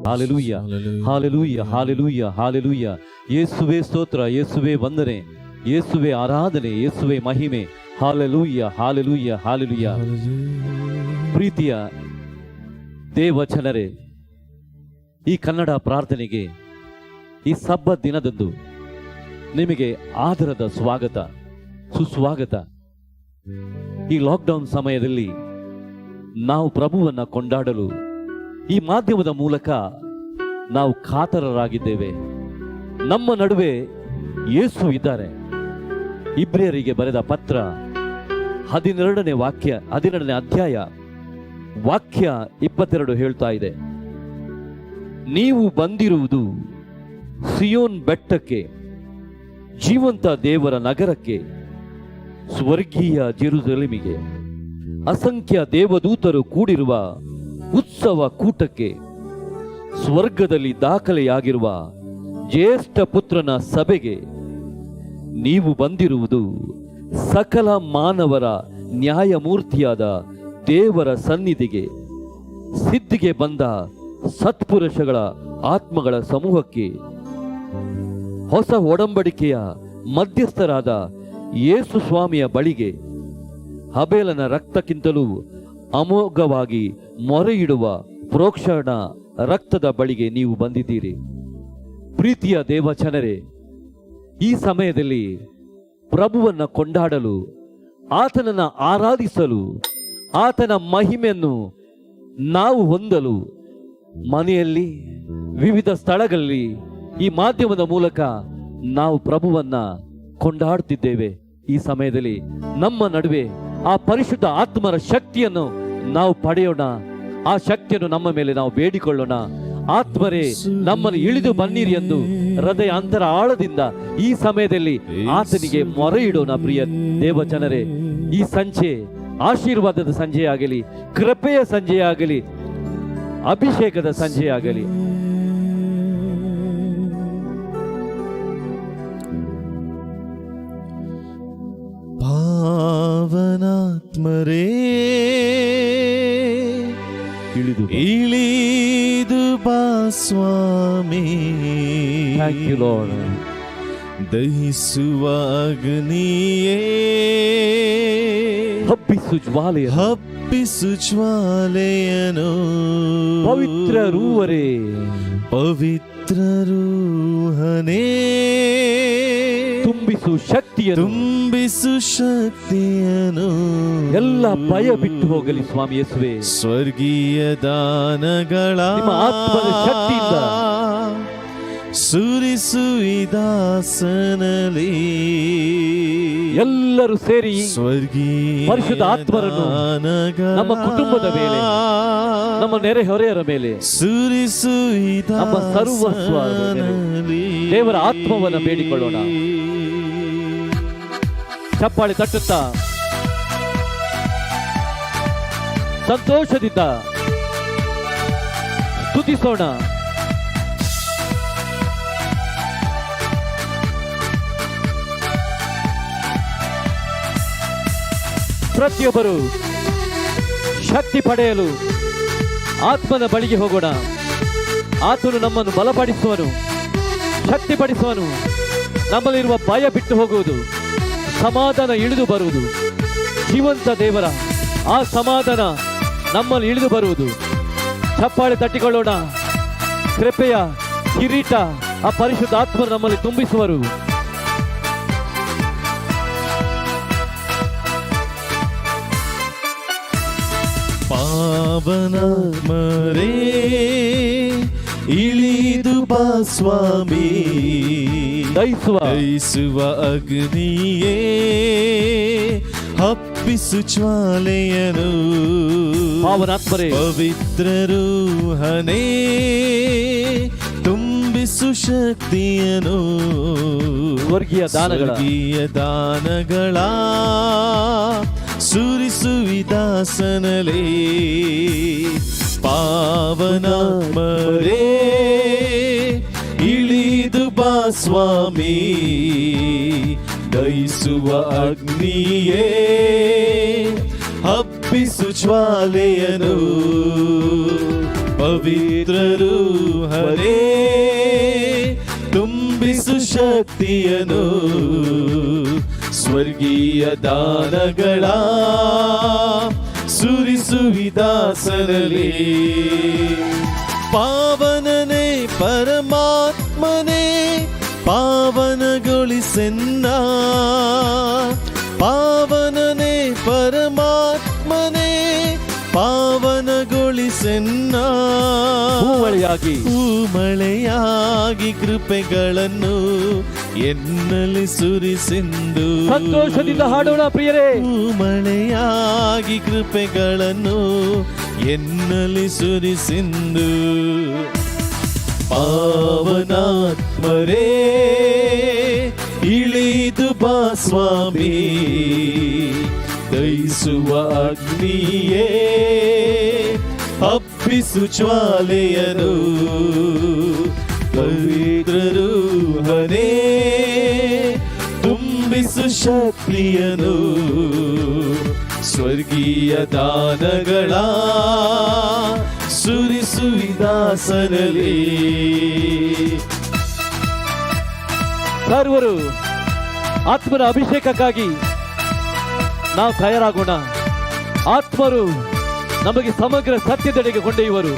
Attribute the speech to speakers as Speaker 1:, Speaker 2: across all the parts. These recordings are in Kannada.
Speaker 1: Hallelujah, hallelujah, hallelujah, hallelujah. ಯೇಸುವೆ ಸ್ತೋತ್ರ, ಯೇಸುವೆ ವಂದನೆ, ಯೇಸುವೆ ಆರಾಧನೆ, ಯೇಸುವೆ ಮಹಿಮೆ. Hallelujah, hallelujah, hallelujah. ಪ್ರೀತಿಯ ದೇವಚನರೇ, ಈ ಕನ್ನಡ ಪ್ರಾರ್ಥನೆಗೆ ಈ ಸಬ್ಬತ್ ದಿನದಂದು ನಿಮಗೆ ಆದರದ ಸ್ವಾಗತ, ಸುಸ್ವಾಗತ. ಈ ಲಾಕ್ಡೌನ್ ಸಮಯದಲ್ಲಿ ನಾವು ಪ್ರಭುವನ್ನ ಕೊಂಡಾಡಲು ಈ ಮಾಧ್ಯಮದ ಮೂಲಕ ನಾವು ಕಾತರರಾಗಿದ್ದೇವೆ. ನಮ್ಮ ನಡುವೆ ಯೇಸು ಇದ್ದಾರೆ. ಇಬ್ರಿಯರಿಗೆ ಬರೆದ ಪತ್ರ 12ನೇ ಅಧ್ಯಾಯ ವಾಕ್ಯ 22 ಹೇಳ್ತಾ ಇದೆ, ನೀವು ಬಂದಿರುವುದು ಸಿಯೋನ್ ಬೆಟ್ಟಕ್ಕೆ, ಜೀವಂತ ದೇವರ ನಗರಕ್ಕೆ, ಸ್ವರ್ಗೀಯ ಜೆರುಸಲೇಮಿಗೆ, ಅಸಂಖ್ಯ ದೇವದೂತರು ಕೂಡಿರುವ ಉತ್ಸವ ಕೂಟಕ್ಕೆ, ಸ್ವರ್ಗದಲ್ಲಿ ದಾಖಲೆಯಾಗಿರುವ ಜ್ಯೇಷ್ಠ ಪುತ್ರನ ಸಭೆಗೆ. ನೀವು ಬಂದಿರುವುದು ಸಕಲ ಮಾನವರ ನ್ಯಾಯಮೂರ್ತಿಯಾದ ದೇವರ ಸನ್ನಿಧಿಗೆ, ಸಿದ್ಧಿಗೆ ಬಂದ ಸತ್ಪುರುಷಗಳ ಆತ್ಮಗಳ ಸಮೂಹಕ್ಕೆ, ಹೊಸ ಒಡಂಬಡಿಕೆಯ ಮಧ್ಯಸ್ಥರಾದ ಯೇಸು ಸ್ವಾಮಿಯ ಬಳಿಗೆ, ಹಬೇಲನ ರಕ್ತಕ್ಕಿಂತಲೂ ಅಮೋಘವಾಗಿ ಮೊರೆಯಿಡುವ ಪ್ರೋಕ್ಷಣ ರಕ್ತದ ಬಳಿಗೆ ನೀವು ಬಂದಿದ್ದೀರಿ. ಪ್ರೀತಿಯ ದೇವಚನರೇ, ಈ ಸಮಯದಲ್ಲಿ ಪ್ರಭುವನ್ನ ಕೊಂಡಾಡಲು, ಆತನನ್ನ ಆರಾಧಿಸಲು, ಆತನ ಮಹಿಮೆಯನ್ನು ನಾವು ಹೊಂದಲು ಮನೆಯಲ್ಲಿ, ವಿವಿಧ ಸ್ಥಳಗಳಲ್ಲಿ ಈ ಮಾಧ್ಯಮದ ಮೂಲಕ ನಾವು ಪ್ರಭುವನ್ನ ಕೊಂಡಾಡ್ತಿದ್ದೇವೆ. ಈ ಸಮಯದಲ್ಲಿ ನಮ್ಮ ನಡುವೆ ಆ ಪರಿಶುದ್ಧ ಆತ್ಮರ ಶಕ್ತಿಯನ್ನು ನಾವು ಪಡೆಯೋಣ. ಆ ಶಕ್ತಿಯನ್ನು ನಮ್ಮ ಮೇಲೆ ನಾವು ಬೇಡಿಕೊಳ್ಳೋಣ. ಆತ್ಮರೇ, ನಮ್ಮನ್ನು ಇಳಿದು ಬನ್ನಿರಿ ಎಂದು ಹೃದಯ ಅಂತರ ಆಳದಿಂದ ಈ ಸಮಯದಲ್ಲಿ ಆತನಿಗೆ ಮೊರೆ ಇಡೋಣ. ಪ್ರಿಯ ದೇವಜನರೇ, ಈ ಸಂಜೆ ಆಶೀರ್ವಾದದ ಸಂಜೆಯಾಗಲಿ, ಕೃಪೆಯ ಸಂಜೆಯಾಗಲಿ, ಅಭಿಷೇಕದ ಸಂಜೆಯಾಗಲಿ.
Speaker 2: ಪಾವನಾತ್ಮರೇ, ಇಳಿದು ಬಾ ಸ್ವಾಮಿ.
Speaker 1: Thank you Lord.
Speaker 2: ದಹಿಸುವ ಅಗ್ನಿಯೇ,
Speaker 1: ಹಬ್ಬಿಸು
Speaker 2: ಜ್ವಾಲೆಯನು.
Speaker 1: ಪವಿತ್ರ ರೂವರೇ,
Speaker 2: ಪವಿತ್ರ ರೂಹನೇ,
Speaker 1: ತುಂಬಿಸು ಶಕ್ತಿಯನ್ನು. ಎಲ್ಲ ಭಯ ಬಿಟ್ಟು ಹೋಗಲಿ ಸ್ವಾಮಿ ಯೇಸುವೆ.
Speaker 2: ಸ್ವರ್ಗೀಯ ದಾನಗಳ
Speaker 1: ನಿಮ್ಮ ಆತ್ಮದ ಶಕ್ತಿಯಿಂದ
Speaker 2: ಸುರಿಸು ಈ ದಾಸನಲ್ಲಿ.
Speaker 1: ಎಲ್ಲರೂ ಸೇರಿ
Speaker 2: ಸ್ವರ್ಗೀಯ
Speaker 1: ಪರಿಶುದ್ಧ ಆತ್ಮರನ್ನು ನಮ್ಮ ಕುಟುಂಬದ ಮೇಲೆ, ನಮ್ಮ ನೆರೆಹೊರೆಯರ ಮೇಲೆ
Speaker 2: ಸುರಿಸು ಈ
Speaker 1: ನಮ್ಮ ಸರ್ವಸ್ವ ದೇವರ ಆತ್ಮವನ್ನು ಬೇಡಿಕೊಳ್ಳೋಣ. ಚಪ್ಪಾಳೆ ತಟ್ಟುತ್ತಾ ಸಂತೋಷದಿಂದ ಸ್ತುತಿಸೋಣ. ಪ್ರತಿಯೊಬ್ಬರು ಶಕ್ತಿ ಪಡೆಯಲು ಆತ್ಮನ ಬಳಿಗೆ ಹೋಗೋಣ. ಆತನು ನಮ್ಮನ್ನು ಬಲಪಡಿಸುವನು, ಶಕ್ತಿಪಡಿಸುವನು. ನಮ್ಮಲ್ಲಿರುವ ಭಯ ಬಿಟ್ಟು ಹೋಗುವುದು, ಸಮಾಧಾನ ಇಳಿದು ಬರುವುದು. ಜೀವಂತ ದೇವರ ಆ ಸಮಾಧಾನ ನಮ್ಮಲ್ಲಿ ಇಳಿದು ಬರುವುದು. ಚಪ್ಪಾಳೆ ತಟ್ಟಿಕೊಳ್ಳೋಣ. ಕೃಪೆಯ ಕಿರೀಟ ಆ ಪರಿಶುದ್ಧ ಆತ್ಮರು ನಮ್ಮಲ್ಲಿ ತುಂಬಿಸುವರು.
Speaker 2: ಪಾವನಾತ್ಮರೇ, ಇಳಿದು ಬಾ ಸ್ವಾಮಿ. ದಹಿಸುವ ಅಗ್ನಿಯೇ, ಹಬ್ಬಿಸು ಜ್ವಾಲೆಯನು.
Speaker 1: ಪಾವನಾತ್ಮರೇ,
Speaker 2: ಪವಿತ್ರ ರೂಹನೇ, ತುಂಬಿಸು ಶಕ್ತಿಯನು.
Speaker 1: ಸ್ವರ್ಗೀಯ
Speaker 2: ದಾನಗಳ ಸುರಿಸು ಈ ದಾಸನಲೇ. ಪಾವನಾತ್ಮರೇ, ಇಳಿದು ಬಾ ಸ್ವಾಮಿ. ದಹಿಸುವ ಅಗ್ನಿಯೇ, ಹಬ್ಬಿಸು ಜ್ವಾಲೆಯನು. ಪವಿತ್ರ ರೂಹನೇ ತುಂಬಿಸು ಶಕ್ತಿಯನು ಸ್ವರ್ಗೀಯ ದಾನಗಳ ಸುರಿಸುವಿದಾಸನಲ್ಲಿ ಪಾವನನೇ ಪರಮಾತ್ಮನೇ ಪಾವನಗೊಳಿಸೆನ್ನ ಪಾವನನೇ ಪರಮಾತ್ಮನೇ ಪಾವನಗೊಳಿಸೆನ್ನ ಮಳೆಯಾಗಿ ಕೃಪೆಗಳನ್ನು ಎನ್ನಲಿ ಸುರಿಸೆಂದು
Speaker 1: ಸಂತೋಷದಿಂದ ಹಾಡೋಣ ಪ್ರಿಯರೇ.
Speaker 2: ಮಳೆಯಾಗಿ ಕೃಪೆಗಳನ್ನು ಎನ್ನಲಿ ಸುರಿಸೆಂದು ಪಾವನಾತ್ಮರೇ ಇಳಿದು ಬಾ ಸ್ವಾಮಿ ದಯಿಸುವ ಅಗ್ನಿಯೇ ಹಬ್ಬಿಸು ಜ್ವಾಲೆಯನು ಪವಿತ್ರ ರೂಹನೇ ತುಂಬಿಸು ಶಕ್ತಿಯನು ಸ್ವರ್ಗೀಯ ದಾನಗಳ ಸುರಿಸುವಿದಾಸನಲ್ಲಿ
Speaker 1: ಸರ್ವರು ಆತ್ಮನ ಅಭಿಷೇಕಕ್ಕಾಗಿ ನಾವು ತಯಾರಾಗೋಣ. ಆತ್ಮರು ನಮಗೆ ಸಮಗ್ರ ಸತ್ಯದೆಡೆಗೆ ಕೊಂಡೊಯ್ಯುವರು.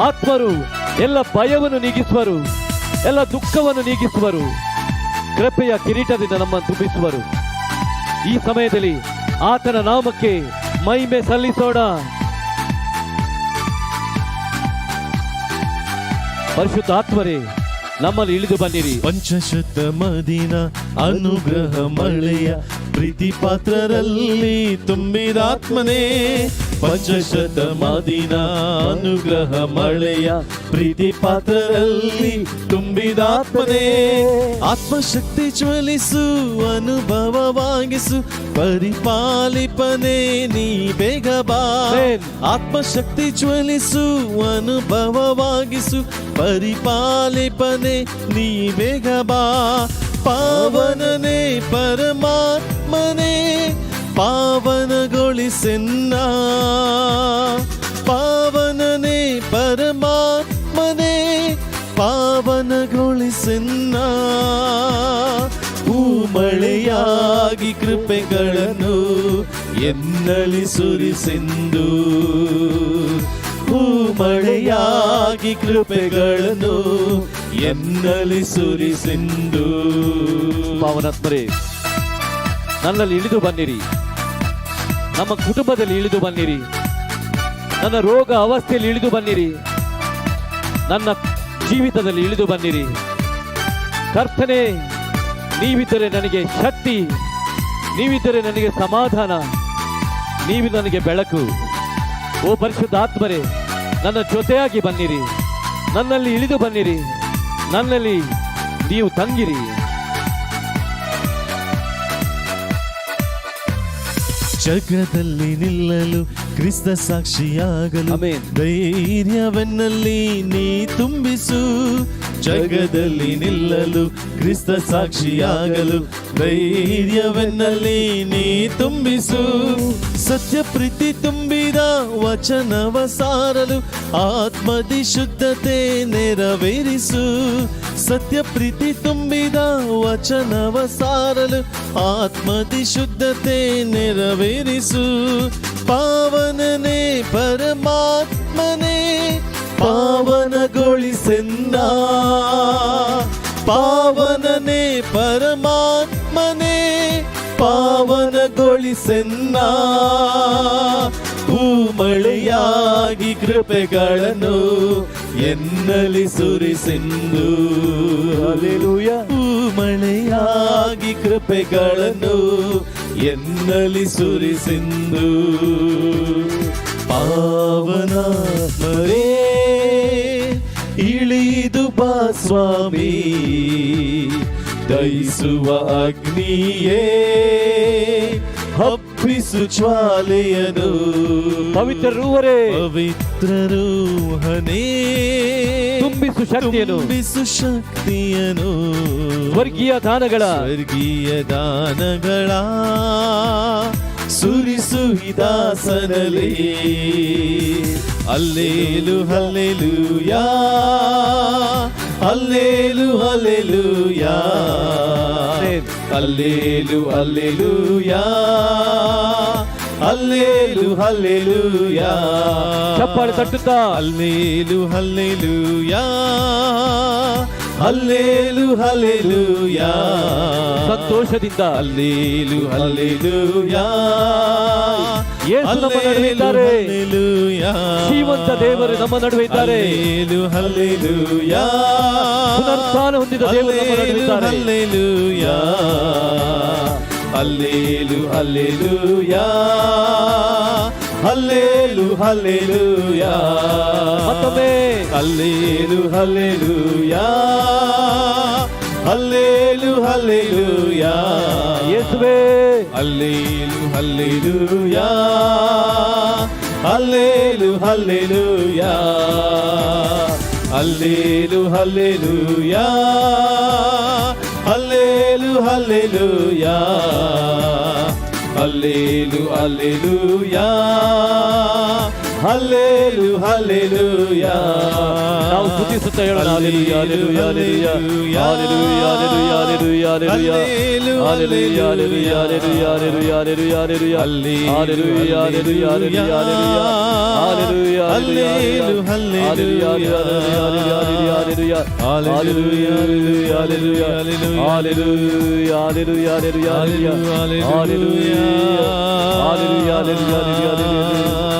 Speaker 1: ಆತ್ಮರು ಎಲ್ಲ ಭಯವನ್ನು ನೀಗಿಸುವರು, ಎಲ್ಲ ದುಃಖವನ್ನು ನೀಗಿಸುವರು, ಕೃಪೆಯ ಕಿರೀಟದಿಂದ ನಮ್ಮನ್ನು ತುಂಬಿಸುವರು. ಈ ಸಮಯದಲ್ಲಿ ಆತನ ನಾಮಕ್ಕೆ ಮಹಿಮೆ ಸಲ್ಲಿಸೋಣ. ಪರಿಶುದ್ಧ ಆತ್ಮರೇ ನಮ್ಮಲ್ಲಿ ಇಳಿದು ಬನ್ನಿರಿ.
Speaker 2: ಪಂಚಶತ ಮದಿನ ಅನುಗ್ರಹ ಮಳೆಯ ಪ್ರೀತಿ ಪಾತ್ರರಲ್ಲಿ ತುಂಬಿದಾತ್ಮನೇ ಪಂಚಶತ ಮದಿನ ಅನುಗ್ರಹ ಮಳೆಯ ಪ್ರೀತಿ ಪಾತ್ರರಲ್ಲಿ ತುಂಬಿದಾತ್ಮನೇ ಆತ್ಮಶಕ್ತಿ ಜ್ವಲಿಸು ಅನುಭವವಾಗಿಸು ಪರಿಪಾಲಿಪನೆ ನೀ ಬೇಗ ಬಾ. ಆತ್ಮಶಕ್ತಿ ಜ್ವಲಿಸು ಅನುಭವವಾಗಿಸು ಪರಿಪಾಲಿಪನೆ ನೀ ಬೇಗ ಬಾ. ಪಾವನನೇ ಪರಮಾತ್ಮನೇ ಪಾವನಗೊಳಿಸೆನ್ನ ಪಾವನನೇ ಪರಮಾತ್ಮನೇ ಪಾವನಗೊಳಿಸೆನ್ನ ಮಳೆಯಾಗಿ ಕೃಪೆಗಳನ್ನು ಎನ್ನಲಿ ಸುರಿಸೆಂದು ಮಳೆಯಾಗಿ ಕೃಪೆಗಳನ್ನು ಎನ್ನಲಿ ಸುರಿಸೆಂದು
Speaker 1: ಪಾವನಾತ್ಮರೇ ನನ್ನಲ್ಲಿ ಇಳಿದು ಬನ್ನಿರಿ. ನಮ್ಮ ಕುಟುಂಬದಲ್ಲಿ ಇಳಿದು ಬನ್ನಿರಿ. ನನ್ನ ರೋಗ ಅವಸ್ಥೆಯಲ್ಲಿ ಇಳಿದು ಬನ್ನಿರಿ. ನನ್ನ ಜೀವಿತದಲ್ಲಿ ಇಳಿದು ಬನ್ನಿರಿ. ಕರ್ತನೇ, ನೀವಿದ್ದರೆ ನನಗೆ ಶಕ್ತಿ, ನೀವಿದ್ದರೆ ನನಗೆ ಸಮಾಧಾನ, ನೀವು ನನಗೆ ಬೆಳಕು. ಓ ಪರಿಶುದ್ಧ ಆತ್ಮರೇ, ನನ್ನ ಜೊತೆಯಾಗಿ ಬನ್ನಿರಿ. ನನ್ನಲ್ಲಿ ಇಳಿದು ಬನ್ನಿರಿ. ನನ್ನಲ್ಲಿ ನೀವು ತಂಗಿರಿ.
Speaker 2: ಜಗದಲ್ಲಿ ನಿಲ್ಲಲು ಕ್ರಿಸ್ತ ಸಾಕ್ಷಿಯಾಗಲು ಧೈರ್ಯವನ್ನಲ್ಲಿ ನೀ ತುಂಬಿಸು. ಜಗದಲ್ಲಿ ನಿಲ್ಲಲು ಕ್ರಿಸ್ತ ಸಾಕ್ಷಿಯಾಗಲು ಧೈರ್ಯವನ್ನಲ್ಲಿ ನೀ ತುಂಬಿಸು. ಸತ್ಯ ಪ್ರೀತಿ ತುಂಬಿದ ವಚನವ ಸಾರಲು ಆತ್ಮದಿ ಶುದ್ಧತೆ ನೆರವೇರಿಸು. ಸತ್ಯ ಪ್ರೀತಿ ತುಂಬಿದ ವಚನವ ಸಾರಲು ಆತ್ಮದಿ ಶುದ್ಧತೆ ನೆರವೇರಿಸು. ಪಾವನನೇ ಪರಮಾತ್ಮನೇ ಪಾವನಗೊಳಿಸೆನ್ನ ಪಾವನನೇ ಪರಮಾತ್ಮನೇ ಪಾವನಗೊಳಿಸೆನ್ನ ಮಳೆಯಾಗಿ ಕೃಪೆಗಳನ್ನು ಎನ್ನಲಿ ಸುರಿಸೆಂದು ಮಳೆಯಾಗಿ ಕೃಪೆಗಳನ್ನು ಎನ್ನಲಿ ಸುರಿಸೆಂದು ಪಾವನಾತ್ಮರೇ ಇಳಿದು ಬಾ ಸ್ವಾಮಿ ದಯಿಸುವ ಅಗ್ನಿಯೇ ಹಬ್ಬಿಸು ಜ್ವಾಲೆಯನು.
Speaker 1: ಪವಿತ್ರ ರೂಹರೇ,
Speaker 2: ಪವಿತ್ರ ರೂಹನೇ
Speaker 1: ತುಂಬಿಸು ಶಕ್ತಿಯನು,
Speaker 2: ತುಂಬಿಸು ಶಕ್ತಿಯನು.
Speaker 1: ಸ್ವರ್ಗೀಯ ದಾನಗಳ
Speaker 2: ಸುರಿಸು ದಾಸನಲ್ಲಿ ಹಲ್ಲೇಲು hallelujah, hallelu hallelujah, hallelu hallelujah, hallelu hallelujah.
Speaker 1: ಚಪ್ಪಾಳೆ ತಟ್ಟುತ್ತಾ
Speaker 2: ಹಲ್ಲೇಲು ಹಲ್ಲೇಲೂಯಾ, ಹಲ್ಲೇಲು ಹಲ್ಲೇಲೂಯಾ,
Speaker 1: ಸಂತೋಷದಿಂದ
Speaker 2: ಹಲ್ಲೇಲು ಹಲ್ಲೇಲೂಯಾ,
Speaker 1: ಯೇಸು ನಮ್ಮ ನಡುವೆ ಇದ್ದಾರೆ.
Speaker 2: ಹಲ್ಲೇಲೂಯಾ,
Speaker 1: ಜೀವಂತ ದೇವರು ನಮ್ಮ ನಡುವೆ ಇದ್ದಾರೆ.
Speaker 2: ಹಲ್ಲೇಲು ಹಲ್ಲೇಲೂಯಾ,
Speaker 1: ಪುನರುತ್ಥಾನ ಹೊಂದಿದ ದೇವರು ನಮ್ಮ ನಡುವೆ ಇದ್ದಾರೆ.
Speaker 2: Hallelujah, hallelu hallelujah, hallelu hallelujah,
Speaker 1: ಮತ್ತೊಮ್ಮೆ
Speaker 2: ಹಲ್ಲೇಲು ಹಲ್ಲೇಲೂಯಾ, ಹಲ್ಲೇಲು ಹಲ್ಲೇಲೂಯಾ,
Speaker 1: ಯೇಸುವೇ
Speaker 2: hallelu hallelujah, hallelu hallelujah, hallelu hallelujah, hallelu hallelujah, hallelu hallelujah, hallelu hallelujah.
Speaker 1: ನಾವು ಸ್ತುತಿಸುತ್ತಾ ಹೇಳೋಣ hallelujah, hallelujah, hallelujah, hallelujah, hallelujah, hallelujah, hallelujah, hallelujah, hallelujah, hallelujah, hallelujah, hallelujah, hallelujah, hallelujah, hallelujah, hallelujah,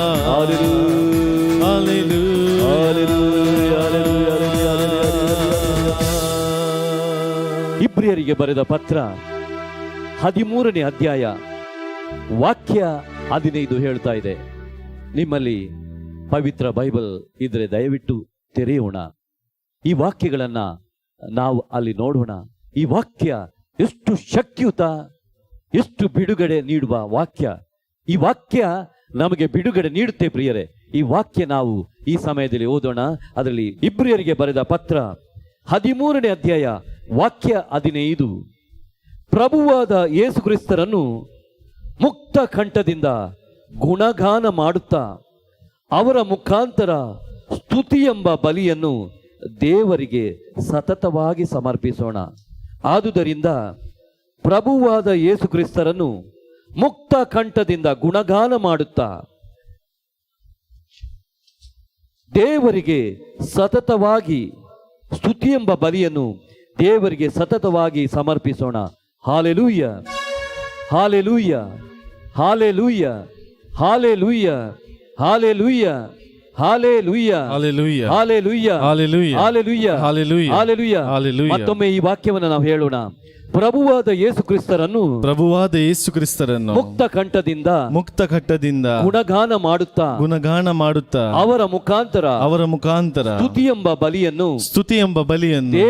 Speaker 1: ಇಬ್ರಿಯರಿಗೆ ಬರೆದ ಪತ್ರ 13ನೇ ಅಧ್ಯಾಯ ವಾಕ್ಯ 15 ಹೇಳ್ತಾ ಇದೆ. ನಿಮ್ಮಲ್ಲಿ ಪವಿತ್ರ ಬೈಬಲ್ ಇದ್ರೆ ದಯವಿಟ್ಟು ತೆರೆಯೋಣ. ಈ ವಾಕ್ಯಗಳನ್ನ ನಾವು ಅಲ್ಲಿ ನೋಡೋಣ. ಈ ವಾಕ್ಯ ಎಷ್ಟು ಶಕ್ತಿಯುತ, ಎಷ್ಟು ಬಿಡುಗಡೆ ನೀಡುವ ವಾಕ್ಯ. ಈ ವಾಕ್ಯ ನಮಗೆ ಬಿಡುಗಡೆ ನೀಡುತ್ತೆ ಪ್ರಿಯರೇ. ಈ ವಾಕ್ಯ ನಾವು ಈ ಸಮಯದಲ್ಲಿ ಓದೋಣ. ಅದರಲ್ಲಿ ಇಬ್ರಿಯರಿಗೆ ಬರೆದ ಪತ್ರ 13ನೇ ಅಧ್ಯಾಯ ವಾಕ್ಯ 15. ಪ್ರಭುವಾದ ಯೇಸು ಕ್ರಿಸ್ತರನ್ನು ಮುಕ್ತ ಕಂಠದಿಂದ ಗುಣಗಾನ ಮಾಡುತ್ತಾ ಅವರ ಮುಖಾಂತರ ಸ್ತುತಿ ಎಂಬ ಬಲಿಯನ್ನು ದೇವರಿಗೆ ಸತತವಾಗಿ ಸಮರ್ಪಿಸೋಣ. ಆದುದರಿಂದ ಪ್ರಭುವಾದ ಯೇಸು ಕ್ರಿಸ್ತರನ್ನು ಮುಕ್ತ ಕಂಠದಿಂದ ಗುಣಗಾನ ಮಾಡುತ್ತಾ ದೇವರಿಗೆ ಸತತವಾಗಿ ಸ್ತುತಿ ಎಂಬ ಬಲಿಯನ್ನು ದೇವರಿಗೆ ಸತತವಾಗಿ ಸಮರ್ಪಿಸೋಣ. Hallelujah, hallelujah, hallelujah, hallelujah, hallelujah, hallelujah,
Speaker 2: hallelujah,
Speaker 1: hallelujah,
Speaker 2: hallelujah,
Speaker 1: hallelujah,
Speaker 2: hallelujah,
Speaker 1: hallelujah.
Speaker 2: Hallelujah.
Speaker 1: ಮತ್ತೊಮ್ಮೆ ಈ ವಾಕ್ಯವನ್ನು ನಾವು ಹೇಳೋಣ. ಪ್ರಭುವಾದ ಯೇಸು ಕ್ರಿಸ್ತರನ್ನು
Speaker 2: ಪ್ರಭುವಾದ ಯೇಸು ಕ್ರಿಸ್ತರನ್ನು
Speaker 1: ಮುಕ್ತ ಕಂಠದಿಂದ
Speaker 2: ಮುಕ್ತ ಘಟ್ಟದಿಂದ
Speaker 1: ಗುಣಗಾನ ಮಾಡುತ್ತಾ
Speaker 2: ಗುಣಗಾನ ಮಾಡುತ್ತಾ
Speaker 1: ಅವರ ಮುಖಾಂತರ
Speaker 2: ಸ್ತುತಿ ಎಂಬ ಬಲಿಯನ್ನು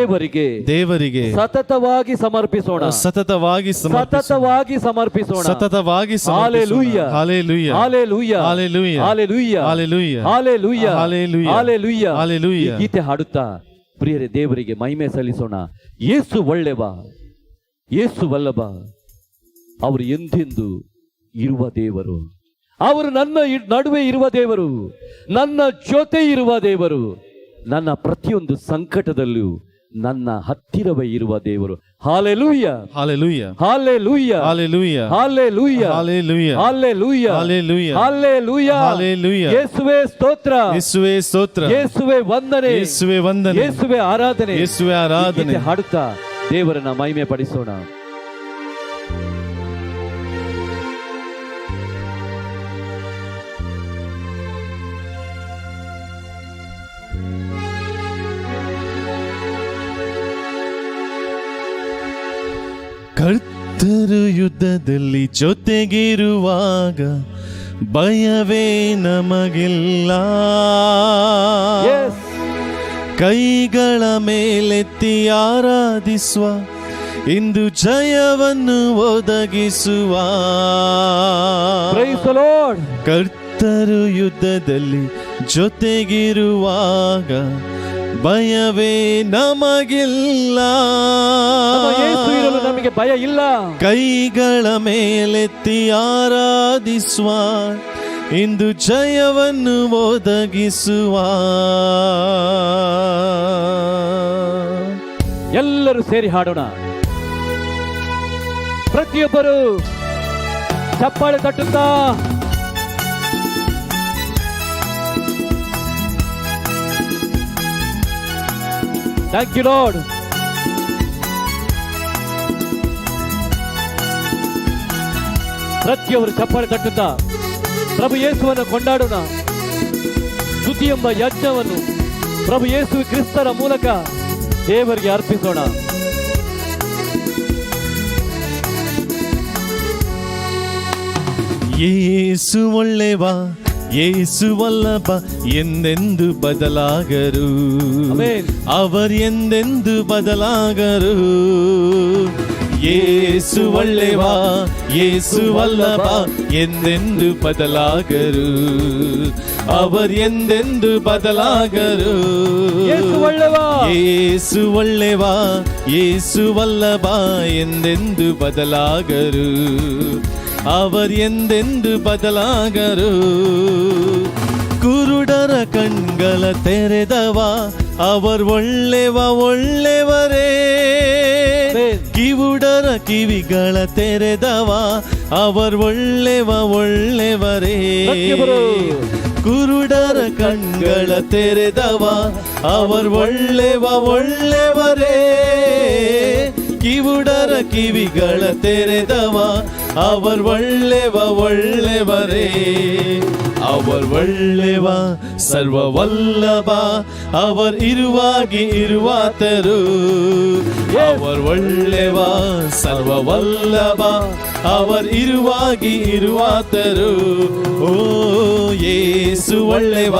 Speaker 2: ದೇವರಿಗೆ
Speaker 1: ಸತತವಾಗಿ ಸಮರ್ಪಿಸೋಣ.
Speaker 2: ಸತತವಾಗಿ
Speaker 1: ಸಮರ್ಪಿಸೋಣ.
Speaker 2: Hallelujah, hallelujah,
Speaker 1: hallelujah,
Speaker 2: hallelujah,
Speaker 1: hallelujah,
Speaker 2: hallelujah,
Speaker 1: hallelujah,
Speaker 2: hallelujah,
Speaker 1: hallelujah,
Speaker 2: hallelujah.
Speaker 1: ಈ ಗೀತೆ ಹಾಡುತ್ತಾ ಪ್ರಿಯರೇ ದೇವರಿಗೆ ಮಹಿಮೆ ಸಲ್ಲಿಸೋಣ. ಯೇಸು ಒಳ್ಳೆವ, ಯೇಸು ವಲ್ಲಭ, ಅವರು ಎಂದೆಂದು ಇರುವ ದೇವರು. ಅವರು ನನ್ನ ನಡುವೆ ಇರುವ ದೇವರು, ನನ್ನ ಜೊತೆ ಇರುವ ದೇವರು, ನನ್ನ ಪ್ರತಿಯೊಂದು ಸಂಕಟದಲ್ಲೂ ನನ್ನ ಹತ್ತಿರವೇ ಇರುವ ದೇವರು. Hallelujah,
Speaker 2: hallelujah,
Speaker 1: hallelujah,
Speaker 2: hallelujah,
Speaker 1: hallelujah,
Speaker 2: hallelujah,
Speaker 1: hallelujah,
Speaker 2: hallelujah,
Speaker 1: hallelujah,
Speaker 2: hallelujah.
Speaker 1: ಯೇಸುವೇ ಸ್ತೋತ್ರ,
Speaker 2: ಯೇಸುವೇ ಸ್ತೋತ್ರ,
Speaker 1: ಯೇಸುವೇ ವಂದನೆ,
Speaker 2: ಯೇಸುವೇ ವಂದನೆ,
Speaker 1: ಯೇಸುವೇ ಆರಾಧನೆ,
Speaker 2: ಯೇಸುವೇ ಆರಾಧನೆ.
Speaker 1: ಈ ಗೀತೆ ಹಾಡುತ್ತಾ ದೇವರನ್ನ ಮಹಿಮೆ ಪಡಿಸೋಣ.
Speaker 2: ಕರ್ತರು ಯುದ್ಧದಲ್ಲಿ ಜೊತೆಗಿರುವಾಗ ಭಯವೇ ನಮಗಿಲ್ಲ.
Speaker 1: Yes.
Speaker 2: ಕೈಗಳ ಮೇಲೆತ್ತಿ ಆರಾಧಿಸುವ, ಇಂದು ಜಯವನ್ನು ಒದಗಿಸುವ.
Speaker 1: Praise the Lord.
Speaker 2: ಕರ್ತರು ಯುದ್ಧದಲ್ಲಿ ಜೊತೆಗಿರುವಾಗ ಭಯವೇ ನಮಗಿಲ್ಲ.
Speaker 1: ನಮ್ಮ ಯೇಸು ಇರಲು ನಮಗೆ ಭಯ ಇಲ್ಲ.
Speaker 2: ಕೈಗಳ ಮೇಲೆತ್ತಿ ಆರಾಧಿಸುವ, ಇಂದು ಜಯವನ್ನು ಒದಗಿಸುವ.
Speaker 1: ಎಲ್ಲರೂ ಸೇರಿ ಹಾಡೋಣ. ಪ್ರತಿಯೊಬ್ಬರು ಚಪ್ಪಾಳೆ ತಟ್ಟುತ್ತಾ ಥ್ಯಾಂಕ್ ಯು ಲಾರ್ಡ್. ಪ್ರತಿಯೊಬ್ಬರು ಚಪ್ಪಾಳೆ ತಟ್ಟುತ್ತಾ ಪ್ರಭು ಯೇಸುವನ್ನು ಕೊಂಡಾಡೋಣ. ಸ್ತುತಿ ಎಂಬ ಯಜ್ಞವನ್ನು ಪ್ರಭು ಯೇಸು ಕ್ರಿಸ್ತರ ಮೂಲಕ ದೇವರಿಗೆ ಅರ್ಪಿಸೋಣ.
Speaker 2: ಯೇಸು ಒಳ್ಳೆವ, ಯೇಸು ವಲ್ಲಭ, ಎಂದೆಂದು ಬದಲಾಗರು.
Speaker 1: ಆಮೆನ್.
Speaker 2: அவர் ಎಂದೆಂದು ಬದಲಾಗರು. ಯೇಸು ಒಳ್ಳೆವ, ಯೇಸು ವಲ್ಲಭ, ಎಂದೆಂದು ಬದಲಾಗರು. அவர் ಎಂದೆಂದು ಬದಲಾಗರು.
Speaker 1: ಯೇಸು ಒಳ್ಳೆವ,
Speaker 2: ಯೇಸು ಒಳ್ಳೆವ, ಯೇಸು ವಲ್ಲಭ, ಎಂದೆಂದು ಬದಲಾಗರು. அவர் ಎಂದೆಂದು ಬದಲಾಗರು. ಕುರುಡರ ಕಣ್ಗಳ ತೆರೆದವ, அவர் ಒಳ್ಳೆವ ಒಳ್ಳೆವರೇ. ಕಿವುಡರ ಕಿವಿಗಳ ತೆರೆದವ, அவர் ಒಳ್ಳೆವ ಒಳ್ಳೆವರೇ. ಕುರುಡರ ಕಣ್ಗಳ ತೆರೆದವ, அவர் ಒಳ್ಳೆವ ಒಳ್ಳೆವರೇ. ಕಿವುಡರ ಕಿವಿಗಳ ತೆರೆದವ, அவர் ಒಳ್ಳೆವ ಒಳ್ಳೆವರೇ. அவர் ಒಳ್ಳೆವ ಸರ್ವವಲ್ಲಭ, அவர் ಇರುವಾಗಿ ಇರುವಾತರು. அவர் ಒಳ್ಳೆವ ಸರ್ವವಲ್ಲಭ, அவர் ಇರುವಾಗಿ ಇರುವಾತರು. ಓ ಯೇಸು ಒಳ್ಳೆವ,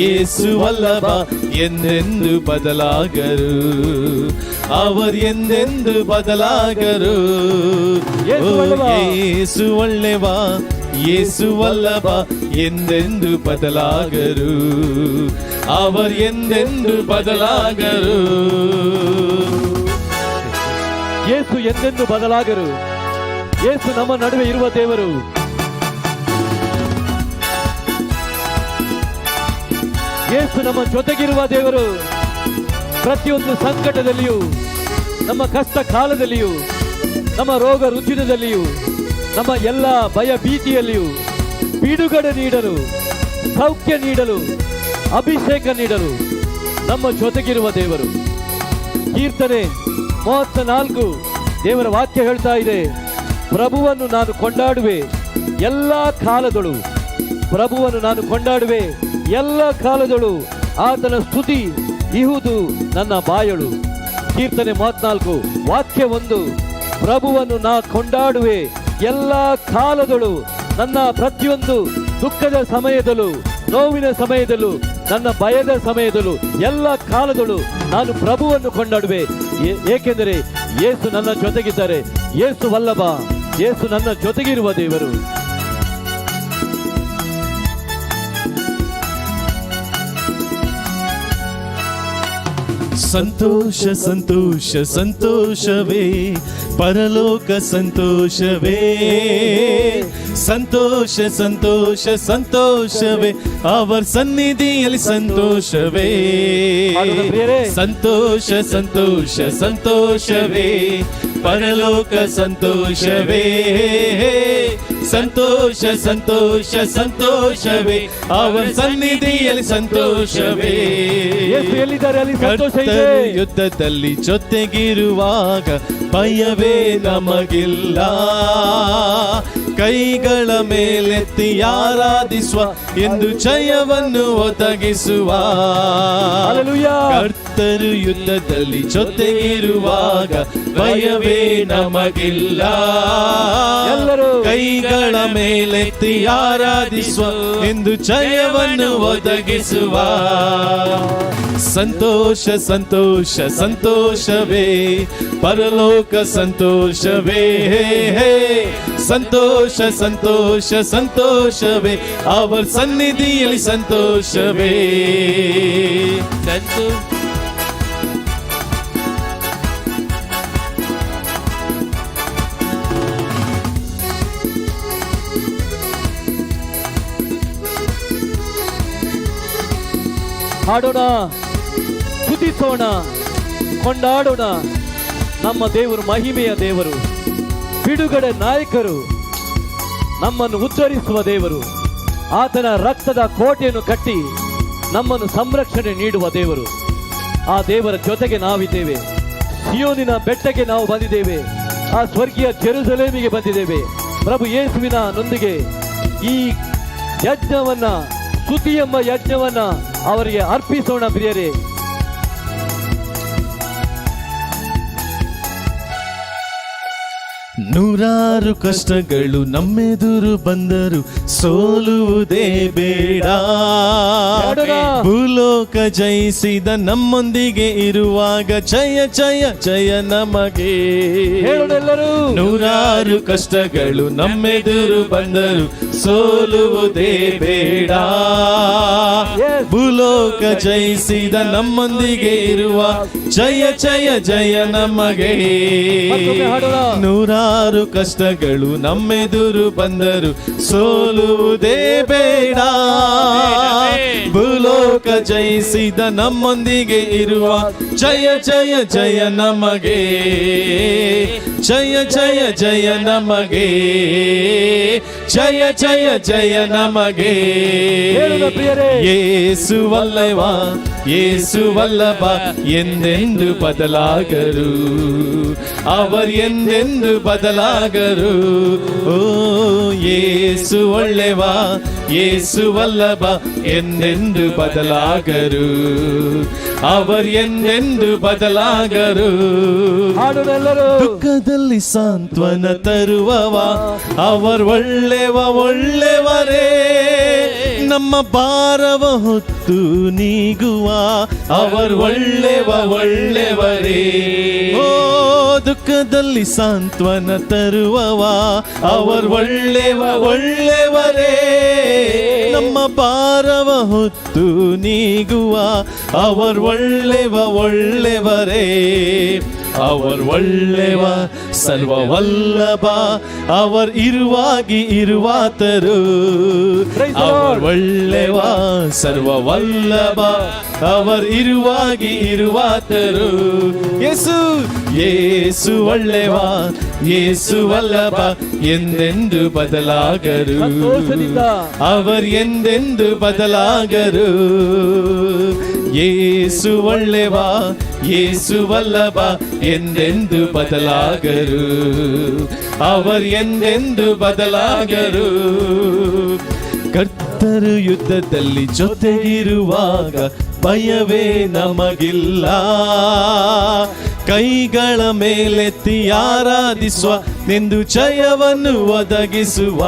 Speaker 2: ಯೇಸು ವಲ್ಲಭ, ಎಂದೆಂದು ಬದಲಾಗರು. அவர் ಎಂದೆಂದು ಬದಲಾಗರು. ಯೇಸು ಒಳ್ಳೆವ, ಯೇಸು ವಲ್ಲಭ, ಎಂದೆಂದು ಬದಲಾಗರು. அவர் ಎಂದೆಂದು ಬದಲಾಗರು.
Speaker 1: ಯೇಸು ಎಂದೆಂದು ಬದಲಾಗರು. ಯೇಸು ನಮ್ಮ ನಡುವೆ ಇರುವ ದೇವರು. ಯೇಸು ನಮ್ಮ ಜೊತೆಗಿರುವ ದೇವರು. ಪ್ರತಿಯೊಂದು ಸಂಕಟದಲ್ಲಿಯೂ, ನಮ್ಮ ಕಷ್ಟ ಕಾಲದಲ್ಲಿಯೂ, ನಮ್ಮ ರೋಗ ರುಜಿನದಲ್ಲಿಯೂ, ನಮ್ಮ ಎಲ್ಲ ಭಯ ಭೀತಿಯಲ್ಲಿಯೂ ಬಿಡುಗಡೆ ನೀಡಲು, ಸೌಖ್ಯ ನೀಡಲು, ಅಭಿಷೇಕ ನೀಡಲು ನಮ್ಮ ಜೊತೆಗಿರುವ ದೇವರು. ಕೀರ್ತನೆ 34 ದೇವರ ವಾಕ್ಯ ಹೇಳ್ತಾ ಇದೆ, ಪ್ರಭುವನ್ನು ನಾನು ಕೊಂಡಾಡುವೆ ಎಲ್ಲ ಕಾಲದಳು. ಪ್ರಭುವನ್ನು ನಾನು ಕೊಂಡಾಡುವೆ ಎಲ್ಲ ಕಾಲದಳು. ಆತನ ಸ್ತುತಿ ಇಹುದು ನನ್ನ ಬಾಯಳು. ಕೀರ್ತನೆ 34 ವಾಕ್ಯ 1. ಪ್ರಭುವನ್ನು ನಾ ಕೊಂಡಾಡುವೆ ಎಲ್ಲ ಕಾಲದಳು. ನನ್ನ ಪ್ರತಿಯೊಂದು ದುಃಖದ ಸಮಯದಲ್ಲೂ, ನೋವಿನ ಸಮಯದಲ್ಲೂ, ನನ್ನ ಭಯದ ಸಮಯದಲ್ಲೂ, ಎಲ್ಲ ಕಾಲದಲ್ಲೂ ನಾನು ಪ್ರಭುವನ್ನು ಕೊಂಡಾಡುವೆ. ಏಕೆಂದರೆ ಯೇಸು ನನ್ನ ಜೊತೆಗಿದ್ದಾರೆ. ಯೇಸು ವಲ್ಲಭ, ಯೇಸು ನನ್ನ ಜೊತೆಗಿರುವ ದೇವರು.
Speaker 2: ಸಂತೋಷ ಸಂತೋಷ ಸಂತೋಷವೇ, ಪರಲೋಕ ಸಂತೋಷವೇ. ಸಂತೋಷ ಸಂತೋಷ ಸಂತೋಷವೇ, ಅವರ ಸನ್ನಿಧಿಯಲ್ಲಿ ಸಂತೋಷವೇ. ಸಂತೋಷ ಸಂತೋಷ ಸಂತೋಷವೇ, ಪರಲೋಕ ಸಂತೋಷವೇ. ಸಂತೋಷ ಸಂತೋಷ ಸಂತೋಷವೇ, ಅವರ ಸನ್ನಿಧಿಯಲ್ಲಿ ಸಂತೋಷವೇ. ಕರ್ತರು ಯುದ್ಧದಲ್ಲಿ ಜೊತೆಗಿರುವಾಗ ಭಯವೇ ನಮಗಿಲ್ಲ. ಕೈಗಳ ಮೇಲೆತ್ತಿ ಆರಾಧಿಸುವ, ಎಂದು ಜಯವನ್ನು ಒದಗಿಸುವ. ಕರ್ತರು ಯುದ್ಧದಲ್ಲಿ ಜೊತೆಗಿರುವಾಗ ಭಯವೇ ನಮಗಿಲ್ಲ. ಎಲ್ಲರೂ ಕೈಗಳ ಮೇಲೆತ್ತಿ ಆರಾಧಿಸುವ, ಎಂದು ಜಯವನ್ನು ಒದಗಿಸುವ. ಸಂತೋಷ ಸಂತೋಷ ಸಂತೋಷವೇ, ಪರಲೋಕ ಸಂತೋಷವೇ. ಸಂತೋಷ ಸಂತೋಷ ಸಂತೋಷವೇ, ಅವರ ಸನ್ನಿಧಿಯಲ್ಲಿ ಸಂತೋಷವೇ.
Speaker 1: ಹಾಡೋಣ, ಸ್ತುತಿಸೋಣ, ಕೊಂಡಾಡೋಣ. ನಮ್ಮ ದೇವರು ಮಹಿಮೆಯ ದೇವರು, ಬಿಡುಗಡೆ ನಾಯಕರು, ನಮ್ಮನ್ನು ಉದ್ಧರಿಸುವ ದೇವರು. ಆತನ ರಕ್ತದ ಕೋಟೆಯನ್ನು ಕಟ್ಟಿ ನಮ್ಮನ್ನು ಸಂರಕ್ಷಣೆ ನೀಡುವ ದೇವರು. ಆ ದೇವರ ಜೊತೆಗೆ ನಾವಿದ್ದೇವೆ. ಸಿಯೋನಿನ ಬೆಟ್ಟಕ್ಕೆ ನಾವು ಬಂದಿದ್ದೇವೆ. ಆ ಸ್ವರ್ಗೀಯ ಜೆರುಸಲೇಮಿಗೆ ಬಂದಿದ್ದೇವೆ. ಪ್ರಭು ಯೇಸುವಿನ ನೊಂದಿಗೆ ಈ ಯಜ್ಞವನ್ನ, ಸ್ತುತಿ ಎಂಬ ಯಜ್ಞವನ್ನ ಅವರಿಗೆ ಅರ್ಪಿಸೋಣ ಪ್ರಿಯರೇ.
Speaker 2: ನೂರಾರು ಕಷ್ಟಗಳು ನಮ್ಮೆದುರು ಬಂದರು ಸೋಲುವುದೇ ಬೇಡ. ಭೂಲೋಕ ಜಯಿಸಿದ ನಮ್ಮೊಂದಿಗೆ ಇರುವಾಗ ಜಯ ಜಯ ಜಯ ನಮಗೆ. ನೂರಾರು ಕಷ್ಟಗಳು ನಮ್ಮೆದುರು ಬಂದರು ಸೋಲುವುದೇ ಬೇಡ. ಭೂಲೋಕ ಜಯಿಸಿದ ನಮ್ಮೊಂದಿಗೆ ಇರುವ ಜಯ ಜಯ ಜಯ ನಮಗೆ. ನೂರಾರು ಕಷ್ಟಗಳು ನಮ್ಮೆದುರು ಬಂದರು ಸೋಲುವುದೇ ಬೇಡ. ಭೂಲೋಕ ಜಯಿಸಿದ ನಮ್ಮೊಂದಿಗೆ ಇರುವ ಜಯ ಜಯ ಜಯ ನಮಗೆ. ಜಯ ಜಯ ಜಯ ನಮಗೆ. ಜಯ ಜಯ ಜಯ ನಮಗೆ. ಯೇಸು ವಲ್ಲಭ, ಯೇಸು ವಲ್ಲಭ ಎಂದೆಂದು ಬದಲಾಗರು. அவர் ಎಂದೆಂದು ಬದಲಾಗರು. ಓ ಯೇಸು ಒಳ್ಳೆವ, ಯೇಸು ವಲ್ಲಭ ಎಂದೆಂದು ಬದಲಾಗರು. அவர் ಎಂದೆಂದು ಬದಲಾಗರು. ದುಃಖದಲ್ಲಿ ಸಾಂತ್ವನ ತರುವವ, அவர் ಒಳ್ಳೆವ ಒಳ್ಳೆವರೇ. ನಮ್ಮ ಭಾರವ ಹೊತ್ತು ನೀಗುವ, அவர் ಒಳ್ಳೆವ ಒಳ್ಳೆವರೇ. ಓ ದುಃಖದಲ್ಲಿ ಸಾಂತ್ವನ ತರುವವ, அவர் ಒಳ್ಳೆವ ಒಳ್ಳೆವರೇ. ನಮ್ಮ ಭಾರವ ಹೊತ್ತು ನೀಗುವ, அவர் ಒಳ್ಳೆವ ಒಳ್ಳೆವರೇ. அவர் ಒಳ್ಳೆವ ಸರ್ವವಲ್ಲಭ, அவர் ಇರುವಾಗಿ ಇರುವಾತರು. அவர் ಒಳ್ಳೆವ ಸರ್ವವಲ್ಲಭ, அவர் ಇರುವಾಗಿ ಇರುವಾತರು. ಯೇಸು ಯೇಸು ಒಳ್ಳೆವ, ಯೇಸು ವಲ್ಲಭ ಎಂದೆಂದು ಬದಲಾಗರು. அவர் ಎಂದೆಂದು ಬದಲಾಗರು. ಯೇಸು ಒಳ್ಳೆವ, ಯೇಸು ವಲ್ಲಭ ಎಂದೆಂದು ಬದಲಾಗರು. அவர் ಎಂದೆಂದು ಬದಲಾಗರು. ಕರ್ತರು ಯುದ್ಧದಲ್ಲಿ ಜೊತೆಗಿರುವಾಗ ಭಯವೇ ನಮಗಿಲ್ಲ. ಕೈಗಳ ಮೇಲೆತ್ತಿ ಆರಾಧಿಸುವ ಎಂದು ಜಯವನ್ನು ಒದಗಿಸುವ.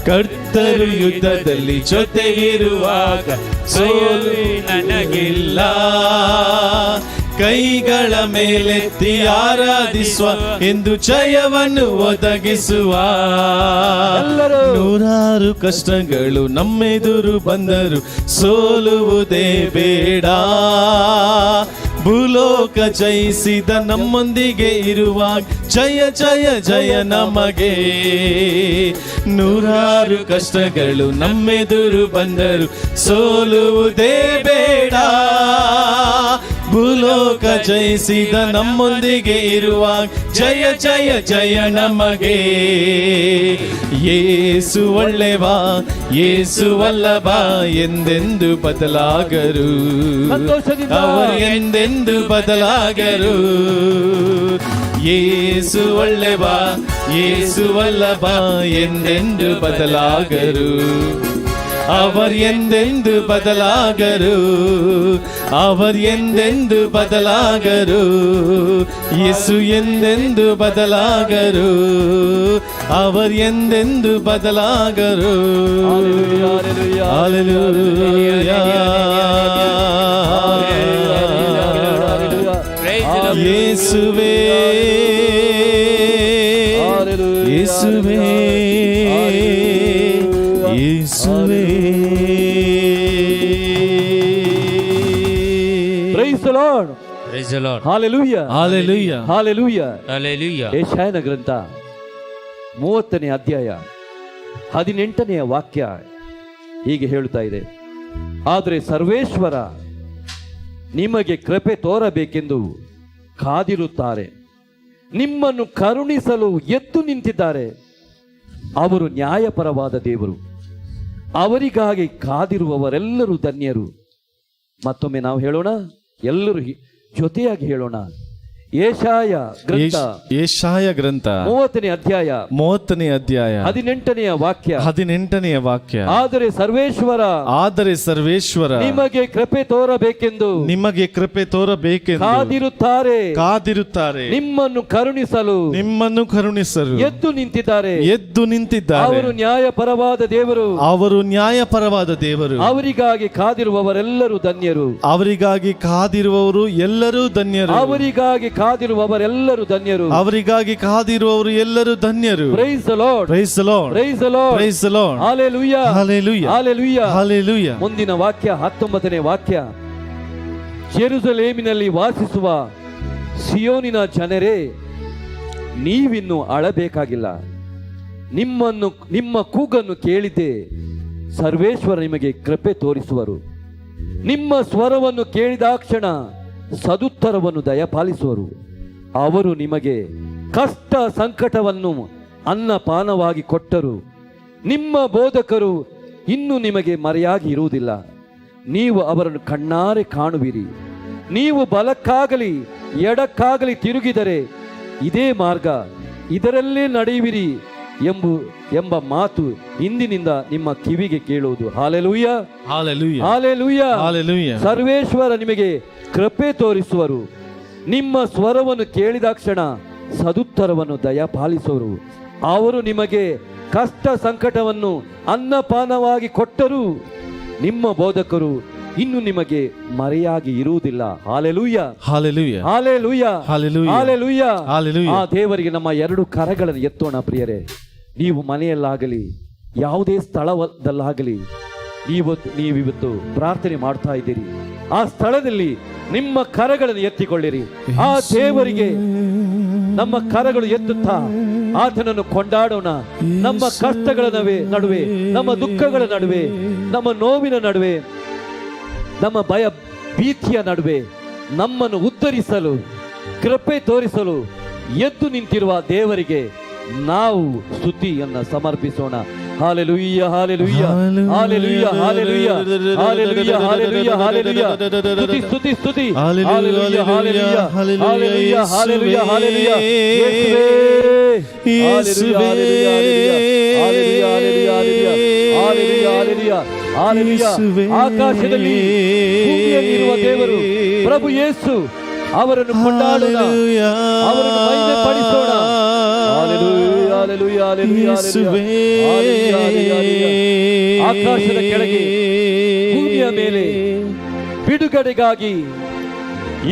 Speaker 2: ಕರ್ತರು ಯುದ್ಧದಲ್ಲಿ ಜೊತೆಗಿರುವಾಗ ಸೋಲು ನನಗಿಲ್ಲ. ಕೈಗಳ ಮೇಲೆತ್ತಿ ಆರಾಧಿಸುವ ಎಂದು ಜಯವನ್ನು ಒದಗಿಸುವ. ನೂರಾರು ಕಷ್ಟಗಳು ನಮ್ಮೆದುರು ಬಂದರು ಸೋಲುವುದೇ ಬೇಡ. ಭೂಲೋಕ ಜಯಿಸಿದ ನಮ್ಮೊಂದಿಗೆ ಇರುವಾಗ ಜಯ ಜಯ ಜಯ ನಮಗೆ. ನೂರಾರು ಕಷ್ಟಗಳು ನಮ್ಮೆದುರು ಬಂದರು ಸೋಲುವುದೇ ಬೇಡ. ಭೂಲೋಕ ಜಯಿಸಿದ ನಮ್ಮೊಂದಿಗೆ ಇರುವಾಗ ಜಯ ಜಯ ಜಯ ನಮಗೆ. ಯೇಸು ಒಳ್ಳೆವ, ಯೇಸು ವಲ್ಲಭ ಎಂದೆಂದು ಬದಲಾಗರು. ಅವರು ಎಂದೆಂದು ಬದಲಾಗರು. ಯೇಸು ಒಳ್ಳೆವ, ಯೇಸು ವಲ್ಲಭ ಎಂದೆಂದು ಬದಲಾಗರು. அவர் ಎಂದೆಂದು ಬದಲಾಗರು. அவர் ಎಂದೆಂದು ಬದಲಾಗರು. ಯೇಸು ಎಂದೆಂದು ಬದಲಾಗರು. அவர் ಎಂದೆಂದು ಬದಲಾಗರು. ಹಲ್ಲೆಲೂಯಾ. ಯೇಸುವೇ, ಯೇಸುವೇ, ಯೇಸುವೇ.
Speaker 1: Praise the Lord.
Speaker 3: Praise the Lord.
Speaker 1: Hallelujah.
Speaker 2: Hallelujah.
Speaker 1: Hallelujah.
Speaker 3: Hallelujah.
Speaker 1: ಯೆಶಾಯನ ಗ್ರಂಥ 30ನೇ ಅಧ್ಯಾಯ 18ನೇ ವಾಕ್ಯ ಹೀಗೆ ಹೇಳುತ್ತಾ ಇದೆ. ಆದರೆ ಸರ್ವೇಶ್ವರ ನಿಮಗೆ ಕೃಪೆ ತೋರಬೇಕೆಂದು ಕಾದಿರುತ್ತಾರೆ. ನಿಮ್ಮನ್ನು ಕರುಣಿಸಲು ಎದ್ದು ನಿಂತಿದ್ದಾರೆ. ಅವರು ನ್ಯಾಯಪರವಾದ ದೇವರು. ಅವರಿಗಾಗಿ ಕಾದಿರುವವರೆಲ್ಲರೂ ಧನ್ಯರು. ಮತ್ತೊಮ್ಮೆ ನಾವು ಹೇಳೋಣ, ಎಲ್ಲರೂ ಜೊತೆಯಾಗಿ ಹೇಳೋಣ. ಯೆಶಾಯ
Speaker 2: ಗ್ರಂಥ
Speaker 1: 30ನೇ ಅಧ್ಯಾಯ
Speaker 2: 18ನೆಯ ವಾಕ್ಯ.
Speaker 1: ಆದರೆ ಸರ್ವೇಶ್ವರ ನಿಮಗೆ ಕೃಪೆ ತೋರಬೇಕೆಂದು ಕಾದಿರುತ್ತಾರೆ. ನಿಮ್ಮನ್ನು ಕರುಣಿಸಲು ಎದ್ದು ನಿಂತಿದ್ದಾರೆ. ಅವರು ನ್ಯಾಯಪರವಾದ ದೇವರು. ಅವರಿಗಾಗಿ ಕಾದಿರುವವರೆಲ್ಲರೂ ಧನ್ಯರು.
Speaker 2: ಅವರಿಗಾಗಿ ಕಾದಿರುವವರು ಎಲ್ಲರೂ ಧನ್ಯರು.
Speaker 1: ಅವರಿಗಾಗಿ ಕಾದಿರುವವರು ಎಲ್ಲರೂ ಧನ್ಯರು. Praise the Lord. Hallelujah. ಮುಂದಿನ ವಾಕ್ಯ 19ನೇ ವಾಕ್ಯ. ಜೆರುಸಲೇಮಿನಲ್ಲಿ ವಾಸಿಸುವ ಸಿಯೋನಿನ ಜನರೇ, ನೀವಿನ್ನು ಅಳಬೇಕಾಗಿಲ್ಲ. ನಿಮ್ಮ ಕೂಗನ್ನು ಕೇಳಿದ್ದೆ. ಸರ್ವೇಶ್ವರ ನಿಮಗೆ ಕೃಪೆ ತೋರಿಸುವರು. ನಿಮ್ಮ ಸ್ವರವನ್ನು ಕೇಳಿದಾಕ್ಷಣ ಸದುತ್ತರವನ್ನು ದಯಪಾಲಿಸುವರು. ಅವರು ನಿಮಗೆ ಕಷ್ಟ ಸಂಕಟವನ್ನು ಅನ್ನಪಾನವಾಗಿ ಕೊಟ್ಟರು. ನಿಮ್ಮ ಬೋಧಕರು ಇನ್ನು ನಿಮಗೆ ಮರೆಯಾಗಿ ಇರುವುದಿಲ್ಲ. ನೀವು ಅವರನ್ನು ಕಣ್ಣಾರೆ ಕಾಣುವಿರಿ. ನೀವು ಬಲಕ್ಕಾಗಲಿ ಎಡಕ್ಕಾಗಲಿ ತಿರುಗಿದರೆ ಇದೇ ಮಾರ್ಗ, ಇದರಲ್ಲೇ ನಡೆಯುವಿರಿ ಎಂಬ ಮಾತು ಇಂದಿನಿಂದ ನಿಮ್ಮ ಕಿವಿಗೆ ಕೇಳುವುದು. ಹಾಲೆಲೂಯಾ. ಸರ್ವೇಶ್ವರ ನಿಮಗೆ ಕೃಪೆ ತೋರಿಸುವರು. ನಿಮ್ಮ ಸ್ವರವನ್ನು ಕೇಳಿದಾಕ್ಷಣ ಸದುತ್ತರವನ್ನು ದಯಪಾಲಿಸುವರು. ಅವರು ನಿಮಗೆ ಕಷ್ಟ ಸಂಕಟವನ್ನು ಅನ್ನಪಾನವಾಗಿ ಕೊಟ್ಟರು. ನಿಮ್ಮ ಬೋಧಕರು ಇನ್ನು ನಿಮಗೆ ಮರೆಯಾಗಿ ಇರುವುದಿಲ್ಲ. ಹಾಲೆಲೂಯಾ. ಆ ದೇವರಿಗೆ ನಮ್ಮ ಎರಡು ಕರಗಳನ್ನು ಎತ್ತೋಣ ಪ್ರಿಯರೇ. ನೀವು ಮನೆಯಲ್ಲಾಗಲಿ ಯಾವುದೇ ಸ್ಥಳದಲ್ಲಾಗಲಿ ನೀವಿವತ್ತು ಪ್ರಾರ್ಥನೆ ಮಾಡ್ತಾ ಇದ್ದೀರಿ, ಆ ಸ್ಥಳದಲ್ಲಿ ನಿಮ್ಮ ಕರಗಳನ್ನು ಎತ್ತಿಕೊಳ್ಳಿರಿ. ಆ ದೇವರಿಗೆ ನಮ್ಮ ಕರಗಳು ಎತ್ತುತ್ತಾ ಆತನನ್ನು ಕೊಂಡಾಡೋಣ. ನಮ್ಮ ಕಷ್ಟಗಳ ನಡುವೆ, ನಮ್ಮ ದುಃಖಗಳ ನಡುವೆ, ನಮ್ಮ ನೋವಿನ ನಡುವೆ, ನಮ್ಮ ಭಯ ಭೀತಿಯ ನಡುವೆ ನಮ್ಮನ್ನು ಉದ್ಧರಿಸಲು, ಕೃಪೆ ತೋರಿಸಲು ಎದ್ದು ನಿಂತಿರುವ ದೇವರಿಗೆ ನಾವು ಸ್ತುತಿಯನ್ನು ಸಮರ್ಪಿಸೋಣ. Hallelujah, hallelujah, hallelujah, hallelujah, hallelujah, hallelujah, hallelujah. ಸ್ತುತಿ, ಸ್ತುತಿ. Hallelujah, hallelujah, hallelujah, hallelujah, hallelujah. ಯೇಸುವೇ, hallelujah, hallelujah, hallelujah, hallelujah, hallelujah. ಆಕಾಶದಲ್ಲಿ ಭೂಮಿಯಲ್ಲಿರುವ ದೇವರು ಪ್ರಭು ಯೇಸು, ಅವರನ್ನು ಕೊಂಡಾಡೋಣ, ಅವರನ್ನು ಮಹಿಮೆ ಪಡಿಸೋಣ. ಆಕಾಶದ ಕೆಳಗೆ ಭೂಮಿಯ ಮೇಲೆ ಬಿಡುಗಡೆಗಾಗಿ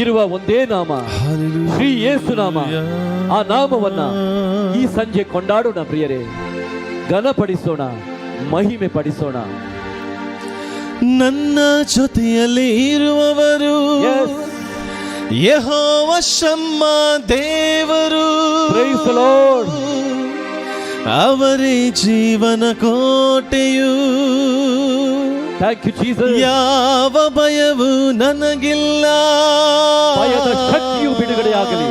Speaker 1: ಇರುವ ಒಂದೇ ನಾಮ, ಶ್ರೀ ಯೇಸು ನಾಮ. ಆ ನಾಮವನ್ನ ಈ ಸಂಜೆ ಕೊಂಡಾಡೋಣ ಪ್ರಿಯರೇ, ಘನಪಡಿಸೋಣ, ಮಹಿಮೆ ಪಡಿಸೋಣ.
Speaker 2: ನನ್ನ ಜೊತೆಯಲ್ಲಿ ಇರುವವರು ಯೆಹೋವ ಶಮ್ಮ ದೇವರು.
Speaker 1: Praise the Lord.
Speaker 2: ಅವರೇ ಜೀವನ ಕೋಟೆಯು.
Speaker 1: Thank you Jesus.
Speaker 2: ಯಾವ ಭಯವು ನನಗಿಲ್ಲ.
Speaker 1: ಭಯದ ಶಕ್ತಿಯು ಬಿಡುಗಡೆಯಾಗಲಿ.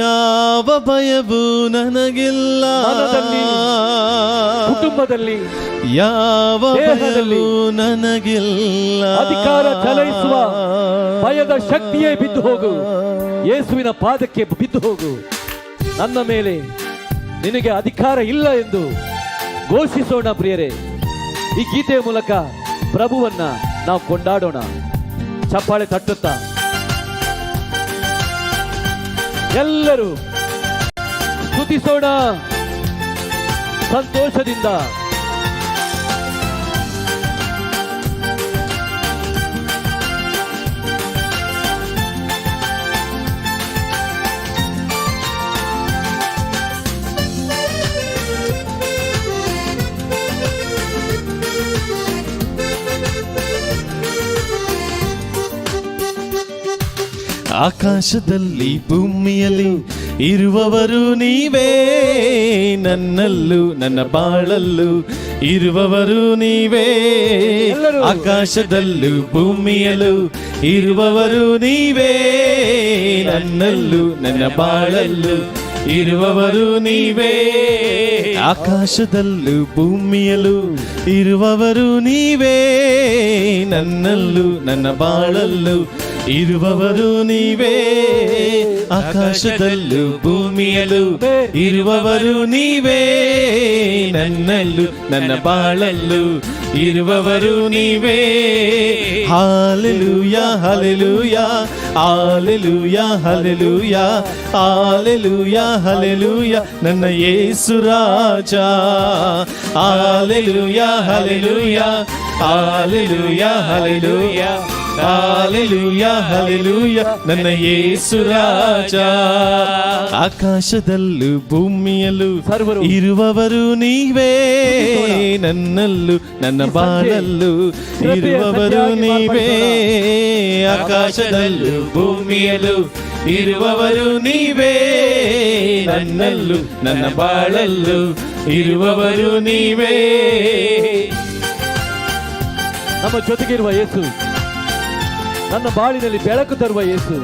Speaker 2: ಯಾವ ಭಯವು ನನಗಿಲ್ಲ.
Speaker 1: ಮನದಲ್ಲಿ, ಕುಟುಂಬದಲ್ಲಿ,
Speaker 2: ಯಾವ ಭಯವು ನನಗಿಲ್ಲ.
Speaker 1: ಅಧಿಕಾರ ಚಲಾಯಿಸುವ ಭಯದ ಶಕ್ತಿಯೇ ಬಿದ್ದು ಹೋಗು. ಯೇಸುವಿನ ಪಾದಕ್ಕೆ ಬಿದ್ದು ಹೋಗು. ನನ್ನ ಮೇಲೆ ನಿನಗೆ ಅಧಿಕಾರ ಇಲ್ಲ ಎಂದು ಘೋಷಿಸೋಣ ಪ್ರಿಯರೇ. ಈ ಗೀತೆಯ ಮೂಲಕ ಪ್ರಭುವನ್ನ ನಾವು ಕೊಂಡಾಡೋಣ, ಚಪ್ಪಾಳೆ ತಟ್ಟುತ್ತಾ ಎಲ್ಲರೂ ಸ್ತುತಿಸೋಣ ಸಂತೋಷದಿಂದ.
Speaker 2: ಆಕಾಶದಲ್ಲಿ ಭೂಮಿಯಲ್ಲಿ ಇರುವವರು ನೀವೇ, ನನ್ನಲ್ಲೂ ನನ್ನ ಬಾಳಲ್ಲೂ ಇರುವವರು ನೀವೇ,
Speaker 1: ಎಲ್ಲರೂ.
Speaker 2: ಆಕಾಶದಲ್ಲೂ ಭೂಮಿಯಲ್ಲೂ ಇರುವವರು ನೀವೇ, ನನ್ನಲ್ಲೂ ನನ್ನ ಬಾಳಲ್ಲೂ ಇರುವವರು ನೀವೇ, ಆಕಾಶದಲ್ಲೂ ಭೂಮಿಯಲ್ಲೂ ಇರುವವರು ನೀವೇ, ನನ್ನಲ್ಲೂ ನನ್ನ ಬಾಳಲ್ಲೂ ಇರುವವರು ನೀವೇ, ಆಕಾಶದಲ್ಲೂ ಭೂಮಿಯಲ್ಲೂ ಇರುವವರು ನೀವೇ, ನನ್ನಲ್ಲೂ ನನ್ನ ಬಾಳಲ್ಲೂ ಇರುವವರು ನೀವೇ. Hallelujah hallelujah hallelujah hallelujah hallelujah hallelujah ನನ್ನ ಯೇಸು ರಾಜ. Hallelujah hallelujah hallelujah hallelujah hallelujah hallelujah ನನ್ನ ಯೇಸು ರಾಜ. ಆಕಾಶದಲ್ಲೂ ಭೂಮಿಯಲ್ಲೂ
Speaker 1: ಸರ್ವರು
Speaker 2: ಇರುವವರು ನೀವೇ, ನನ್ನಲ್ಲೂ ನನ್ನ ಬಾಳಲ್ಲೂ ಇರುವವರು ನೀವೇ, ಆಕಾಶದಲ್ಲೂ ಭೂಮಿಯಲ್ಲೂ ಇರುವವರು ನೀವೇ, ನನ್ನಲ್ಲೂ ನನ್ನ ಬಾಳಲ್ಲೂ ಇರುವವರು ನೀವೇ.
Speaker 1: ನಮ್ಮ ಜೊತೆಗಿರುವ ಯೇಸು, ನನ್ನ ಬಾಳಿನಲ್ಲಿ ಬೆಳಕು ತರುವ ಯೇಸು,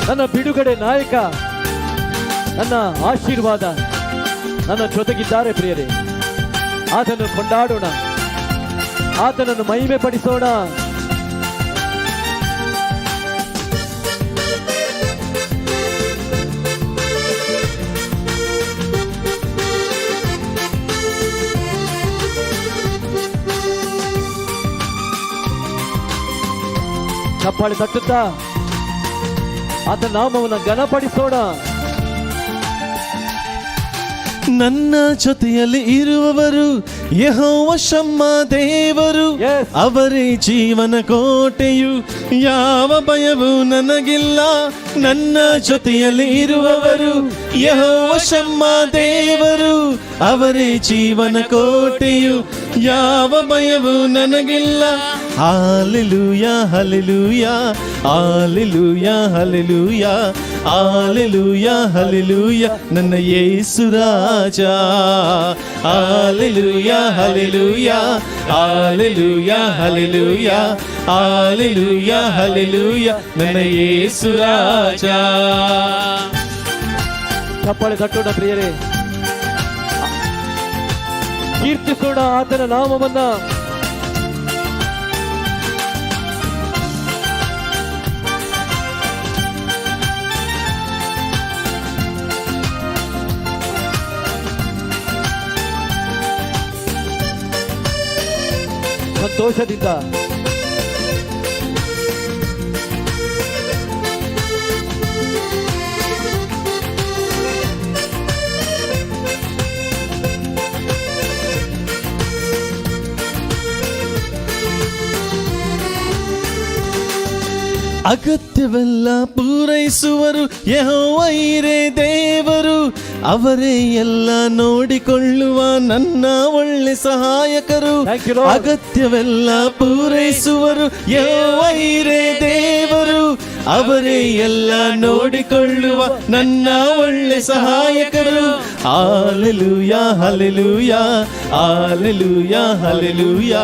Speaker 1: ನನ್ನ ಬಿಡುಗಡೆ ನಾಯಕ, ನನ್ನ ಆಶೀರ್ವಾದ ನನ್ನ ಜೊತೆಗಿದ್ದಾರೆ ಪ್ರಿಯರೇ. ಆತನನ್ನು ಕೊಂಡಾಡೋಣ, ಆತನನ್ನು ಮಹಿಮೆ ಪಡಿಸೋಣ. ಚಪ್ಪಾಳೆ ತಟ್ಟುತ್ತಾ ಆತನ ನಾಮವನ್ನು ಘನಪಡಿಸೋಣ.
Speaker 2: ನನ್ನ ಜೊತೆಯಲ್ಲಿ ಇರುವವರು ಯೆಹೋವ ಶಮ್ಮ ದೇವರು,
Speaker 1: Yes.
Speaker 2: ಅವರೇ ಜೀವನ ಕೋಟೆಯು, ಯಾವ ಭಯವೂ ನನಗಿಲ್ಲ. ನನ್ನ ಜೊತೆಯಲ್ಲಿ ಇರುವವರು ಯೆಹೋವ ಶಮ್ಮ ದೇವರು, ಅವರೇ ಜೀವನ ಕೋಟೆಯು, ಯಾವ ಭಯವೂ ನನಗಿಲ್ಲ. Hallelujah hallelujah hallelujah hallelujah hallelujah hallelujah ನನ್ನ ಯೇಸು ರಾಜ. Hallelujah hallelujah hallelujah hallelujah hallelujah hallelujah ನನ್ನ ಯೇಸು ರಾಜ.
Speaker 1: ಚಪ್ಪಾಳೆ ತಟ್ಟೋಣ ಪ್ರಿಯರೇ, ಕೀರ್ತಿಸೋಣ ಆತನ ನಾಮವನ್ನ. ಸಂತೋಷದಿಂದ
Speaker 2: ಅಗತ್ಯವೆಲ್ಲ ಪೂರೈಸುವರು ಯೆಹೋವ ಈರೆ ದೇವರು, ಅವರೇ ಎಲ್ಲ ನೋಡಿಕೊಳ್ಳುವ ನನ್ನ ಒಳ್ಳೆ ಸಹಾಯಕರು.
Speaker 1: Thank you, Lord.
Speaker 2: ಅಗತ್ಯವೆಲ್ಲ ಪೂರೈಸುವರು ಯೆಹೋವ ಈರೆ ದೇವರು, ಅವರೇ ಎಲ್ಲ ನೋಡಿಕೊಳ್ಳುವ ನನ್ನ ಒಳ್ಳೆ ಸಹಾಯಕರು. Hallelujah hallelujah hallelujah hallelujah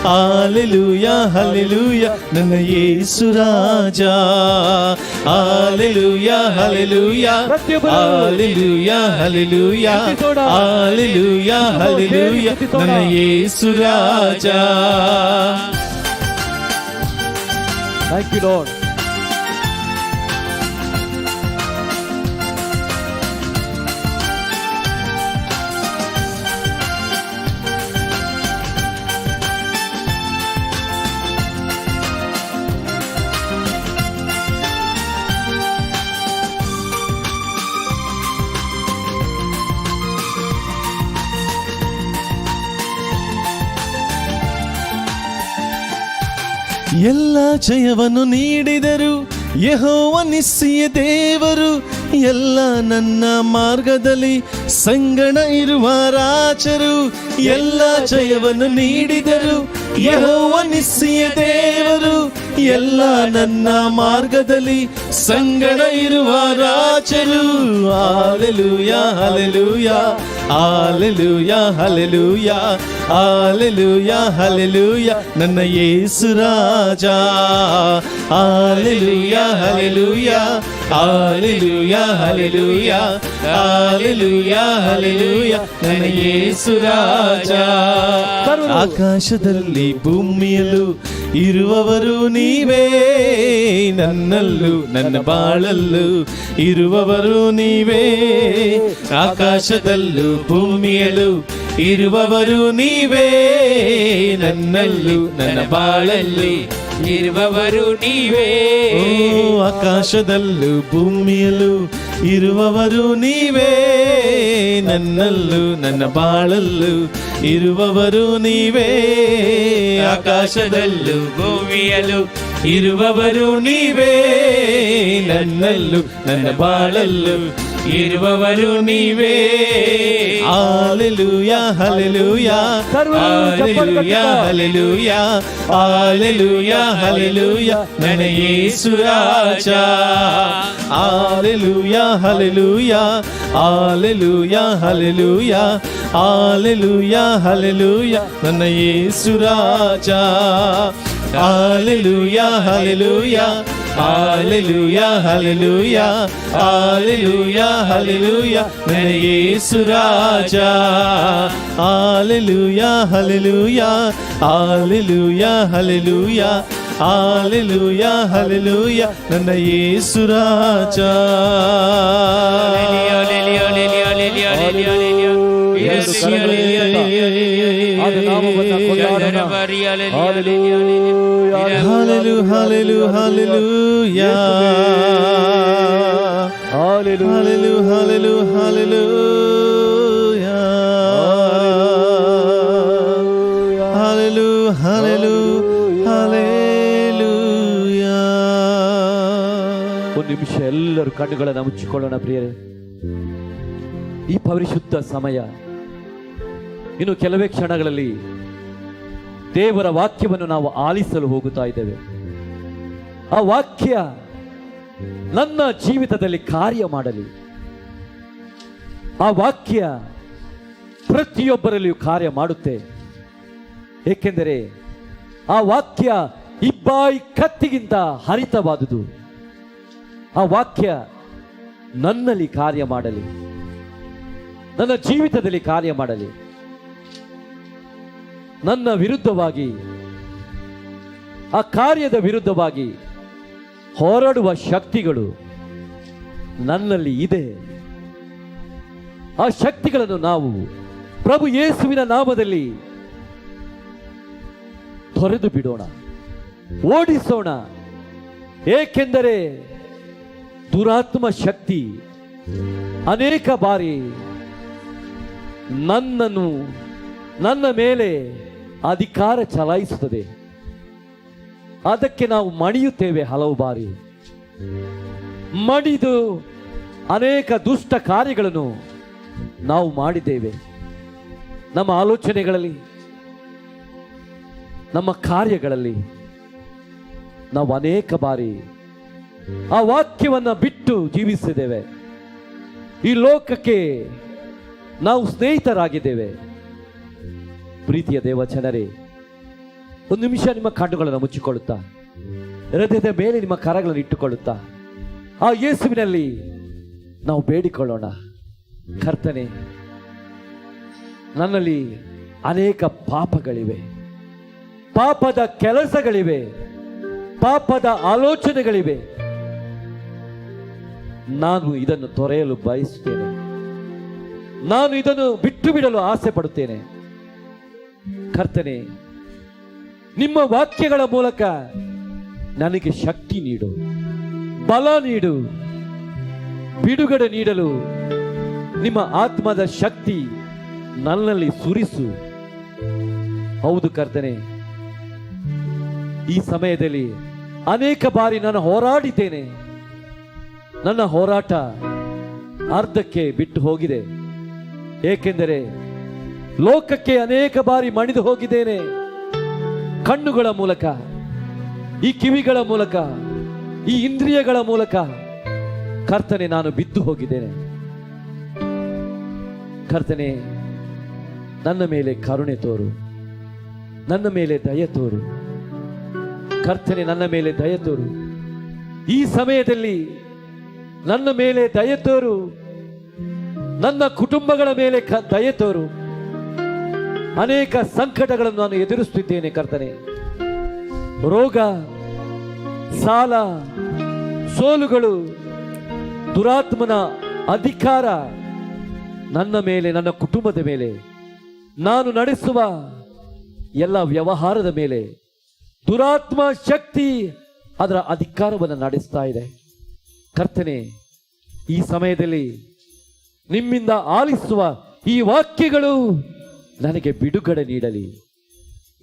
Speaker 2: hallelujah hallelujah ನನ್ನ ಯೇಸು ರಾಜ. Hallelujah hallelujah hallelujah hallelujah hallelujah hallelujah ನನ್ನ ಯೇಸು ರಾಜ.
Speaker 1: Thank you Lord.
Speaker 2: ಎಲ್ಲ ಜಯವನ್ನು ನೀಡಿದರು ಯೆಹೋವ ನಿಸ್ಸಿಯ ದೇವರು, ಎಲ್ಲ ನನ್ನ ಮಾರ್ಗದಲ್ಲಿ ಸಂಗಡ ಇರುವ ರಾಜರು. ಎಲ್ಲ ಜಯವನ್ನು ನೀಡಿದರು ಯೆಹೋವ ನಿಸ್ಸಿಯ ದೇವರು, ಎಲ್ಲ ನನ್ನ ಮಾರ್ಗದಲ್ಲಿ ಸಂಗಡ ಇರುವ ರಾಜರು. Hallelujah hallelujah hallelujah hallelujah hallelujah hallelujah ನನ್ನ ಯೇಸು ರಾಜ. Hallelujah hallelujah hallelujah hallelujah hallelujah hallelujah ನನ್ನ ಯೇಸು ರಾಜ. ಆಕಾಶದಲ್ಲಿ ಭೂಮಿಯಲ್ಲೂ ಇರುವವರು ನೀವೇ, ನನ್ನಲ್ಲೂ ನನ್ನ ಬಾಳಲ್ಲೂ ಇರುವವರು ನೀವೇ. ಆಕಾಶದಲ್ಲೂ ಭೂಮಿಯಲ್ಲೂ ಇರುವವರು ನೀವೇ, ನನ್ನಲ್ಲೂ ನನ್ನ ಬಾಳಲ್ಲಿ
Speaker 3: ಇರುವವರು ನೀವೇ.
Speaker 2: ಆಕಾಶದಲ್ಲೂ ಭೂಮಿಯಲ್ಲೂ ಇರುವವರು ನೀವೇ, ನನ್ನಲ್ಲೂ ನನ್ನ ಬಾಳಲ್ಲೂ ಇರುವವರು ನೀವೇ.
Speaker 3: ಆಕಾಶದಲ್ಲೂ ಭೂಮಿಯಲ್ಲೂ
Speaker 2: ಇರುವವರು ನೀವೇ, ನನ್ನಲ್ಲೂ ನನ್ನ ಬಾಳಲ್ಲೂ
Speaker 3: ಇರುವವರು ನೀವೇ.
Speaker 2: Hallelujah hallelujah hallelujah hallelujah hallelujah hallelujah ನನ್ನ ಯೇಸು ರಾಜ. Hallelujah hallelujah hallelujah hallelujah hallelujah hallelujah ನನ್ನ ಯೇಸು ರಾಜ. Hallelujah hallelujah hallelujah hallelujah hallelujah hallelujah ನನ್ನ ಯೇಸು ರಾಜ. Hallelujah hallelujah hallelujah hallelujah hallelujah hallelujah ನನ್ನ ಯೇಸು ರಾಜ. Hallelu hallelu hallelujah hallelu hallelu hallelujah hallelu hallelu hallelujah.
Speaker 1: ಒಂದು ನಿಮಿಷ ಎಲ್ಲರೂ ಕಣ್ಣುಗಳನ್ನು ಮುಚ್ಚಿಕೊಳ್ಳೋಣ ಪ್ರಿಯರೇ. ಈ ಪರಿಶುದ್ಧ ಸಮಯ ಇನ್ನು ಕೆಲವೇ ಕ್ಷಣಗಳಲ್ಲಿ ದೇವರ ವಾಕ್ಯವನ್ನು ನಾವು ಆಲಿಸಲು ಹೋಗುತ್ತಾ ಇದ್ದೇವೆ. ಆ ವಾಕ್ಯ ನನ್ನ ಜೀವಿತದಲ್ಲಿ ಕಾರ್ಯ ಮಾಡಲಿ. ಆ ವಾಕ್ಯ ಪ್ರತಿಯೊಬ್ಬರಲ್ಲಿಯೂ ಕಾರ್ಯ ಮಾಡುತ್ತೆ. ಏಕೆಂದರೆ ಆ ವಾಕ್ಯ ಇಬ್ಬಾಯಿ ಕತ್ತಿಗಿಂತ ಹರಿತವಾದುದು. ಆ ವಾಕ್ಯ ನನ್ನಲ್ಲಿ ಕಾರ್ಯ ಮಾಡಲಿ, ನನ್ನ ಜೀವಿತದಲ್ಲಿ ಕಾರ್ಯ ಮಾಡಲಿ. ನನ್ನ ವಿರುದ್ಧವಾಗಿ, ಆ ಕಾರ್ಯದ ವಿರುದ್ಧವಾಗಿ ಹೋರಾಡುವ ಶಕ್ತಿಗಳು ನನ್ನಲ್ಲಿ ಇದೆ. ಆ ಶಕ್ತಿಗಳನ್ನು ನಾವು ಪ್ರಭು ಯೇಸುವಿನ ನಾಮದಲ್ಲಿ ತೊರೆದು ಬಿಡೋಣ, ಓಡಿಸೋಣ. ಏಕೆಂದರೆ ದುರಾತ್ಮ ಶಕ್ತಿ ಅನೇಕ ಬಾರಿ ನನ್ನ ಮೇಲೆ ಅಧಿಕಾರ ಚಲಾಯಿಸುತ್ತದೆ. ಅದಕ್ಕೆ ನಾವು ಮಣಿಯುತ್ತೇವೆ. ಹಲವು ಬಾರಿ ಮಣಿದು ಅನೇಕ ದುಷ್ಟ ಕಾರ್ಯಗಳನ್ನು ನಾವು ಮಾಡಿದ್ದೇವೆ. ನಮ್ಮ ಆಲೋಚನೆಗಳಲ್ಲಿ, ನಮ್ಮ ಕಾರ್ಯಗಳಲ್ಲಿ ನಾವು ಅನೇಕ ಬಾರಿ ಆ ವಾಕ್ಯವನ್ನು ಬಿಟ್ಟು ಜೀವಿಸಿದ್ದೇವೆ. ಈ ಲೋಕಕ್ಕೆ ನಾವು ಸ್ನೇಹಿತರಾಗಿದ್ದೇವೆ. ಪ್ರೀತಿಯ ದೇವಜನರೇ, ಒಂದು ನಿಮಿಷ ನಿಮ್ಮ ಕಣ್ಣುಗಳನ್ನು ಮುಚ್ಚಿಕೊಳ್ಳುತ್ತಾ, ಹೃದಯದ ಮೇಲೆ ನಿಮ್ಮ ಕರಗಳನ್ನು ಇಟ್ಟುಕೊಳ್ಳುತ್ತಾ ಆ ಯೇಸುವಿನಲ್ಲಿ ನಾವು ಬೇಡಿಕೊಳ್ಳೋಣ. ಕರ್ತನೇ, ನನ್ನಲ್ಲಿ ಅನೇಕ ಪಾಪಗಳಿವೆ, ಪಾಪದ ಕೆಲಸಗಳಿವೆ, ಪಾಪದ ಆಲೋಚನೆಗಳಿವೆ. ನಾನು ಇದನ್ನು ತೊರೆಯಲು ಬಯಸುತ್ತೇನೆ. ನಾನು ಇದನ್ನು ಬಿಟ್ಟು ಬಿಡಲು ಆಸೆ ಪಡುತ್ತೇನೆ. ಕರ್ತನೇ, ನಿಮ್ಮ ವಾಕ್ಯಗಳ ಮೂಲಕ ನನಗೆ ಶಕ್ತಿ ನೀಡು, ಬಲ ನೀಡು, ಬಿಡುಗಡೆ ನೀಡಲು ನಿಮ್ಮ ಆತ್ಮದ ಶಕ್ತಿ ನನ್ನಲ್ಲಿ ಸುರಿಸು. ಹೌದು ಕರ್ತನೇ, ಈ ಸಮಯದಲ್ಲಿ ಅನೇಕ ಬಾರಿ ನಾನು ಹೋರಾಡಿದ್ದೇನೆ. ನನ್ನ ಹೋರಾಟ ಅರ್ಧಕ್ಕೆ ಬಿಟ್ಟು ಹೋಗಿದೆ. ಏಕೆಂದರೆ ಲೋಕಕ್ಕೆ ಅನೇಕ ಬಾರಿ ಮಣಿದು ಹೋಗಿದ್ದೇನೆ. ಕಣ್ಣುಗಳ ಮೂಲಕ, ಈ ಕಿವಿಗಳ ಮೂಲಕ, ಈ ಇಂದ್ರಿಯಗಳ ಮೂಲಕ ಕರ್ತನೆ ನಾನು ಬಿದ್ದು ಹೋಗಿದ್ದೇನೆ. ಕರ್ತನೆ, ನನ್ನ ಮೇಲೆ ಕರುಣೆ ತೋರು, ನನ್ನ ಮೇಲೆ ದಯ ತೋರು. ಕರ್ತನೆ, ನನ್ನ ಮೇಲೆ ದಯ ತೋರು. ಈ ಸಮಯದಲ್ಲಿ ನನ್ನ ಮೇಲೆ ದಯ ತೋರು, ನನ್ನ ಕುಟುಂಬಗಳ ಮೇಲೆ ದಯ ತೋರು. ಅನೇಕ ಸಂಕಟಗಳನ್ನು ನಾನು ಎದುರಿಸುತ್ತಿದ್ದೇನೆ ಕರ್ತನೆ. ರೋಗ, ಸಾಲ, ಸೋಲುಗಳು, ದುರಾತ್ಮನ ಅಧಿಕಾರ ನನ್ನ ಮೇಲೆ, ನನ್ನ ಕುಟುಂಬದ ಮೇಲೆ, ನಾನು ನಡೆಸುವ ಎಲ್ಲ ವ್ಯವಹಾರದ ಮೇಲೆ ದುರಾತ್ಮ ಶಕ್ತಿ ಅದರ ಅಧಿಕಾರವನ್ನು ನಡೆಸ್ತಾ ಇದೆ. ಕರ್ತನೆ, ಈ ಸಮಯದಲ್ಲಿ ನಿಮ್ಮಿಂದ ಆಲಿಸುವ ಈ ವಾಕ್ಯಗಳು ನನಗೆ ಬಿಡುಗಡೆ ನೀಡಲಿ,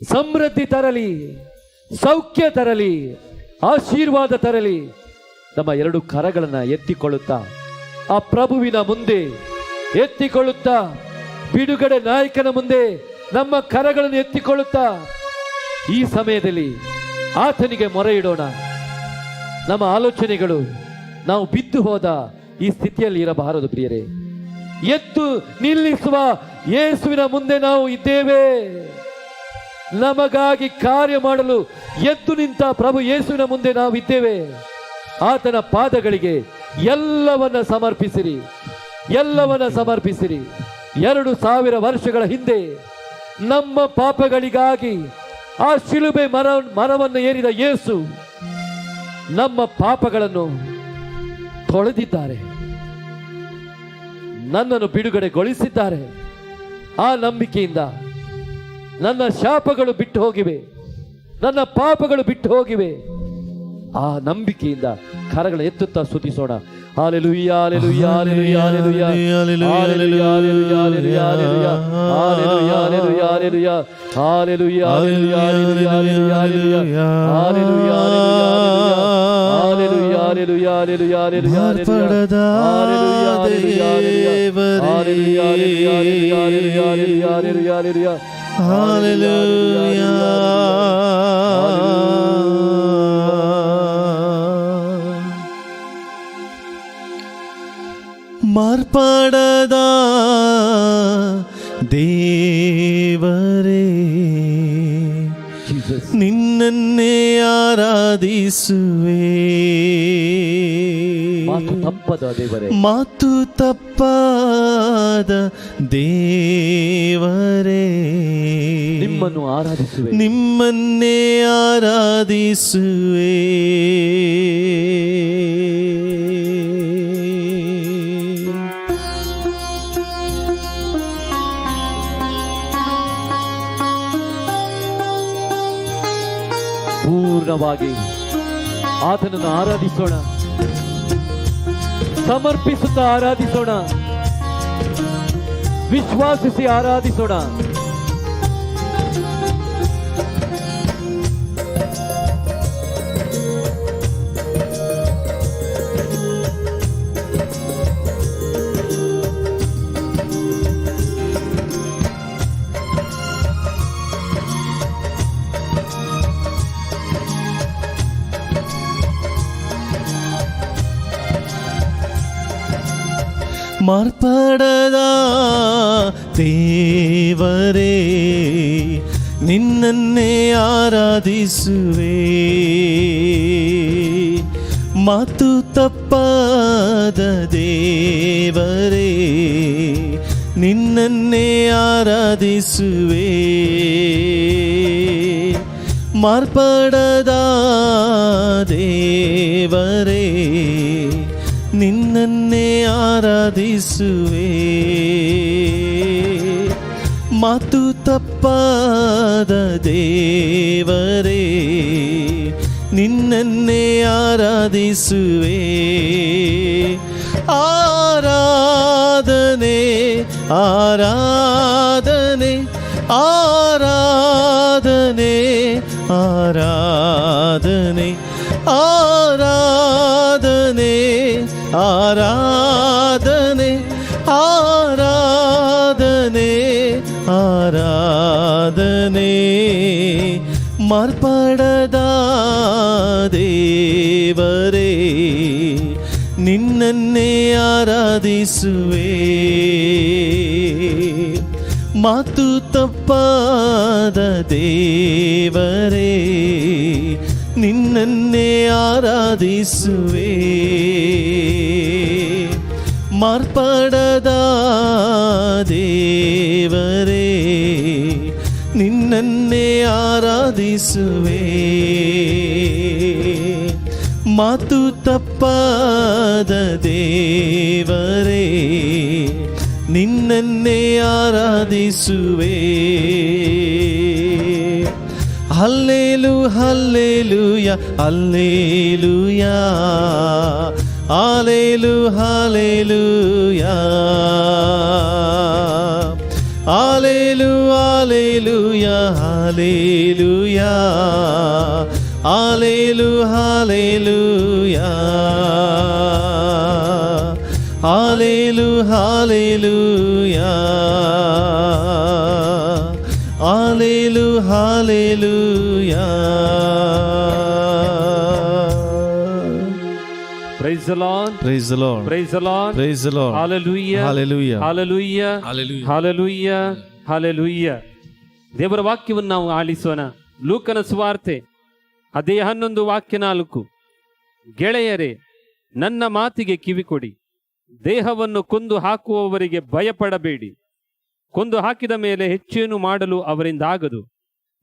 Speaker 1: ಸಮೃದ್ಧಿ ತರಲಿ, ಸೌಖ್ಯ ತರಲಿ, ಆಶೀರ್ವಾದ ತರಲಿ. ನಮ್ಮ ಎರಡು ಕರಗಳನ್ನು ಎತ್ತಿಕೊಳ್ಳುತ್ತಾ ಆ ಪ್ರಭುವಿನ ಮುಂದೆ ಎತ್ತಿಕೊಳ್ಳುತ್ತಾ, ಬಿಡುಗಡೆ ನಾಯಕನ ಮುಂದೆ ನಮ್ಮ ಕರಗಳನ್ನು ಎತ್ತಿಕೊಳ್ಳುತ್ತಾ ಈ ಸಮಯದಲ್ಲಿ ಆತನಿಗೆ ಮೊರೆ ಇಡೋಣ. ನಮ್ಮ ಆಲೋಚನೆಗಳು ನಾವು ಬಿದ್ದು ಹೋದ ಈ ಸ್ಥಿತಿಯಲ್ಲಿ ಇರಬಾರದು ಪ್ರಿಯರೇ. ಎದ್ದು ನಿಲ್ಲಿಸುವ ಯೇಸುವಿನ ಮುಂದೆ ನಾವು ಇದ್ದೇವೆ. ನಮಗಾಗಿ ಕಾರ್ಯ ಮಾಡಲು ಎದ್ದು ನಿಂತ ಪ್ರಭು ಯೇಸುವಿನ ಮುಂದೆ ನಾವು ಇದ್ದೇವೆ. ಆತನ ಪಾದಗಳಿಗೆ ಎಲ್ಲವನ್ನ ಸಮರ್ಪಿಸಿರಿ, ಎಲ್ಲವನ್ನ ಸಮರ್ಪಿಸಿರಿ. 2000 ವರ್ಷಗಳ ಹಿಂದೆ ನಮ್ಮ ಪಾಪಗಳಿಗಾಗಿ ಆ ಶಿಲುಬೆ ಮರವನ್ನು ಏರಿದ ಯೇಸು ನಮ್ಮ ಪಾಪಗಳನ್ನು ತೊಳೆದಿದ್ದಾರೆ, ನನ್ನನ್ನು ಬಿಡುಗಡೆಗೊಳಿಸಿದ್ದಾರೆ. ಆ ನಂಬಿಕೆಯಿಂದ ನನ್ನ ಶಾಪಗಳು ಬಿಟ್ಟು ಹೋಗಿವೆ, ನನ್ನ ಪಾಪಗಳು ಬಿಟ್ಟು ಹೋಗಿವೆ. ಆ ನಂಬಿಕೆಯಿಂದ ಕರಗಳ ಎತ್ತುತ್ತಾ ಸ್ತುತಿಸೋಣ. Hallelujah, hallelujah, hallelujah, hallelujah, hallelujah, hallelujah, hallelujah, hallelujah, hallelujah, hallelujah, hallelujah, hallelujah, hallelujah, hallelujah, hallelujah,
Speaker 2: ಮಾರ್ಪಡದ ದೇವರೇ, ನಿನ್ನನ್ನೇ ಆರಾಧಿಸುವೆ.
Speaker 1: ಮಾತು ತಪ್ಪದ ದೇವರೇ,
Speaker 2: ಮಾತು ತಪ್ಪದ ದೇವರೇ,
Speaker 1: ನಿಮ್ಮನ್ನು ಆರಾಧಿಸುವೆ,
Speaker 2: ನಿಮ್ಮನ್ನೇ ಆರಾಧಿಸುವೆ.
Speaker 1: ಪೂರ್ಣವಾಗಿ ಆತನನ್ನು ಆರಾಧಿಸೋಣ, ಸಮರ್ಪಿಸುತ್ತಾ ಆರಾಧಿಸೋಣ, ವಿಶ್ವಾಸಿಸಿ ಆರಾಧಿಸೋಣ.
Speaker 2: ಮಾರ್ಪಡದ ದೇವರೇ, ನಿನ್ನನ್ನೇ ಆರಾಧಿಸುವೆ. ಮಾತು ತಪ್ಪದ ದೇವರೇ, ನಿನ್ನನ್ನೇ ಆರಾಧಿಸುವೆ. ಮಾರ್ಪಡದ ದೇವರೇ, ನಿನ್ನನ್ನೇ ಆರಾಧಿಸುವೆ. ಮಾತು ತಪ್ಪದ ದೇವರೇ, ನಿನ್ನನ್ನೇ ಆರಾಧಿಸುವೆ. ಆರಾಧನೆ, ಆರಾಧನೆ, ಆರಾಧನೆ, ಆರಾಧನೆ, ಆರಾಧನೆ, ಆರಾಧನೆ, ಆರಾಧನೆ, ಆರಾಧನೆ. ಮಾರ್ಪಡದ ದೇವರೇ ನಿನ್ನನ್ನೇ ಆರಾಧಿಸುವೆ. ಮಾತು ತಪ್ಪಾದ ದೇವರೇ ನಿನ್ನನ್ನೇ ಆರಾಧಿಸುವೆ. ಮಾರ್ಪಡದ ದೇವರೇ ನಿನ್ನನ್ನೇ ಆರಾಧಿಸುವೆ. ಮಾತು ತಪ್ಪಾದ ದೇವರೇ ನಿನ್ನನ್ನೇ ಆರಾಧಿಸುವೆ. Hallelu hallelujah hallelujah hallelu hallelujah hallelu hallelujah hallelujah hallelu hallelujah hallelu hallelujah hallelu hallelujah.
Speaker 1: Praise the Lord.
Speaker 2: Praise the Lord.
Speaker 1: Praise the Lord.
Speaker 2: Praise the Lord.
Speaker 1: Hallelujah.
Speaker 2: Hallelujah.
Speaker 1: Hallelujah.
Speaker 3: Hallelujah.
Speaker 1: Hallelujah. Hallelujah. ದೇವರ ವಾಕ್ಯವನ್ನು ನಾವು ಆಲಿಸೋಣ. ಲೂಕನ ಸುವಾರ್ತೆ ಅದೇ 11 ವಾಕ್ಯ 4. ಗೆಳೆಯರೇ, ನನ್ನ ಮಾತಿಗೆ ಕಿವಿಕೊಡಿ. ದೇಹವನ್ನು ಕೊಂದು ಹಾಕುವವರಿಗೆ ಭಯಪಡಬೇಡಿ. ಕೊಂದು ಹಾಕಿದ ಮೇಲೆ ಹೆಚ್ಚೇನು ಮಾಡಲು ಅವರಿಂದ ಆಗದು.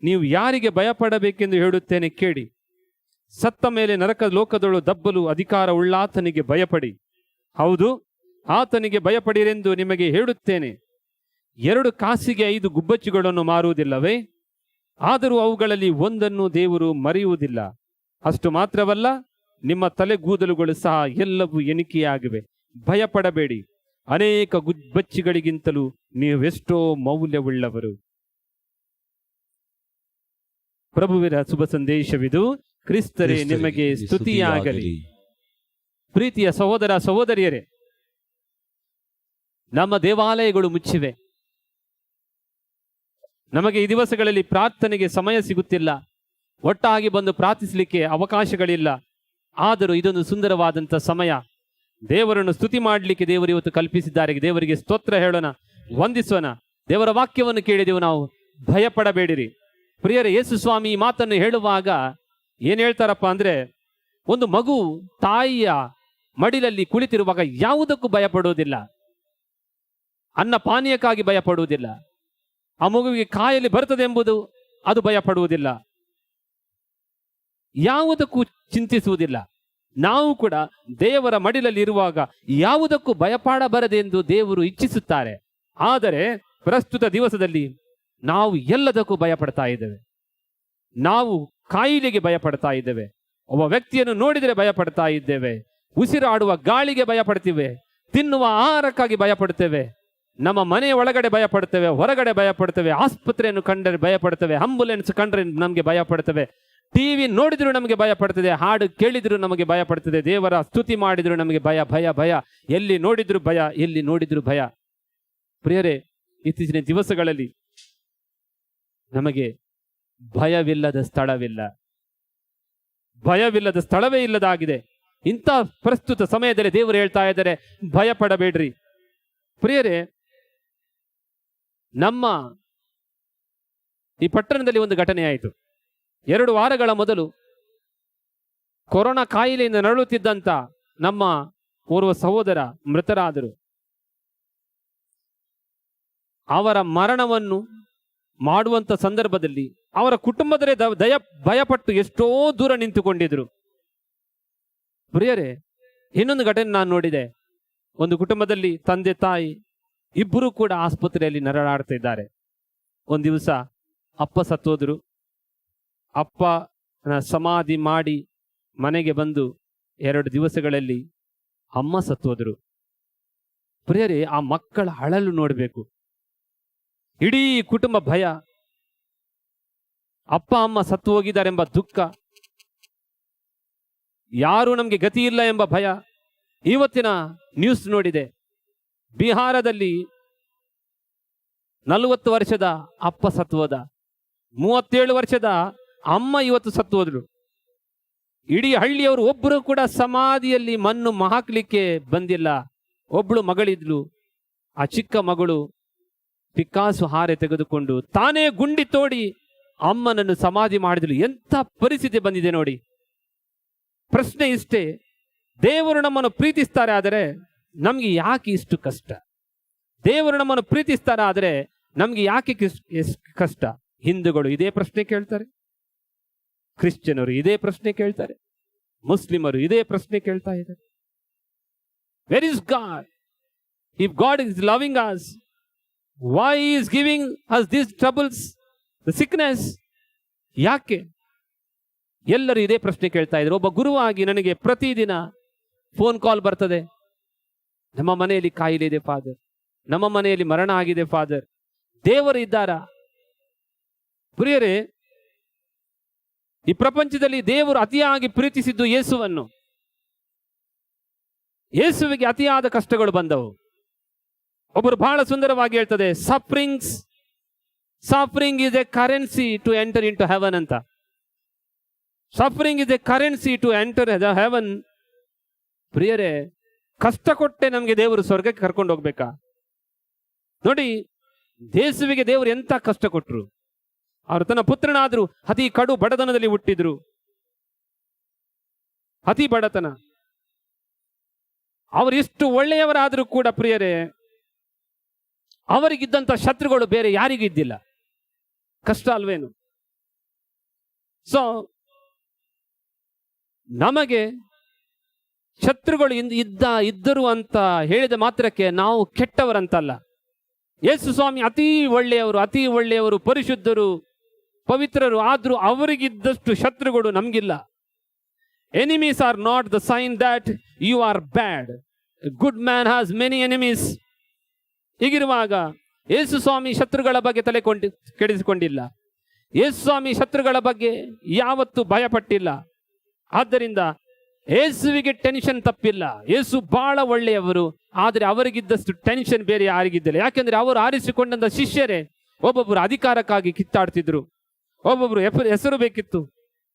Speaker 1: ನೀವು ಯಾರಿಗೆ ಭಯಪಡಬೇಕೆಂದು ಹೇಳುತ್ತೇನೆ ಕೇಳಿ. ಸತ್ತ ಮೇಲೆ ನರಕ ಲೋಕದೊಳು ದಬ್ಬಲು ಅಧಿಕಾರ ಉಳ್ಳಾತನಿಗೆ ಭಯಪಡಿ. ಹೌದು, ಆತನಿಗೆ ಭಯಪಡಿರೆಂದು ನಿಮಗೆ ಹೇಳುತ್ತೇನೆ. 2 ಕಾಸಿಗೆ 5 ಗುಬ್ಬಚ್ಚಿಗಳನ್ನು ಮಾರುವುದಿಲ್ಲವೇ? ಆದರೂ ಅವುಗಳಲ್ಲಿ ಒಂದನ್ನು ದೇವರು ಮರೆಯುವುದಿಲ್ಲ. ಅಷ್ಟು ಮಾತ್ರವಲ್ಲ, ನಿಮ್ಮ ತಲೆಗೂದಲುಗಳು ಸಹ ಎಲ್ಲವೂ ಎಣಿಕೆಯಾಗಿವೆ. ಭಯಪಡಬೇಡಿ. ಅನೇಕ ಗುಬ್ಬಚ್ಚಿಗಳಿಗಿಂತಲೂ ನೀವೆಷ್ಟೋ ಮೌಲ್ಯವುಳ್ಳವರು. ಪ್ರಭುವಿನ ಶುಭ ಸಂದೇಶವಿದು. ಕ್ರಿಸ್ತರೇ ನಿಮಗೆ ಸ್ತುತಿಯಾಗಲಿ. ಪ್ರೀತಿಯ ಸಹೋದರ ಸಹೋದರಿಯರೇ, ನಮ್ಮ ದೇವಾಲಯಗಳು ಮುಚ್ಚಿವೆ. ನಮಗೆ ಈ ದಿವಸಗಳಲ್ಲಿ ಪ್ರಾರ್ಥನೆಗೆ ಸಮಯ ಸಿಗುತ್ತಿಲ್ಲ. ಒಟ್ಟಾಗಿ ಬಂದು ಪ್ರಾರ್ಥಿಸಲಿಕ್ಕೆ ಅವಕಾಶಗಳಿಲ್ಲ. ಆದರೂ ಇದೊಂದು ಸುಂದರವಾದಂಥ ಸಮಯ. ದೇವರನ್ನು ಸ್ತುತಿ ಮಾಡಲಿಕ್ಕೆ ದೇವರು ಇವತ್ತು ಕಲ್ಪಿಸಿದ್ದಾರೆ. ದೇವರಿಗೆ ಸ್ತೋತ್ರ ಹೇಳೋಣ, ವಂದಿಸೋಣ. ದೇವರ ವಾಕ್ಯವನ್ನು ಕೇಳಿದೆವು ನಾವು. ಭಯಪಡಬೇಡಿರಿ. ಪ್ರಿಯರೇ, ಯೇಸು ಸ್ವಾಮಿ ಈ ಮಾತನ್ನು ಹೇಳುವಾಗ ಏನ್ ಹೇಳ್ತಾರಪ್ಪ ಅಂದ್ರೆ, ಒಂದು ಮಗು ತಾಯಿಯ ಮಡಿಲಲ್ಲಿ ಕುಳಿತಿರುವಾಗ ಯಾವುದಕ್ಕೂ ಭಯಪಡುವುದಿಲ್ಲ. ಅನ್ನ ಪಾನೀಯಕ್ಕಾಗಿ ಭಯಪಡುವುದಿಲ್ಲ. ಆ ಮಗುವಿಗೆ ಕಾಯಿಲೆ ಬರ್ತದೆ ಎಂಬುದು ಅದು ಭಯಪಡುವುದಿಲ್ಲ. ಯಾವುದಕ್ಕೂ ಚಿಂತಿಸುವುದಿಲ್ಲ. ನಾವು ಕೂಡ ದೇವರ ಮಡಿಲಲ್ಲಿ ಇರುವಾಗ ಯಾವುದಕ್ಕೂ ಭಯಪಡಬಾರದೆಂದು ದೇವರು ಇಚ್ಛಿಸುತ್ತಾರೆ. ಆದರೆ ಪ್ರಸ್ತುತ ದಿವಸದಲ್ಲಿ ನಾವು ಎಲ್ಲದಕ್ಕೂ ಭಯಪಡ್ತಾ ಇದ್ದೇವೆ. ನಾವು ಕಾಯಿಲೆಗೆ ಭಯಪಡ್ತಾ ಇದ್ದೇವೆ. ಒಬ್ಬ ವ್ಯಕ್ತಿಯನ್ನು ನೋಡಿದರೆ ಭಯಪಡ್ತಾ ಇದ್ದೇವೆ. ಉಸಿರಾಡುವ ಗಾಳಿಗೆ ಭಯಪಡ್ತೀವಿ. ತಿನ್ನುವ ಆಹಾರಕ್ಕಾಗಿ ಭಯಪಡ್ತೇವೆ. ನಮ್ಮ ಮನೆಯ ಒಳಗಡೆ ಭಯಪಡ್ತೇವೆ, ಹೊರಗಡೆ ಭಯಪಡ್ತೇವೆ. ಆಸ್ಪತ್ರೆಯನ್ನು ಕಂಡರೆ ಭಯಪಡ್ತೇವೆ. ಆಂಬುಲೆನ್ಸ್ ಕಂಡ್ರೆ ನಮಗೆ ಭಯಪಡ್ತೇವೆ. ಟಿವಿ ನೋಡಿದ್ರು ನಮಗೆ ಭಯಪಡ್ತದೆ. ಹಾಡು ಕೇಳಿದ್ರು ನಮಗೆ ಭಯಪಡ್ತದೆ. ದೇವರ ಸ್ತುತಿ ಮಾಡಿದ್ರು ನಮಗೆ ಭಯ ಭಯ ಭಯ. ಎಲ್ಲಿ ನೋಡಿದ್ರು ಭಯ, ಎಲ್ಲಿ ನೋಡಿದ್ರು ಭಯ. ಪ್ರಿಯರೇ, ಇತ್ತೀಚಿನ ದಿವಸಗಳಲ್ಲಿ ನಮಗೆ ಭಯವಿಲ್ಲದ ಸ್ಥಳವಿಲ್ಲ. ಭಯವಿಲ್ಲದ ಸ್ಥಳವೇ ಇಲ್ಲದಾಗಿದೆ. ಇಂಥ ಪ್ರಸ್ತುತ ಸಮಯದಲ್ಲಿ ದೇವರು ಹೇಳ್ತಾ ಇದ್ದಾರೆ, ಭಯಪಡಬೇಡ್ರಿ. ಪ್ರಿಯರೇ, ನಮ್ಮ ಈ ಪಟ್ಟಣದಲ್ಲಿ ಒಂದು ಘಟನೆ ಆಯಿತು. 2 ವಾರಗಳ ಮೊದಲು ಕೊರೋನಾ ಕಾಯಿಲೆಯಿಂದ ನರಳುತ್ತಿದ್ದಂಥ ನಮ್ಮ ಓರ್ವ ಸಹೋದರ ಮೃತರಾದರು. ಅವರ ಮರಣವನ್ನು ಮಾಡುವಂಥ ಸಂದರ್ಭದಲ್ಲಿ ಅವರ ಕುಟುಂಬದವರೇ ಭಯಪಟ್ಟು ಎಷ್ಟೋ ದೂರ ನಿಂತುಕೊಂಡಿದ್ರು. ಪ್ರಿಯರೇ, ಇನ್ನೊಂದು ಘಟನೆ ನಾನು ನೋಡಿದೆ. ಒಂದು ಕುಟುಂಬದಲ್ಲಿ ತಂದೆ ತಾಯಿ ಇಬ್ಬರು ಕೂಡ ಆಸ್ಪತ್ರೆಯಲ್ಲಿ ನರಳಾಡ್ತಾ ಇದ್ದಾರೆ. ಒಂದು ದಿವಸ ಅಪ್ಪ ಸತ್ತೋದ್ರು. ಅಪ್ಪನ ಸಮಾಧಿ ಮಾಡಿ ಮನೆಗೆ ಬಂದು 2 ದಿವಸಗಳಲ್ಲಿ ಅಮ್ಮ ಸತ್ತೋದ್ರು. ಪ್ರಿಯರೇ, ಆ ಮಕ್ಕಳ ಅಳಲು ನೋಡಬೇಕು. ಇಡೀ ಕುಟುಂಬ ಭಯ. ಅಪ್ಪ ಅಮ್ಮ ಸತ್ತು ಹೋಗಿದ್ದಾರೆಂಬ ದುಃಖ, ಯಾರು ನಮಗೆ ಗತಿ ಇಲ್ಲ ಎಂಬ ಭಯ. ಇವತ್ತಿನ ನ್ಯೂಸ್ ನೋಡಿದೆ. ಬಿಹಾರದಲ್ಲಿ 40 ವರ್ಷದ ಅಪ್ಪ ಸತ್ತು ಹೋದ. 37 ವರ್ಷದ
Speaker 4: ಅಮ್ಮ ಇವತ್ತು ಸತ್ತು ಹೋದ್ರು. ಇಡೀ ಹಳ್ಳಿಯವರು ಒಬ್ಬರು ಕೂಡ ಸಮಾಧಿಯಲ್ಲಿ ಮಣ್ಣು ಹಾಕ್ಲಿಕ್ಕೆ ಬಂದಿಲ್ಲ. ಒಬ್ಳು ಮಗಳಿದ್ಲು, ಆ ಚಿಕ್ಕ ಮಗಳು ಪಿಕಾಸು ಹಾರೆ ತೆಗೆದುಕೊಂಡು ತಾನೇ ಗುಂಡಿ ತೋಡಿ ಅಮ್ಮನನ್ನು ಸಮಾಧಿ ಮಾಡಿದ್ಲು. ಎಂಥ ಪರಿಸ್ಥಿತಿ ಬಂದಿದೆ ನೋಡಿ. ಪ್ರಶ್ನೆ ಇಷ್ಟೇ, ದೇವರು ನಮ್ಮನ್ನು ಪ್ರೀತಿಸ್ತಾರೆ ಆದರೆ ನಮ್ಗೆ ಯಾಕೆ ಇಷ್ಟು ಕಷ್ಟ? ದೇವರು ನಮ್ಮನ್ನು ಪ್ರೀತಿಸ್ತಾರೆ ಆದರೆ ನಮ್ಗೆ ಯಾಕೆ ಕಷ್ಟ? ಹಿಂದೂಗಳು ಇದೇ ಪ್ರಶ್ನೆ ಕೇಳ್ತಾರೆ, ಕ್ರಿಶ್ಚಿಯನರು ಇದೇ ಪ್ರಶ್ನೆ ಕೇಳ್ತಾರೆ, ಮುಸ್ಲಿಮರು ಇದೇ ಪ್ರಶ್ನೆ ಕೇಳ್ತಾ ಇದ್ದಾರೆ. Where is god? If god is loving us, why he is giving us these troubles, the sickness? ಯಾಕೆ? ಎಲ್ಲರೂ ಇದೇ ಪ್ರಶ್ನೆ ಕೇಳ್ತಾ ಇದ್ರು. ಒಬ್ಬ ಗುರುವಾಗಿ ನನಗೆ ಪ್ರತಿದಿನ ಫೋನ್ ಕಾಲ್ ಬರ್ತದೆ, ನಮ್ಮ ಮನೆಯಲ್ಲಿ ಕಾಯಿಲೆ ಇದೆ ಫಾದರ್, ನಮ್ಮ ಮನೆಯಲ್ಲಿ ಮರಣ ಆಗಿದೆ ಫಾದರ್, ದೇವರು ಇದ್ದಾರಾ? ಪ್ರಿಯರೇ, ಈ ಪ್ರಪಂಚದಲ್ಲಿ ದೇವರು ಅತಿಯಾಗಿ ಪ್ರೀತಿಸಿದ್ದು ಯೇಸುವನ್ನು. ಯೇಸುವಿಗೆ ಅತಿಯಾದ ಕಷ್ಟಗಳು ಬಂದವು. ಒಬ್ಬರು ಬಹಳ ಸುಂದರವಾಗಿ ಹೇಳ್ತದೆ, suffering is a currency to enter into heaven ಅಂತ. Suffering is a currency to enter the heaven. ಪ್ರಿಯರೇ, ಕಷ್ಟ ಕೊಟ್ಟೆ ನಮಗೆ ದೇವರು ಸ್ವರ್ಗಕ್ಕೆ ಕರ್ಕೊಂಡು ಹೋಗ್ಬೇಕಾ? ನೋಡಿ, ಯೇಸುವಿಗೆ ದೇವರು ಎಂತ ಕಷ್ಟ ಕೊಟ್ರು. ಅವರು ತನ್ನ ಪುತ್ರನಾದ್ರು ಅತಿ ಕಡು ಬಡತನದಲ್ಲಿ ಹುಟ್ಟಿದ್ರು. ಅತಿ ಬಡತನ. ಅವರು ಎಷ್ಟು ಒಳ್ಳೆಯವರಾದರೂ ಕೂಡ ಪ್ರಿಯರೇ, ಅವರಿಗಿದ್ದಂಥ ಶತ್ರುಗಳು ಬೇರೆ ಯಾರಿಗೂ ಇದ್ದಿಲ್ಲ. ಕಷ್ಟ ಅಲ್ವೇನು? ಸೊ ನಮಗೆ ಶತ್ರುಗಳು ಇದ್ದರು ಅಂತ ಹೇಳಿದ ಮಾತ್ರಕ್ಕೆ ನಾವು ಕೆಟ್ಟವರಂತಲ್ಲ. ಯೇಸು ಸ್ವಾಮಿ ಅತಿ ಒಳ್ಳೆಯವರು, ಪರಿಶುದ್ಧರು, ಪವಿತ್ರರು. ಆದ್ರೂ ಅವರಿಗಿದ್ದಷ್ಟು ಶತ್ರುಗಳು ನಮಗಿಲ್ಲ. Enemies are not the sign that you are bad. Good man has many enemies. ಹೀಗಿರುವಾಗ ಯೇಸು ಸ್ವಾಮಿ ಶತ್ರುಗಳ ಬಗ್ಗೆ ತಲೆ ಕೆಡಿಸಿಕೊಂಡಿಲ್ಲ. ಯೇಸು ಸ್ವಾಮಿ ಶತ್ರುಗಳ ಬಗ್ಗೆ ಯಾವತ್ತೂ ಭಯಪಟ್ಟಿಲ್ಲ. ಆದ್ದರಿಂದ ಯೇಸುವಿಗೆ ಟೆನ್ಷನ್ ತಪ್ಪಿಲ್ಲ. ಯೇಸು ಬಹಳ ಒಳ್ಳೆಯವರು, ಆದರೆ ಅವರಿಗಿದ್ದಷ್ಟು ಟೆನ್ಷನ್ ಬೇರೆ ಯಾರಿಗಿದ್ದಿಲ್ಲ. ಯಾಕೆಂದ್ರೆ ಅವರು ಆರಿಸಿಕೊಂಡಂತ ಶಿಷ್ಯರೇ ಒಬ್ಬೊಬ್ಬರು ಅಧಿಕಾರಕ್ಕಾಗಿ ಕಿತ್ತಾಡ್ತಿದ್ರು, ಒಬ್ಬೊಬ್ರು ಹೆಸರು ಬೇಕಿತ್ತು.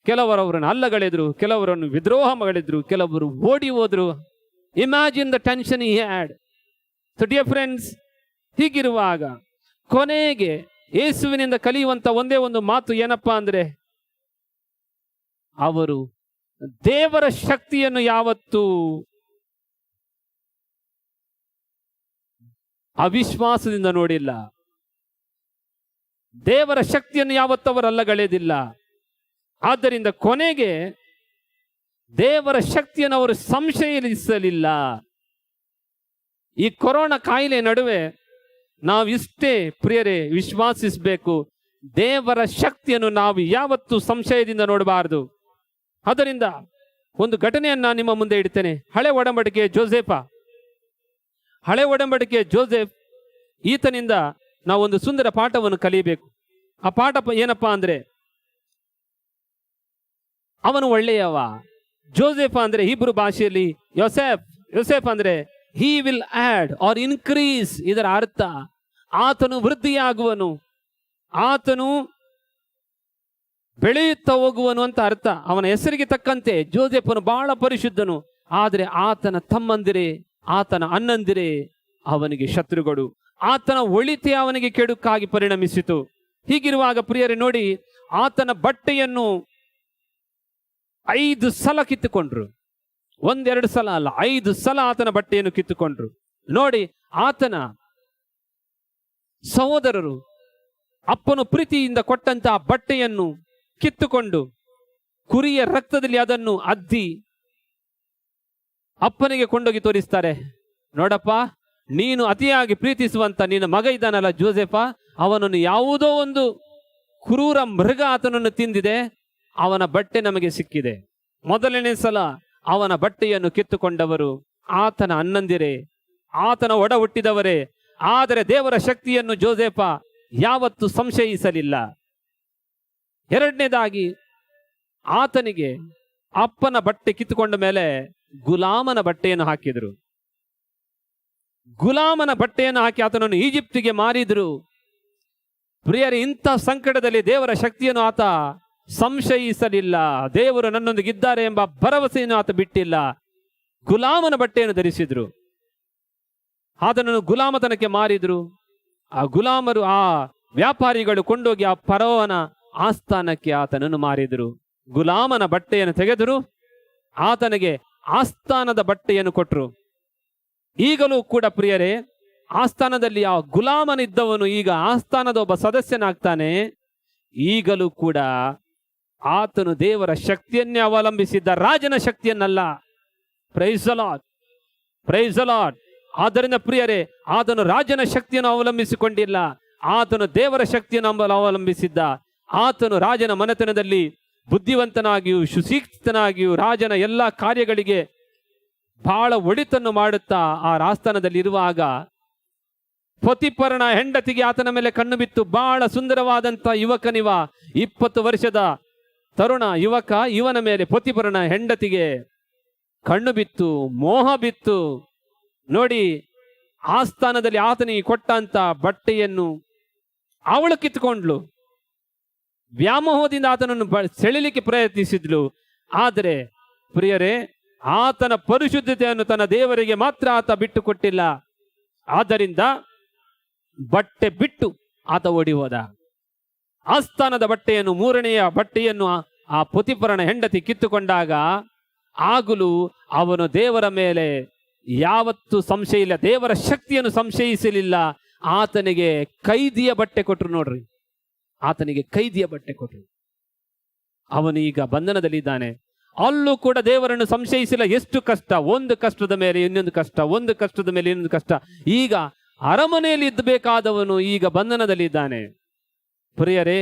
Speaker 4: ಕೆಲವರು ಅವರನ್ನು ಅಲ್ಲಗಳೆದ್ರು, ಕೆಲವರನ್ನು ವಿದ್ರೋಹ ಮಾಡಿದ್ರು, ಕೆಲವರು ಓಡಿ ಹೋದ್ರು. Imagine the tension he had. So dear friends, ಹೀಗಿರುವಾಗ ಕೊನೆಗೆ ಯೇಸುವಿನಿಂದ ಕಲಿಯುವಂತ ಒಂದೇ ಒಂದು ಮಾತು ಏನಪ್ಪಾ ಅಂದ್ರೆ, ಅವರು ದೇವರ ಶಕ್ತಿಯನ್ನು ಯಾವತ್ತೂ ಅವಿಶ್ವಾಸದಿಂದ ನೋಡಿಲ್ಲ. ದೇವರ ಶಕ್ತಿಯನ್ನು ಯಾವತ್ತೂ ಅವರು ಅಲ್ಲಗಳೆದಿಲ್ಲ. ಆದ್ದರಿಂದ ಕೊನೆಗೆ ದೇವರ ಶಕ್ತಿಯನ್ನು ಅವರು ಸಂಶಯಿಸಲಿಲ್ಲ. ಈ ಕೊರೋನಾ ಕಾಯಿಲೆ ನಡುವೆ ನಾವಿಷ್ಟೇ ಪ್ರಿಯರೇ ವಿಶ್ವಾಸಿಸಬೇಕು, ದೇವರ ಶಕ್ತಿಯನ್ನು ನಾವು ಯಾವತ್ತೂ ಸಂಶಯದಿಂದ ನೋಡಬಾರದು. ಅದರಿಂದ ಒಂದು ಘಟನೆಯನ್ನ ನಿಮ್ಮ ಮುಂದೆ ಇಡ್ತೇನೆ. ಹಳೆ ಒಡಂಬಡಿಕೆ ಜೋಸೆಫ್ ಈತನಿಂದ ನಾವೊಂದು ಸುಂದರ ಪಾಠವನ್ನು ಕಲಿಯಬೇಕು. ಆ ಪಾಠ ಏನಪ್ಪಾ ಅಂದ್ರೆ, ಅವನು ಒಳ್ಳೆಯವ. ಜೋಸೆಫ್ ಅಂದ್ರೆ ಹೀಬ್ರೂ ಭಾಷೆಯಲ್ಲಿ ಯೋಸೆಫ್ ಅಂದ್ರೆ he will add or increase. ಇದರ ಅರ್ಥ ಆತನು ವೃದ್ಧಿಯಾಗುವನು, ಆತನು ಬೆಳೆಯುತ್ತಾ ಹೋಗುವನು ಅಂತ ಅರ್ಥ. ಅವನ ಹೆಸರಿಗೆ ತಕ್ಕಂತೆ ಜೋಸೆಫನು ಬಹಳ ಪರಿಶುದ್ಧನು, ಆದರೆ ಆತನ ತಮ್ಮಂದಿರೇ, ಆತನ ಅಣ್ಣಂದಿರೇ ಅವನಿಗೆ ಶತ್ರುಗಳು. ಆತನ ಒಳಿತೆ ಅವನಿಗೆ ಕೆಡುಕಾಗಿ ಪರಿಣಮಿಸಿತು. ಹೀಗಿರುವಾಗ ಪ್ರಿಯರೇ ನೋಡಿ, ಆತನ ಬಟ್ಟೆಯನ್ನು 5 ಸಲ ಕಿತ್ತುಕೊಂಡ್ರು. 1-2 ಸಲ ಅಲ್ಲ, 5 ಸಲ ಆತನ ಬಟ್ಟೆಯನ್ನು ಕಿತ್ತುಕೊಂಡ್ರು. ನೋಡಿ, ಆತನ ಸಹೋದರರು ಅಪ್ಪನು ಪ್ರೀತಿಯಿಂದ ಕೊಟ್ಟಂತಹ ಬಟ್ಟೆಯನ್ನು ಕಿತ್ತುಕೊಂಡು ಕುರಿಯ ರಕ್ತದಲ್ಲಿ ಅದನ್ನು ಅದ್ದಿ ಅಪ್ಪನಿಗೆ ಕೊಂಡೋಗಿ ತೋರಿಸ್ತಾರೆ. ನೋಡಪ್ಪ, ನೀನು ಅತಿಯಾಗಿ ಪ್ರೀತಿಸುವಂತ ನಿನ್ನ ಮಗ ಇದ್ದಾನಲ್ಲ ಜೋಸೆಫ, ಅವನನ್ನು ಯಾವುದೋ ಒಂದು ಕ್ರೂರ ಮೃಗ ಆತನನ್ನು ತಿಂದಿದೆ, ಅವನ ಬಟ್ಟೆ ನಮಗೆ ಸಿಕ್ಕಿದೆ. ಮೊದಲನೇ ಸಲ ಅವನ ಬಟ್ಟೆಯನ್ನು ಕಿತ್ತುಕೊಂಡವರು ಆತನ ಅಣ್ಣಂದಿರೇ, ಆತನ ಒಡ ಹುಟ್ಟಿದವರೇ. ಆದರೆ ದೇವರ ಶಕ್ತಿಯನ್ನು ಜೋಸೆಫ ಯಾವತ್ತೂ ಸಂಶಯಿಸಲಿಲ್ಲ. ಎರಡನೇದಾಗಿ, ಆತನಿಗೆ ಅಪ್ಪನ ಬಟ್ಟೆ ಕಿತ್ತುಕೊಂಡ ಮೇಲೆ ಗುಲಾಮನ ಬಟ್ಟೆಯನ್ನು ಹಾಕಿದ್ರು. ಗುಲಾಮನ ಬಟ್ಟೆಯನ್ನು ಹಾಕಿ ಆತನನ್ನು ಈಜಿಪ್ಟಿಗೆ ಮಾರಿದ್ರು. ಪ್ರಿಯರೇ, ಇಂಥ ಸಂಕಟದಲ್ಲಿ ದೇವರ ಶಕ್ತಿಯನ್ನು ಆತ ಸಂಶಯಿಸಲಿಲ್ಲ. ದೇವರು ನನ್ನೊಂದಿಗಿದ್ದಾರೆ ಎಂಬ ಭರವಸೆಯನ್ನು ಆತ ಬಿಟ್ಟಿಲ್ಲ. ಗುಲಾಮನ ಬಟ್ಟೆಯನ್ನು ಧರಿಸಿದ್ರು, ಆತನನ್ನು ಗುಲಾಮತನಕ್ಕೆ ಮಾರಿದ್ರು. ಆ ಗುಲಾಮರು, ಆ ವ್ಯಾಪಾರಿಗಳು ಕೊಂಡೋಗಿ ಆ ಫರೋವನ ಆಸ್ಥಾನಕ್ಕೆ ಆತನನ್ನು ಮಾರಿದ್ರು. ಗುಲಾಮನ ಬಟ್ಟೆಯನ್ನು ತೆಗೆದರು, ಆತನಿಗೆ ಆಸ್ಥಾನದ ಬಟ್ಟೆಯನ್ನು ಕೊಟ್ಟರು. ಈಗಲೂ ಕೂಡ ಪ್ರಿಯರೇ, ಆಸ್ಥಾನದಲ್ಲಿ ಆ ಗುಲಾಮನಿದ್ದವನು ಈಗ ಆಸ್ಥಾನದ ಒಬ್ಬ ಸದಸ್ಯನಾಗ್ತಾನೆ. ಈಗಲೂ ಕೂಡ ಆತನು ದೇವರ ಶಕ್ತಿಯನ್ನೇ ಅವಲಂಬಿಸಿದ್ದ, ರಾಜನ ಶಕ್ತಿಯನ್ನಲ್ಲ. Praise the Lord, praise the Lord. ಆದ್ದರಿಂದ ಪ್ರಿಯರೇ, ಆತನು ರಾಜನ ಶಕ್ತಿಯನ್ನು ಅವಲಂಬಿಸಿಕೊಂಡಿಲ್ಲ, ಆತನು ದೇವರ ಶಕ್ತಿಯನ್ನು ಅವಲಂಬಿಸಿದ್ದ. ಆತನು ರಾಜನ ಮನೆತನದಲ್ಲಿ ಬುದ್ಧಿವಂತನಾಗಿಯೂ ಸುಶಿಕ್ಷಿತನಾಗಿಯೂ ರಾಜನ ಎಲ್ಲ ಕಾರ್ಯಗಳಿಗೆ ಬಹಳ ಒಳಿತನ್ನು ಮಾಡುತ್ತಾ ಆ ಆಸ್ಥಾನದಲ್ಲಿ ಇರುವಾಗ ಪೊತಿಫರನ ಹೆಂಡತಿಗೆ ಆತನ ಮೇಲೆ ಕಣ್ಣು ಬಿತ್ತು. ಬಹಳ ಸುಂದರವಾದಂಥ ಯುವಕನಿವ, 20 ವರ್ಷದ ತರುಣ ಯುವಕ, ಇವನ ಮೇಲೆ ಪೊತಿಫರನ ಹೆಂಡತಿಗೆ ಕಣ್ಣು ಬಿತ್ತು, ಮೋಹ ಬಿತ್ತು. ನೋಡಿ, ಆಸ್ಥಾನದಲ್ಲಿ ಆತನಿಗೆ ಕೊಟ್ಟಂತ ಬಟ್ಟೆಯನ್ನು ಅವಳು ಕಿತ್ಕೊಂಡ್ಲು. ವ್ಯಾಮೋಹದಿಂದ ಆತನನ್ನು ಸೆಳೆಯಲಿಕ್ಕೆ ಪ್ರಯತ್ನಿಸಿದ್ಲು. ಆದರೆ ಪ್ರಿಯರೇ, ಆತನ ಪರಿಶುದ್ಧತೆಯನ್ನು ತನ್ನ ದೇವರಿಗೆ ಮಾತ್ರ ಆತ ಬಿಟ್ಟು ಕೊಟ್ಟಿಲ್ಲ. ಆದ್ದರಿಂದ ಬಟ್ಟೆ ಬಿಟ್ಟು ಆತ ಓಡಿ ಹೋದ. ಆಸ್ಥಾನದ ಬಟ್ಟೆಯನ್ನು, 3ನೆಯ ಬಟ್ಟೆಯನ್ನು ಆ ಪೊತಿಫರನ ಹೆಂಡತಿ ಕಿತ್ತುಕೊಂಡಾಗ ಆಗಲೂ ಅವನು ದೇವರ ಮೇಲೆ ಯಾವತ್ತೂ ಸಂಶಯ ಇಲ್ಲ, ದೇವರ ಶಕ್ತಿಯನ್ನು ಸಂಶಯಿಸಲಿಲ್ಲ. ಆತನಿಗೆ ಕೈದಿಯ ಬಟ್ಟೆ ಕೊಟ್ಟರು. ನೋಡ್ರಿ, ಆತನಿಗೆ ಕೈದಿಯ ಬಟ್ಟೆ ಕೊಟ್ಟರು. ಅವನೀಗ ಬಂಧನದಲ್ಲಿದ್ದಾನೆ. ಅಲ್ಲೂ ಕೂಡ ದೇವರನ್ನು ಸಂಶಯಿಸಿಲ್ಲ. ಎಷ್ಟು ಕಷ್ಟ, ಒಂದು ಕಷ್ಟದ ಮೇಲೆ ಇನ್ನೊಂದು ಕಷ್ಟ, ಒಂದು ಕಷ್ಟದ ಮೇಲೆ ಇನ್ನೊಂದು ಕಷ್ಟ. ಈಗ ಅರಮನೆಯಲ್ಲಿ ಇದ್ದಬೇಕಾದವನು ಈಗ ಬಂಧನದಲ್ಲಿದ್ದಾನೆ. ಪ್ರಿಯರೇ,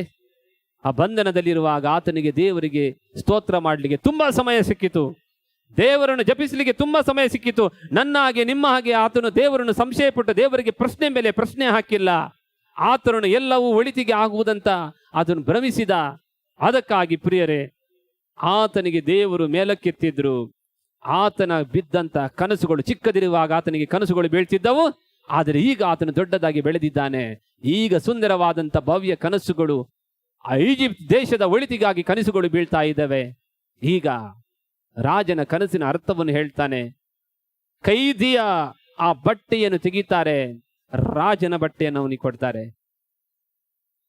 Speaker 4: ಆ ಬಂಧನದಲ್ಲಿರುವಾಗ ಆತನಿಗೆ ದೇವರಿಗೆ ಸ್ತೋತ್ರ ಮಾಡಲಿಕ್ಕೆ ತುಂಬಾ ಸಮಯ ಸಿಕ್ಕಿತು, ದೇವರನ್ನು ಜಪಿಸಲಿಕ್ಕೆ ತುಂಬಾ ಸಮಯ ಸಿಕ್ಕಿತು. ನನ್ನ ಹಾಗೆ ನಿಮ್ಮ ಹಾಗೆ ಆತನು ದೇವರನ್ನು ಸಂಶಯಪಟ್ಟು ದೇವರಿಗೆ ಪ್ರಶ್ನೆ ಮೇಲೆ ಪ್ರಶ್ನೆ ಹಾಕಿಲ್ಲ. ಆತನು ಎಲ್ಲವೂ ಒಳಿತಿಗೆ ಆಗುವುದಂತ ಅದನ್ನು ಭ್ರಮಿಸಿದ. ಅದಕ್ಕಾಗಿ ಪ್ರಿಯರೇ, ಆತನಿಗೆ ದೇವರು ಮೇಲಕ್ಕೆತ್ತಿದ್ರು. ಆತನ ಬಿದ್ದಂತ ಕನಸುಗಳು, ಚಿಕ್ಕದಿರುವಾಗ ಆತನಿಗೆ ಕನಸುಗಳು ಬೀಳ್ತಿದ್ದವು. ಆದರೆ ಈಗ ಆತನು ದೊಡ್ಡದಾಗಿ ಬೆಳೆದಿದ್ದಾನೆ. ಈಗ ಸುಂದರವಾದಂಥ ಭವ್ಯ ಕನಸುಗಳು, ಈಜಿಪ್ಟ್ ದೇಶದ ಒಳಿತಿಗಾಗಿ ಕನಸುಗಳು ಬೀಳ್ತಾ ಇದ್ದಾವೆ. ಈಗ ರಾಜನ ಕನಸಿನ ಅರ್ಥವನ್ನು ಹೇಳ್ತಾನೆ. ಕೈದಿಯ ಆ ಬಟ್ಟೆಯನ್ನು ತೆಗಿತಾರೆ, ರಾಜನ ಬಟ್ಟೆಯನ್ನು ಅವನಿಗೆ ಕೊಡ್ತಾರೆ.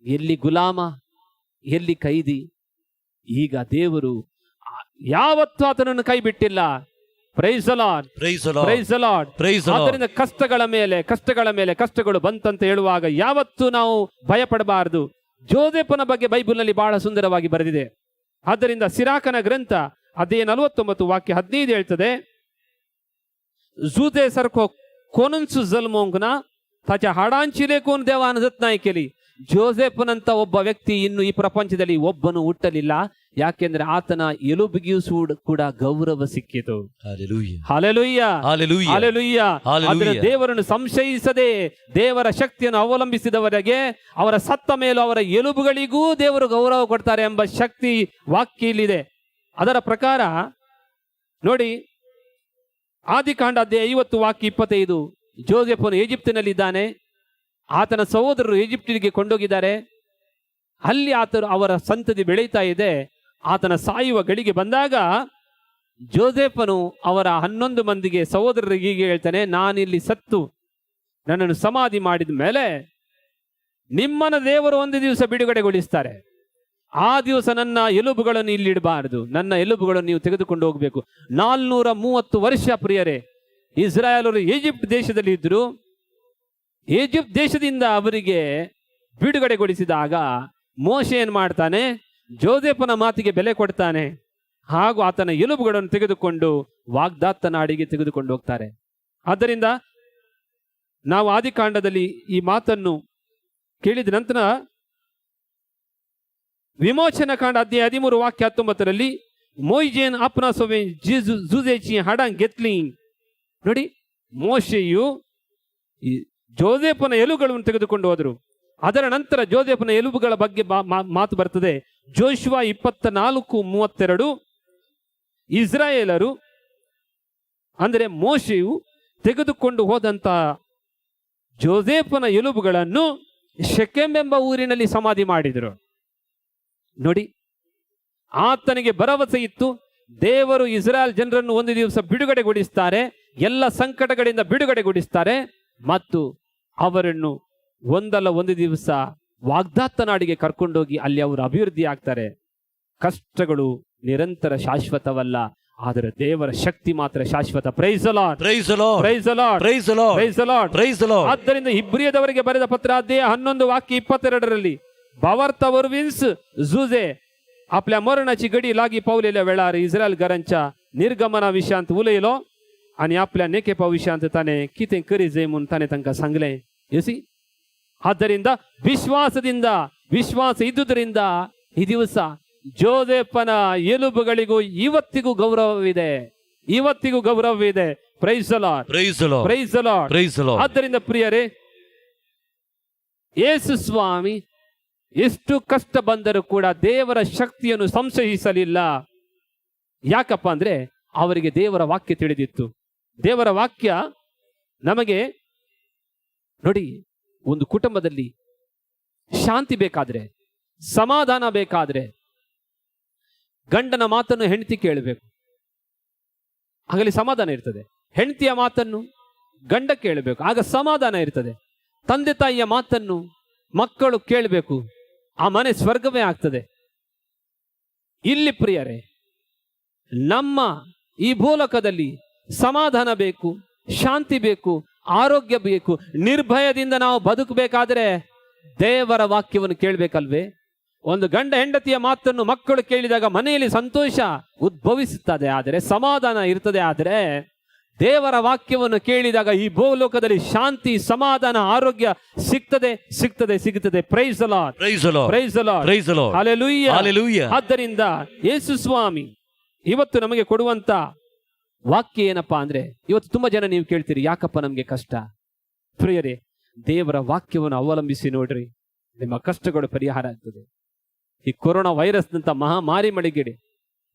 Speaker 4: ಎಲ್ಲಿ ಗುಲಾಮ, ಎಲ್ಲಿ ಕೈದಿ? ಈಗ ದೇವರು ಯಾವತ್ತೂ ಆತನನ್ನು ಕೈ ಬಿಟ್ಟಿಲ್ಲ. Price the Lord,
Speaker 2: Praise the Lord.
Speaker 4: Praise the Lord.
Speaker 2: Praise the Lord.
Speaker 4: ಆದ್ದರಿಂದ ಕಷ್ಟಗಳ ಮೇಲೆ ಕಷ್ಟಗಳು ಬಂತಂತ ಹೇಳುವಾಗ ಯಾವತ್ತೂ ನಾವು ಭಯಪಡಬಾರದು. ಜೋಸೆಫನ ಬಗ್ಗೆ ಬೈಬಲ್ನಲ್ಲಿ ಬಹಳ ಸುಂದರವಾಗಿ ಬರೆದಿದೆ. ಆದ್ದರಿಂದ ಸಿರಾಕನ ಗ್ರಂಥ ಅದೇ 49 ವಾಕ್ಯ 15 ಹೇಳ್ತದೆ, जुदे सारखो कोणूच जल्मोंक ना त्याच्या हाडांची कोण देवान जत नाही केली. ಜೋಸೆಫನಂತ ಒಬ್ಬ ವ್ಯಕ್ತಿ ಇನ್ನು ಈ ಪ್ರಪಂಚದಲ್ಲಿ ಒಬ್ಬನು ಹುಟ್ಟಲಿಲ್ಲ. ಯಾಕೆಂದ್ರೆ ಆತನ ಎಲುಬಿಗಿಯೂ ಕೂಡ ಗೌರವ ಸಿಕ್ಕಿತು.
Speaker 2: Hallelujah.
Speaker 4: Hallelujah,
Speaker 2: Hallelujah.
Speaker 4: Hallelujah.
Speaker 2: Hallelujah.
Speaker 4: ಆದರೆ ದೇವರನ್ನು ಸಂಶಯಿಸದೆ ದೇವರ ಶಕ್ತಿಯನ್ನು ಅವಲಂಬಿಸಿದವರಿಗೆ ಅವರ ಸತ್ತ ಮೇಲೂ ಅವರ ಎಲುಬುಗಳಿಗೂ ದೇವರು ಗೌರವ ಕೊಡ್ತಾರೆ ಎಂಬ ಶಕ್ತಿ ವಾಕ್ಯ ಇಲ್ಲಿದೆ. ಅದರ ಪ್ರಕಾರ ನೋಡಿ, ಆದಿಕಾಂಡ ಅಧ್ಯಾಯ 50 ವಾಕ್ಯ 25, ಜೋಸೆಫನು ಈಜಿಪ್ತಿನಲ್ಲಿದ್ದಾನೆ. ಆತನ ಸಹೋದರರು ಈಜಿಪ್ಟಿಗೆ ಕೊಂಡೋಗಿದ್ದಾರೆ. ಅಲ್ಲಿ ಅವರ ಸಂತತಿ ಬೆಳೀತಾ ಇದೆ. ಆತನ ಸಾಯುವ ಗಳಿಗೆ ಬಂದಾಗ ಜೋಸೆಫನು ಅವರ 11 ಮಂದಿಗೆ ಸಹೋದರರಿಗೆ ಹೀಗೆ ಹೇಳ್ತಾನೆ, ನಾನಿಲ್ಲಿ ಸತ್ತು ನನ್ನನ್ನು ಸಮಾಧಿ ಮಾಡಿದ ಮೇಲೆ ನಿಮ್ಮನ್ನ ದೇವರು ಒಂದು ದಿವಸ ಬಿಡುಗಡೆಗೊಳಿಸ್ತಾರೆ. ಆ ದಿವಸ ನನ್ನ ಎಲುಬುಗಳನ್ನು ಇಲ್ಲಿ ಇಡಬಾರದು, ನನ್ನ ಎಲುಬುಗಳನ್ನು ನೀವು ತೆಗೆದುಕೊಂಡು ಹೋಗಬೇಕು. 430 ವರ್ಷ ಪ್ರಿಯರೇ ಇಸ್ರಾಯೇಲರು ಈಜಿಪ್ಟ್ ದೇಶದಲ್ಲಿ ಇದ್ರು. ಈಜಿಪ್ಟ್ ದೇಶದಿಂದ ಅವರಿಗೆ ಬಿಡುಗಡೆಗೊಳಿಸಿದಾಗ ಮೋಶೆ ಏನ್ ಮಾಡ್ತಾನೆ, ಜೋಸೆಫನ ಮಾತಿಗೆ ಬೆಲೆ ಕೊಡ್ತಾನೆ. ಹಾಗೂ ಆತನ ಎಲುಬುಗಳನ್ನು ತೆಗೆದುಕೊಂಡು ವಾಗ್ದಾತ್ತ ನಾಡಿಗೆ ತೆಗೆದುಕೊಂಡು ಹೋಗ್ತಾರೆ. ಆದ್ದರಿಂದ ನಾವು ಆದಿಕಾಂಡದಲ್ಲಿ ಈ ಮಾತನ್ನು ಕೇಳಿದ ನಂತರ ವಿಮೋಚನಾ ಕಾಂಡ ಅಧ್ಯಾಯ 13 ವಾಕ್ಯ 19ರಲ್ಲಿ ಮೋಯ್ಜೇನ್ ಅಪ್ನಾ ಸೊವೆ ಜೂಜೇಚಿ ಹಾಡಂಗ್ ಗೆತ್ಲಿ. ನೋಡಿ, ಮೋಶೆಯು ಈ ಜೋಸೆಫನ ಎಲುಬುಗಳನ್ನು ತೆಗೆದುಕೊಂಡು ಹೋದರು. ಅದರ ನಂತರ ಜೋಸೆಫನ ಎಲುಬುಗಳ ಬಗ್ಗೆ ಮಾತು ಬರ್ತದೆ. ಜೋಶುವ 24:32 ಇಸ್ರಾಯೇಲರು ಅಂದರೆ ಮೋಶೆಯು ತೆಗೆದುಕೊಂಡು ಹೋದಂತ ಜೋಸೆಫನ ಎಲುಬುಗಳನ್ನು ಶೆಕೆಮ್ ಎಂಬ ಊರಿನಲ್ಲಿ ಸಮಾಧಿ ಮಾಡಿದರು. ನೋಡಿ, ಆತನಿಗೆ ಭರವಸೆ ಇತ್ತು. ದೇವರು ಇಸ್ರಾಯೇಲ್ ಜನರನ್ನು ಒಂದು ದಿವಸ ಬಿಡುಗಡೆಗೊಳಿಸ್ತಾರೆ, ಎಲ್ಲ ಸಂಕಟಗಳಿಂದ ಬಿಡುಗಡೆಗೊಳಿಸ್ತಾರೆ ಮತ್ತು ಅವರನ್ನು ಒಂದಲ್ಲ ಒಂದು ದಿವಸ ವಾಗ್ದಾತ್ತ ನಾಡಿಗೆ ಕರ್ಕೊಂಡೋಗಿ ಅಲ್ಲಿ ಅವರು ಅಭಿವೃದ್ಧಿ ಆಗ್ತಾರೆ. ಕಷ್ಟಗಳು ನಿರಂತರ ಶಾಶ್ವತವಲ್ಲ, ಆದರೆ ದೇವರ ಶಕ್ತಿ ಮಾತ್ರ ಶಾಶ್ವತ. Praise the Lord,
Speaker 2: Praise the Lord.
Speaker 4: Praise the Lord,
Speaker 2: Praise the Lord.
Speaker 4: Praise the Lord.
Speaker 2: Praise the Lord.
Speaker 4: ಆದ್ದರಿಂದ ಇಬ್ರಿಯದವರಿಗೆ ಬರೆದ ಪತ್ರ ಅಧ್ಯಾಯ 11 ವಾಕ್ಯ 22ರಲ್ಲಿ बावार्तावर विन्स जुजे आपल्या मरणाची घडी लागी पावलेल्या वेळार इस्रायल घरांच्या निर्गमनाविषयांत उलयलो आणि आपल्या नेकेपाविषयांत ताने कितें करी जाय म्हणून ताने तांकां सांगलें. यसी ಆದ್ದರಿಂದ ವಿಶ್ವಾಸದಿಂದ ವಿಶ್ವಾಸ ಇದ್ದುದರಿಂದ ಈ ದಿವಸ ಜೋಸೆಫನ ಎಲುಬುಗಳಿಗೂ ಇವತ್ತಿಗೂ ಗೌರವವಿದೆ, ಇವತ್ತಿಗೂ ಗೌರವವಿದೆ. Praise the Lord,
Speaker 2: Praise the Lord.
Speaker 4: Praise the Lord,
Speaker 2: Praise the Lord.
Speaker 4: ಆದ್ದರಿಂದ ಪ್ರಿಯರೇ, ಯೇಸು ಸ್ವಾಮಿ ಎಷ್ಟು ಕಷ್ಟ ಬಂದರೂ ಕೂಡ ದೇವರ ಶಕ್ತಿಯನ್ನು ಸಂಶಯಿಸಲಿಲ್ಲ. ಯಾಕಪ್ಪ ಅಂದ್ರೆ ಅವರಿಗೆ ದೇವರ ವಾಕ್ಯ ತಿಳಿದಿತ್ತು. ದೇವರ ವಾಕ್ಯ ನಮಗೆ ನೋಡಿ, ಒಂದು ಕುಟುಂಬದಲ್ಲಿ ಶಾಂತಿ ಬೇಕಾದ್ರೆ, ಸಮಾಧಾನ ಬೇಕಾದ್ರೆ ಗಂಡನ ಮಾತನ್ನು ಹೆಂಡತಿ ಕೇಳಬೇಕು, ಆಗಲಿ ಸಮಾಧಾನ ಇರ್ತದೆ. ಹೆಂಡತಿಯ ಮಾತನ್ನು ಗಂಡ ಕೇಳಬೇಕು, ಆಗ ಸಮಾಧಾನ ಇರ್ತದೆ. ತಂದೆ ತಾಯಿಯ ಮಾತನ್ನು ಮಕ್ಕಳು ಕೇಳಬೇಕು, ಆ ಮನೆ ಸ್ವರ್ಗವೇ ಆಗ್ತದೆ. ಇಲ್ಲಿ ಪ್ರಿಯರೇ, ನಮ್ಮ ಈ ಭೂಲೋಕದಲ್ಲಿ ಸಮಾಧಾನ ಬೇಕು, ಶಾಂತಿ ಬೇಕು, ಆರೋಗ್ಯ ಬೇಕು. ನಿರ್ಭಯದಿಂದ ನಾವು ಬದುಕಬೇಕಾದ್ರೆ ದೇವರ ವಾಕ್ಯವನ್ನು ಕೇಳಬೇಕಲ್ವೇ? ಒಂದು ಗಂಡ ಹೆಂಡತಿಯ ಮಾತನ್ನು ಮಕ್ಕಳು ಕೇಳಿದಾಗ ಮನೆಯಲ್ಲಿ ಸಂತೋಷ ಉದ್ಭವಿಸುತ್ತದೆ, ಆದರೆ ಸಮಾಧಾನ ಇರ್ತದೆ. ಆದರೆ ದೇವರ ವಾಕ್ಯವನ್ನು ಕೇಳಿದಾಗ ಈ ಭೂಲೋಕದಲ್ಲಿ ಶಾಂತಿ, ಸಮಾಧಾನ, ಆರೋಗ್ಯ ಸಿಗ್ತದೆ, ಸಿಗ್ತದೆ, ಸಿಗ್ತದೆ. Price the Lord,
Speaker 2: Praise the Lord.
Speaker 4: Praise the Lord,
Speaker 2: Praise the Lord.
Speaker 4: Hallelujah,
Speaker 2: Hallelujah.
Speaker 4: ಆದ್ದರಿಂದ ಯೇಸು ಸ್ವಾಮಿ ಇವತ್ತು ನಮಗೆ ಕೊಡುವಂತ ವಾಕ್ಯ ಏನಪ್ಪಾ ಅಂದ್ರೆ, ಇವತ್ತು ತುಂಬಾ ಜನ ನೀವು ಕೇಳ್ತೀರಿ, ಯಾಕಪ್ಪ ನಮ್ಗೆ ಕಷ್ಟ? ಪ್ರಿಯರೇ, ದೇವರ ವಾಕ್ಯವನ್ನು ಅವಲಂಬಿಸಿ ನೋಡ್ರಿ, ನಿಮ್ಮ ಕಷ್ಟಗಳು ಪರಿಹಾರ ಆಗ್ತದೆ. ಈ ಕೊರೋನಾ ವೈರಸ್ನಂತ ಮಹಾಮಾರಿ ಮಳಿಗೆಡೆ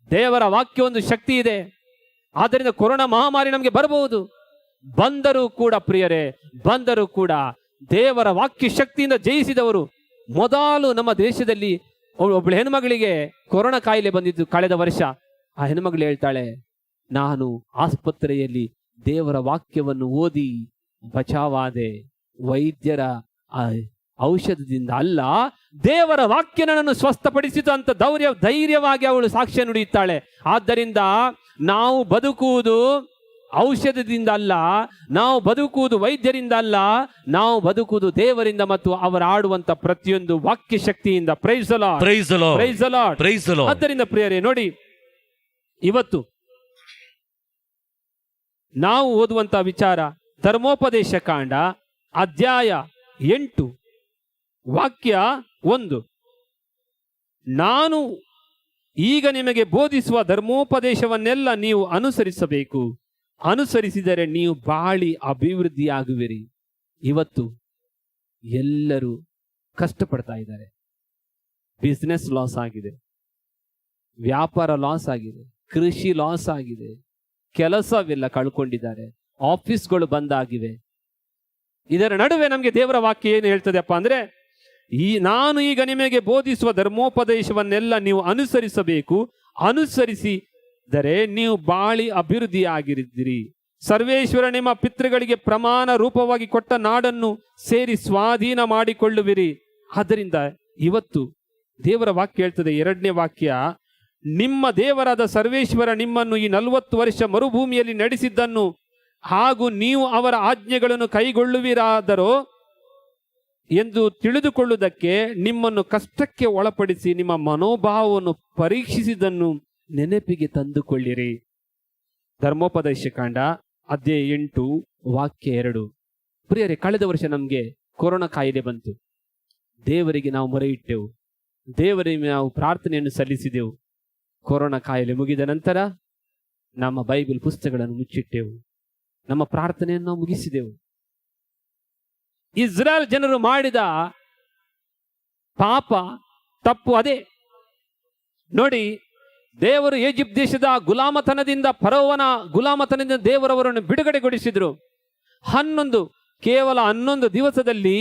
Speaker 4: ದೇವರ ವಾಕ್ಯ ಒಂದು ಶಕ್ತಿ ಇದೆ. ಆದ್ದರಿಂದ ಕೊರೋನಾ ಮಹಾಮಾರಿ ನಮಗೆ ಬರಬಹುದು, ಬಂದರೂ ಕೂಡ ಪ್ರಿಯರೇ, ಬಂದರೂ ಕೂಡ ದೇವರ ವಾಕ್ಯ ಶಕ್ತಿಯಿಂದ ಜಯಿಸಿದವರು. ಮೊದಲು ನಮ್ಮ ದೇಶದಲ್ಲಿ ಒಬ್ಬಳು ಹೆಣ್ಮಗಳಿಗೆ ಕೊರೋನಾ ಕಾಯಿಲೆ ಬಂದಿದ್ದು ಕಳೆದ ವರ್ಷ. ಆ ಹೆಣ್ಮಗಳು ಹೇಳ್ತಾಳೆ, ನಾನು ಆಸ್ಪತ್ರೆಯಲ್ಲಿ ದೇವರ ವಾಕ್ಯವನ್ನು ಓದಿ ಬಚಾವಾದೆ, ವೈದ್ಯರ ಔಷಧದಿಂದ ಅಲ್ಲ, ದೇವರ ವಾಕ್ಯ ನನ್ನನ್ನು ಸ್ವಸ್ಥಪಡಿಸಿತು ಅಂತ ಧೈರ್ಯವಾಗಿ ಅವಳು ಸಾಕ್ಷ್ಯ ನುಡಿಯುತ್ತಾಳೆ. ಆದ್ದರಿಂದ ನಾವು ಬದುಕುವುದು ಔಷಧದಿಂದ ಅಲ್ಲ, ನಾವು ಬದುಕುವುದು ವೈದ್ಯರಿಂದ ಅಲ್ಲ, ನಾವು ಬದುಕುವುದು ದೇವರಿಂದ ಮತ್ತು ಅವರ ಆಡುವಂತ ಪ್ರತಿಯೊಂದು ವಾಕ್ಯ ಶಕ್ತಿಯಿಂದ. Praise the Lord,
Speaker 2: Praise the Lord.
Speaker 4: Praise the Lord,
Speaker 2: Praise the Lord.
Speaker 4: ಆದ್ದರಿಂದ ಪ್ರಿಯರೇ ನೋಡಿ, ಇವತ್ತು ನಾವು ಓದುವಂತ ವಿಚಾರ ಧರ್ಮೋಪದೇಶ ಕಾಂಡ ಅಧ್ಯಾಯ 8 ವಾಕ್ಯ 1. ನಾನು ಈಗ ನಿಮಗೆ ಬೋಧಿಸುವ ಧರ್ಮೋಪದೇಶವನ್ನೆಲ್ಲ ನೀವು ಅನುಸರಿಸಬೇಕು, ಅನುಸರಿಸಿದರೆ ನೀವು ಬಾಳಿ ಅಭಿವೃದ್ಧಿಯಾಗುವಿರಿ. ಇವತ್ತು ಎಲ್ಲರೂ ಕಷ್ಟಪಡ್ತಾ ಇದ್ದಾರೆ. ಬಿಸ್ನೆಸ್ ಲಾಸ್ ಆಗಿದೆ, ವ್ಯಾಪಾರ ಲಾಸ್ ಆಗಿದೆ, ಕೃಷಿ ಲಾಸ್ ಆಗಿದೆ, ಕೆಲಸವಿಲ್ಲ, ಕಳ್ಕೊಂಡಿದ್ದಾರೆ, ಆಫೀಸ್ಗಳು ಬಂದಾಗಿವೆ. ಇದರ ನಡುವೆ ನಮಗೆ ದೇವರ ವಾಕ್ಯ ಏನು ಹೇಳ್ತದೆಪ್ಪ ಅಂದ್ರೆ, ನಾನು ಈಗ ನಿಮಗೆ ಬೋಧಿಸುವ ಧರ್ಮೋಪದೇಶವನ್ನೆಲ್ಲ ನೀವು ಅನುಸರಿಸಬೇಕು, ಅನುಸರಿಸಿದರೆ ನೀವು ಬಾಳಿ ಅಭಿವೃದ್ಧಿಯಾಗಿರಿದ್ದೀರಿ. ಸರ್ವೇಶ್ವರ ನಿಮ್ಮ ಪಿತೃಗಳಿಗೆ ಪ್ರಮಾಣ ರೂಪವಾಗಿ ಕೊಟ್ಟ ನಾಡನ್ನು ಸೇರಿ ಸ್ವಾಧೀನ ಮಾಡಿಕೊಳ್ಳುವಿರಿ. ಆದ್ದರಿಂದ ಇವತ್ತು ದೇವರ ವಾಕ್ಯ ಹೇಳ್ತದೆ, 2ನೇ ವಾಕ್ಯ, ನಿಮ್ಮ ದೇವರಾದ ಸರ್ವೇಶ್ವರ ನಿಮ್ಮನ್ನು ಈ 40 ವರ್ಷ ಮರುಭೂಮಿಯಲ್ಲಿ ನಡೆಸಿದ್ದನ್ನು ಹಾಗೂ ನೀವು ಅವರ ಆಜ್ಞೆಗಳನ್ನು ಕೈಗೊಳ್ಳುವಿರಾದರೋ ಎಂದು ತಿಳಿದುಕೊಳ್ಳುವುದಕ್ಕೆ ನಿಮ್ಮನ್ನು ಕಷ್ಟಕ್ಕೆ ಒಳಪಡಿಸಿ ನಿಮ್ಮ ಮನೋಭಾವವನ್ನು ಪರೀಕ್ಷಿಸಿದ್ದನ್ನು ನೆನಪಿಗೆ ತಂದುಕೊಳ್ಳಿರಿ. ಧರ್ಮೋಪದೇಶ ಕಾಂಡ ಅಧ್ಯಾಯ 8 ವಾಕ್ಯ 2. ಪ್ರಿಯರೇ, ಕಳೆದ ವರ್ಷ ನಮಗೆ ಕೊರೋನಾ ಕಾಯಿಲೆ ಬಂತು. ದೇವರಿಗೆ ನಾವು ಮೊರೆ ಇಟ್ಟೆವು, ದೇವರಿಗೆ ನಾವು ಪ್ರಾರ್ಥನೆಯನ್ನು ಸಲ್ಲಿಸಿದೆವು. ಕೊರೋನಾ ಕಾಯಿಲೆ ಮುಗಿದ ನಂತರ ನಮ್ಮ ಬೈಬಲ್ ಪುಸ್ತಕಗಳನ್ನು ಮುಚ್ಚಿಟ್ಟೆವು, ನಮ್ಮ ಪ್ರಾರ್ಥನೆಯನ್ನು ನಾವು ಮುಗಿಸಿದೆವು. ಇಸ್ರಾಯೇಲ್ ಜನರು ಮಾಡಿದ ಪಾಪ, ತಪ್ಪು ಅದೇ ನೋಡಿ. ದೇವರು ಈಜಿಪ್ಟ್ ದೇಶದ ಗುಲಾಮತನದಿಂದ, ಫರೋವನ ಗುಲಾಮತನದಿಂದ ದೇವರವರನ್ನು ಬಿಡುಗಡೆಗೊಳಿಸಿದ್ರು. ಕೇವಲ 11 ದಿವಸದಲ್ಲಿ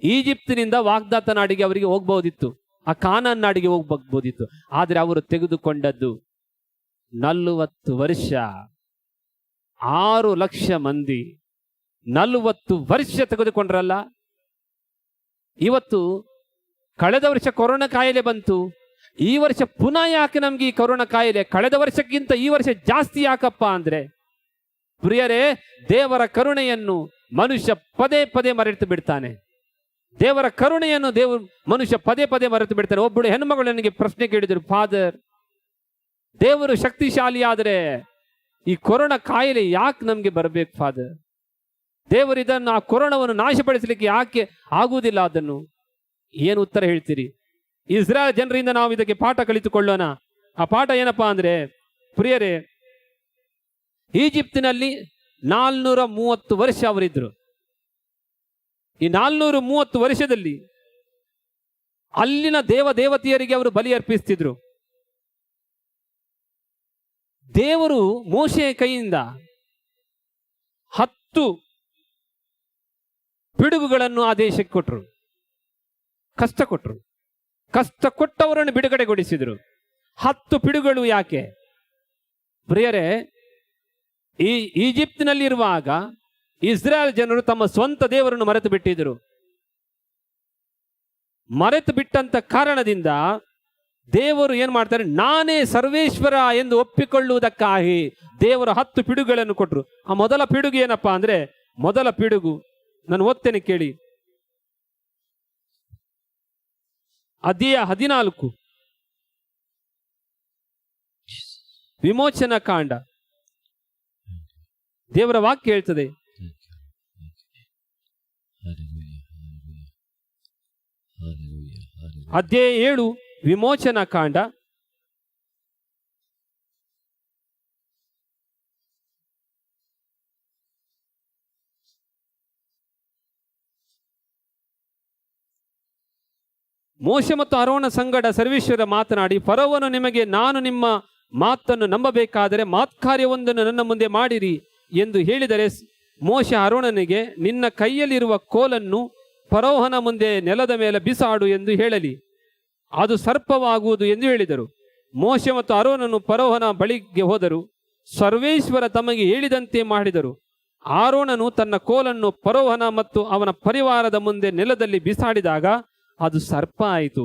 Speaker 4: ಈಜಿಪ್ತಿನಿಂದ ವಾಗ್ದಾತ ನಾಡಿಗೆ ಅವರಿಗೆ ಹೋಗಬಹುದಿತ್ತು. ಆ ಕಾನಾನ್ ನಾಡಿಗೆ ಹೋಗ್ಬೋದಿತ್ತು. ಆದರೆ ಅವರು ತೆಗೆದುಕೊಂಡದ್ದು 40 ವರ್ಷ, 6 ಲಕ್ಷ ಮಂದಿ 40 ವರ್ಷ ತೆಗೆದುಕೊಂಡ್ರಲ್ಲ. ಇವತ್ತು ಕಳೆದ ವರ್ಷ ಕೊರೋನಾ ಕಾಯಿಲೆ ಬಂತು, ಈ ವರ್ಷ ಪುನಃ ಯಾಕೆ ನಮ್ಗೆ ಈ ಕೊರೋನಾ ಕಾಯಿಲೆ? ಕಳೆದ ವರ್ಷಕ್ಕಿಂತ ಈ ವರ್ಷ ಜಾಸ್ತಿ ಯಾಕಪ್ಪ ಅಂದ್ರೆ, ಪ್ರಿಯರೇ, ದೇವರ ಕರುಣೆಯನ್ನು ಮನುಷ್ಯ ಪದೇ ಪದೇ ಮರೆತು ಬಿಡ್ತಾನೆ. ದೇವರ ಕರುಣೆಯನ್ನು ಮನುಷ್ಯ ಪದೇ ಪದೇ ಮರೆತು ಬಿಡ್ತಾನೆ. ಒಬ್ಬಳು ಹೆಣ್ಮಗಳು ನನಗೆ ಪ್ರಶ್ನೆ ಕೇಳಿದರು, ಫಾದರ್, ದೇವರು ಶಕ್ತಿಶಾಲಿ ಆದರೆ ಈ ಕೊರೋನಾ ಕಾಯಿಲೆ ಯಾಕೆ ನಮ್ಗೆ ಬರಬೇಕು ಫಾದರ್? ದೇವರು ಇದನ್ನು, ಆ ಕೊರೋನಾವನ್ನು ನಾಶಪಡಿಸಲಿಕ್ಕೆ ಯಾಕೆ ಆಗುವುದಿಲ್ಲ? ಅದನ್ನು ಏನು ಉತ್ತರ ಹೇಳ್ತೀರಿ? ಇಸ್ರಾಯೇಲ್ ಜನರಿಂದ ನಾವು ಇದಕ್ಕೆ ಪಾಠ ಕಲಿತುಕೊಳ್ಳೋಣ. ಆ ಪಾಠ ಏನಪ್ಪಾ ಅಂದ್ರೆ, ಪ್ರಿಯರೇ, ಈಜಿಪ್ತಿನಲ್ಲಿ 430 ವರ್ಷ ಅವರಿದ್ರು. ಈ 430 ವರ್ಷದಲ್ಲಿ ಅಲ್ಲಿನ ದೇವತೆಯರಿಗೆ ಅವರು ಬಲಿ ಅರ್ಪಿಸ್ತಿದ್ರು. ದೇವರು ಮೋಶೆಯ ಕೈಯಿಂದ 10 ಪಿಡುಗುಗಳನ್ನು ಆ ದೇಶಕ್ಕೆ ಕೊಟ್ಟರು. ಕಷ್ಟ ಕೊಟ್ಟವರನ್ನು ಬಿಡುಗಡೆಗೊಳಿಸಿದರು. 10 ಪಿಡುಗಳು ಯಾಕೆ? ಪ್ರಿಯರೇ, ಈ ಈಜಿಪ್ತಿನಲ್ಲಿರುವಾಗ ಇಸ್ರಾಯೇಲ್ ಜನರು ತಮ್ಮ ಸ್ವಂತ ದೇವರನ್ನು ಮರೆತು ಬಿಟ್ಟಿದ್ದರು. ಮರೆತು ಬಿಟ್ಟಂತ ಕಾರಣದಿಂದ ದೇವರು ಏನ್ ಮಾಡ್ತಾರೆ, ನಾನೇ ಸರ್ವೇಶ್ವರ ಎಂದು ಒಪ್ಪಿಕೊಳ್ಳುವುದಕ್ಕಾಗಿ ದೇವರು 10 ಪಿಡುಗಳನ್ನು ಕೊಟ್ಟರು. ಆ ಮೊದಲ ಪಿಡುಗು ಏನಪ್ಪಾ ಅಂದ್ರೆ, ಮೊದಲ ಪಿಡುಗು ನಾನು ಓದ್ತೇನೆ ಕೇಳಿ. ಅಧ್ಯಾಯ 14 ವಿಮೋಚನಾ ಕಾಂಡ. ದೇವರ ವಾಕ್ಯ ಹೇಳ್ತದೆ, ಅಧ್ಯಾಯ 7 ವಿಮೋಚನಾ ಕಾಂಡ ಮೋಶೆ ಮತ್ತು ಆರೋನ ಸಂಗಡ ಸರ್ವೇಶ್ವರ ಮಾತನಾಡಿ, ಫರೋವನು ನಿಮಗೆ, ನಾನು ನಿಮ್ಮ ಮಾತನ್ನು ನಂಬಬೇಕಾದರೆ ಮಾತ್ಕಾರ್ಯವೊಂದನ್ನು ನನ್ನ ಮುಂದೆ ಮಾಡಿರಿ ಎಂದು ಹೇಳಿದರೆ, ಮೋಶೆ ಆರೋನನಿಗೆ, ನಿನ್ನ ಕೈಯಲ್ಲಿರುವ ಕೋಲನ್ನು ಫರೋಹನ ಮುಂದೆ ನೆಲದ ಮೇಲೆ ಬಿಸಾಡು ಎಂದು ಹೇಳಲಿ, ಅದು ಸರ್ಪವಾಗುವುದು ಎಂದು ಹೇಳಿದರು. ಮೋಶೆ ಮತ್ತು ಆರೋನನು ಫರೋಹನ ಬಳಿಗೆ ಹೋದರು. ಸರ್ವೇಶ್ವರ ತಮಗೆ ಹೇಳಿದಂತೆ ಮಾಡಿದರು. ಆರೋನನು ತನ್ನ ಕೋಲನ್ನು ಫರೋಹನ ಮತ್ತು ಅವನ ಪರಿವಾರದ ಮುಂದೆ ನೆಲದಲ್ಲಿ ಬಿಸಾಡಿದಾಗ ಅದು ಸರ್ಪ ಆಯಿತು.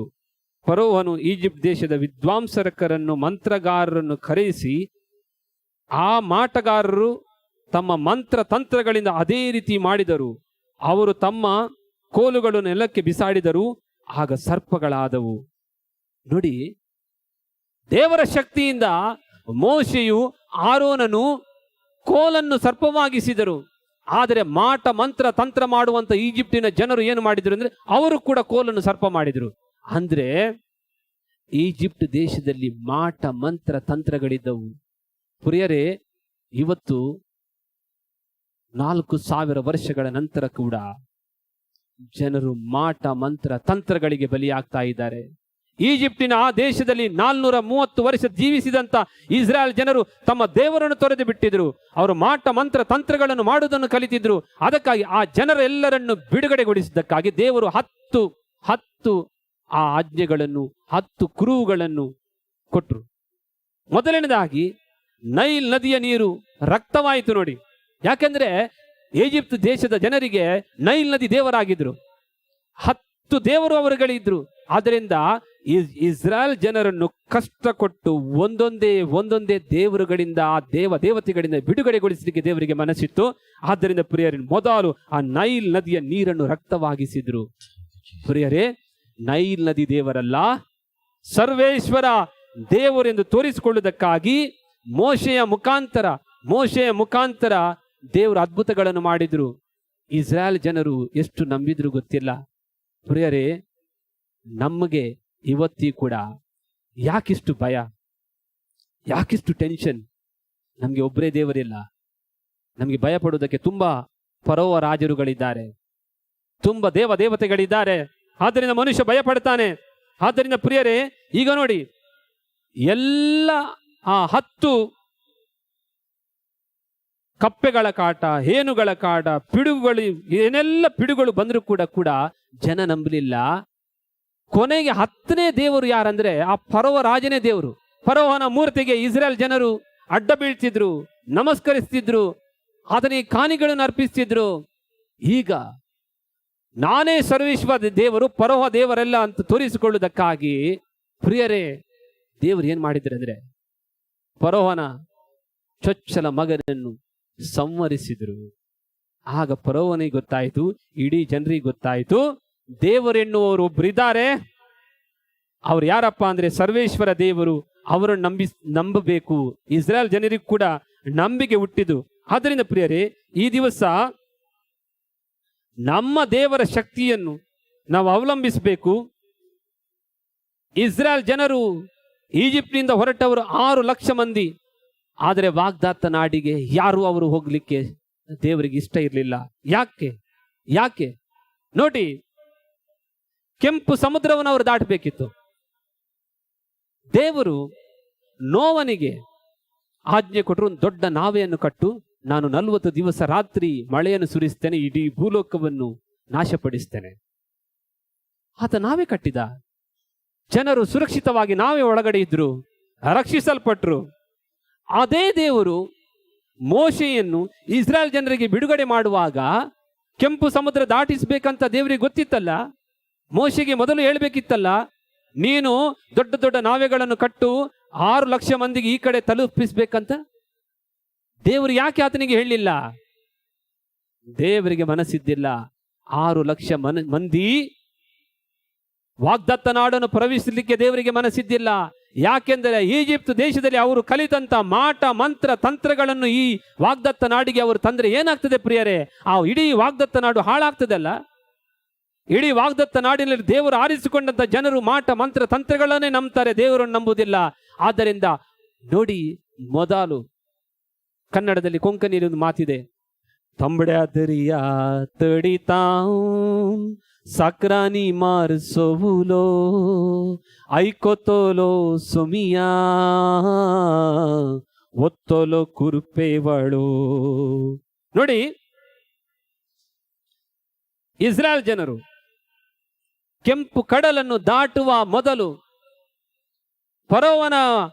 Speaker 4: ಫರೋಹನು ಈಜಿಪ್ಟ್ ದೇಶದ ವಿದ್ವಾಂಸಕರನ್ನು, ಮಂತ್ರಗಾರರನ್ನು ಕರೆಯಿಸಿ, ಆ ಮಾಟಗಾರರು ತಮ್ಮ ಮಂತ್ರ ತಂತ್ರಗಳಿಂದ ಅದೇ ರೀತಿ ಮಾಡಿದರು. ಅವರು ತಮ್ಮ ಕೋಲುಗಳು ನೆಲಕ್ಕೆ ಬಿಸಾಡಿದರು, ಆಗ ಸರ್ಪಗಳಾದವು. ನೋಡಿ, ದೇವರ ಶಕ್ತಿಯಿಂದ ಮೋಶೆಯು ಆರೋನನು ಕೋಲನ್ನು ಸರ್ಪವಾಗಿಸಿದರು. ಆದರೆ ಮಾಟ ಮಂತ್ರ ತಂತ್ರ ಮಾಡುವಂತ ಈಜಿಪ್ಟಿನ ಜನರು ಏನು ಮಾಡಿದ್ರು ಅಂದ್ರೆ, ಅವರು ಕೂಡ ಕೋಲನ್ನು ಸರ್ಪ ಮಾಡಿದರು. ಅಂದ್ರೆ ಈಜಿಪ್ಟ್ ದೇಶದಲ್ಲಿ ಮಾಟ ಮಂತ್ರ ತಂತ್ರಗಳಿದ್ದವು. ಪ್ರಿಯರೇ, ಇವತ್ತು 4000 ವರ್ಷಗಳ ನಂತರ ಕೂಡ ಜನರು ಮಾಟ ಮಂತ್ರ ತಂತ್ರಗಳಿಗೆ ಬಲಿಯಾಗ್ತಾ ಇದ್ದಾರೆ. ಈಜಿಪ್ಟಿನ ಆ ದೇಶದಲ್ಲಿ 430 ವರ್ಷ ಜೀವಿಸಿದಂತ ಇಸ್ರಾಯೇಲ್ ಜನರು ತಮ್ಮ ದೇವರನ್ನು ತೊರೆದು ಬಿಟ್ಟಿದ್ರು. ಅವರು ಮಾಟ ಮಂತ್ರ ತಂತ್ರಗಳನ್ನು ಮಾಡುವುದನ್ನು ಕಲಿತಿದ್ರು. ಅದಕ್ಕಾಗಿ ಆ ಜನರೆಲ್ಲರನ್ನು ಬಿಡುಗಡೆಗೊಳಿಸಿದ್ದಕ್ಕಾಗಿ ದೇವರು 10 ಆ ಆಜ್ಞೆಗಳನ್ನು, 10 ಕುರುಹುಗಳನ್ನು ಕೊಟ್ಟರು. ಮೊದಲನೇದಾಗಿ ನೈಲ್ ನದಿಯ ನೀರು ರಕ್ತವಾಯಿತು. ನೋಡಿ, ಯಾಕೆಂದ್ರೆ ಈಜಿಪ್ಟ್ ದೇಶದ ಜನರಿಗೆ ನೈಲ್ ನದಿ ದೇವರಾಗಿದ್ರು. 10 ದೇವರು ಅವರುಗಳಿದ್ರು. ಆದ್ದರಿಂದ ಇಸ್ರಾಯೇಲ್ ಜನರನ್ನು ಕಷ್ಟ ಕೊಟ್ಟು ಒಂದೊಂದೇ ದೇವರುಗಳಿಂದ, ಆ ದೇವತೆಗಳಿಂದ ಬಿಡುಗಡೆಗೊಳಿಸಲಿಕ್ಕೆ ದೇವರಿಗೆ ಮನಸ್ಸಿತ್ತು. ಆದ್ದರಿಂದ ಪ್ರಿಯರೇ, ಮೊದಲು ಆ ನೈಲ್ ನದಿಯ ನೀರನ್ನು ರಕ್ತವಾಗಿಸಿದ್ರು. ಪ್ರಿಯರೇ, ನೈಲ್ ನದಿ ದೇವರಲ್ಲ, ಸರ್ವೇಶ್ವರ ದೇವರೆಂದು ತೋರಿಸಿಕೊಳ್ಳುವುದಕ್ಕಾಗಿ ಮೋಶೆಯ ಮುಖಾಂತರ ದೇವರು ಅದ್ಭುತಗಳನ್ನು ಮಾಡಿದ್ರು. ಇಸ್ರಾಯೇಲ್ ಜನರು ಎಷ್ಟು ನಂಬಿದ್ರು ಗೊತ್ತಿಲ್ಲ. ಪ್ರಿಯರೇ, ನಮಗೆ ಇವತ್ತಿ ಕೂಡ ಯಾಕಿಷ್ಟು ಭಯ, ಯಾಕಿಷ್ಟು ಟೆನ್ಷನ್? ನಮಗೆ ಒಬ್ಬರೇ ದೇವರಿಲ್ಲ. ನಮಗೆ ಭಯ ಪಡುವುದಕ್ಕೆ ತುಂಬಾ ಫರೋಹ ರಾಜರುಗಳಿದ್ದಾರೆ, ತುಂಬಾ ದೇವತೆಗಳಿದ್ದಾರೆ. ಆದ್ದರಿಂದ ಮನುಷ್ಯ ಭಯ ಪಡ್ತಾನೆ. ಆದ್ದರಿಂದ ಪ್ರಿಯರೇ, ಈಗ ನೋಡಿ, ಎಲ್ಲ ಆ 10 ಕಪ್ಪೆಗಳ ಕಾಟ, ಹೇನುಗಳ ಕಾಟ, ಪಿಡುಗುಗಳು, ಏನೆಲ್ಲ ಪಿಡುಗಳು ಬಂದರೂ ಕೂಡ ಜನ ನಂಬಲಿಲ್ಲ. ಕೊನೆಗೆ 10ನೇ ದೇವರು ಯಾರಂದ್ರೆ ಆ ಫರೋಹ ರಾಜನೇ ದೇವರು. ಫರೋಹನ ಮೂರ್ತಿಗೆ ಇಸ್ರೇಲ್ ಜನರು ಅಡ್ಡ ಬೀಳ್ತಿದ್ರು, ನಮಸ್ಕರಿಸ್ತಿದ್ರು, ಆತನಿಗೆ ಕಾಣಿಗಳನ್ನು ಅರ್ಪಿಸ್ತಿದ್ರು. ಈಗ ನಾನೇ ಸರ್ವೇಶ್ವರ ದೇವರು, ಫರೋಹ ದೇವರೆಲ್ಲ ಅಂತ ತೋರಿಸಿಕೊಳ್ಳುವುದಕ್ಕಾಗಿ ಪ್ರಿಯರೇ ದೇವರು ಏನ್ ಮಾಡಿದ್ರು ಅಂದ್ರೆ ಫರೋಹನ ಚೊಚ್ಚಲ ಮಗನನ್ನು ಸಂವರಿಸಿದ್ರು. ಆಗ ಫರೋಹನಿಗೆ ಗೊತ್ತಾಯ್ತು, ಇಡೀ ಜನರಿಗೆ ಗೊತ್ತಾಯ್ತು, ದೇವರೆನ್ನುವರು ಒಬ್ಬರಿದ್ದಾರೆ. ಅವ್ರು ಯಾರಪ್ಪ ಅಂದ್ರೆ ಸರ್ವೇಶ್ವರ ದೇವರು. ಅವರನ್ನು ನಂಬಬೇಕು. ಇಸ್ರಾಯೇಲ್ ಜನರಿಗೂ ಕೂಡ ನಂಬಿಕೆ ಹುಟ್ಟಿದು. ಆದ್ದರಿಂದ ಪ್ರಿಯರೇ, ಈ ದಿವಸ ನಮ್ಮ ದೇವರ ಶಕ್ತಿಯನ್ನು ನಾವು ಅವಲಂಬಿಸಬೇಕು. ಇಸ್ರಾಯೇಲ್ ಜನರು ಈಜಿಪ್ಟ್ನಿಂದ ಹೊರಟವರು 6 ಲಕ್ಷ ಮಂದಿ. ಆದರೆ ವಾಗ್ದಾತ ನಾಡಿಗೆ ಯಾರು ಅವರು ಹೋಗ್ಲಿಕ್ಕೆ ದೇವರಿಗೆ ಇಷ್ಟ ಇರಲಿಲ್ಲ. ಯಾಕೆ ನೋಡಿ, ಕೆಂಪು ಸಮುದ್ರವನ್ನು ಅವರು ದಾಟಬೇಕಿತ್ತು. ದೇವರು ನೋವನಿಗೆ ಆಜ್ಞೆ ಕೊಟ್ಟರು, ಒಂದು ದೊಡ್ಡ ನಾವೆಯನ್ನು ಕಟ್ಟು, ನಾನು 40 ದಿವಸ ರಾತ್ರಿ ಮಳೆಯನ್ನು ಸುರಿಸ್ತೇನೆ, ಇಡೀ ಭೂಲೋಕವನ್ನು ನಾಶಪಡಿಸ್ತೇನೆ. ಆತ ನಾವೇ ಕಟ್ಟಿದ. ಜನರು ಸುರಕ್ಷಿತವಾಗಿ ನಾವೇ ಒಳಗಡೆ ಇದ್ರು, ರಕ್ಷಿಸಲ್ಪಟ್ರು. ಅದೇ ದೇವರು ಮೋಶೆಯನ್ನು ಇಸ್ರಾಯೇಲ್ ಜನರಿಗೆ ಬಿಡುಗಡೆ ಮಾಡುವಾಗ ಕೆಂಪು ಸಮುದ್ರ ದಾಟಿಸಬೇಕಂತ ದೇವರಿಗೆ ಗೊತ್ತಿತ್ತಲ್ಲ. ಮೋಶೆಗೆ ಮೊದಲು ಹೇಳ್ಬೇಕಿತ್ತಲ್ಲ, ನೀನು ದೊಡ್ಡ ದೊಡ್ಡ ನಾವೆಗಳನ್ನು ಕಟ್ಟು 6 ಲಕ್ಷ ಮಂದಿಗೆ ಈ ಕಡೆ ತಲುಪಿಸ್ಬೇಕಂತ. ದೇವರು ಯಾಕೆ ಆತನಿಗೆ ಹೇಳಿಲ್ಲ? ದೇವರಿಗೆ ಮನಸ್ಸಿದ್ದಿಲ್ಲ. 6 ಲಕ್ಷ ಮಂದಿ ವಾಗ್ದತ್ತ ನಾಡನ್ನು ಪ್ರವೇಶಿಸಲಿಕ್ಕೆ ದೇವರಿಗೆ ಮನಸ್ಸಿದ್ದಿಲ್ಲ. ಯಾಕೆಂದರೆ ಈಜಿಪ್ಟ್ ದೇಶದಲ್ಲಿ ಅವರು ಕಲಿತಂತ ಮಾಟ ಮಂತ್ರ ತಂತ್ರಗಳನ್ನು ಈ ವಾಗ್ದತ್ತ ನಾಡಿಗೆ ಅವರು ತಂದ್ರೆ ಏನಾಗ್ತದೆ ಪ್ರಿಯರೇ? ಆ ಇಡೀ ವಾಗ್ದತ್ತ ನಾಡು ಹಾಳಾಗ್ತದಲ್ಲ. ಇಡೀ ವಾಗ್ದತ್ತ ನಾಡಿನಲ್ಲಿ ದೇವರು ಆರಿಸಿಕೊಂಡಂತ ಜನರು ಮಾಟ ಮಂತ್ರ ತಂತ್ರಗಳನ್ನೇ ನಂಬ್ತಾರೆ, ದೇವರನ್ನು ನಂಬುವುದಿಲ್ಲ. ಆದ್ದರಿಂದ ನೋಡಿ, ಮೊದಲು ಕನ್ನಡದಲ್ಲಿ ಕೊಂಕಣಿಯಲ್ಲಿ ಒಂದು ಮಾತಿದೆ, ತಂಬಡ್ಯಾದರಿಯ ತಡಿತಾಂ ಸಕ್ರಾನಿ ಮಾರ್ಸೋವುಲೋ ಐಕೋತೋಲೋ ಸುಮಿಯಾ ಒತ್ತೋಲೋ ಕುರುಪೇವಳು. ನೋಡಿ, ಇಸ್ರಾಯೇಲ್ ಜನರು ಕೆಂಪು ಕಡಲನ್ನು ದಾಟುವ ಮೊದಲು ಫರೋಹನ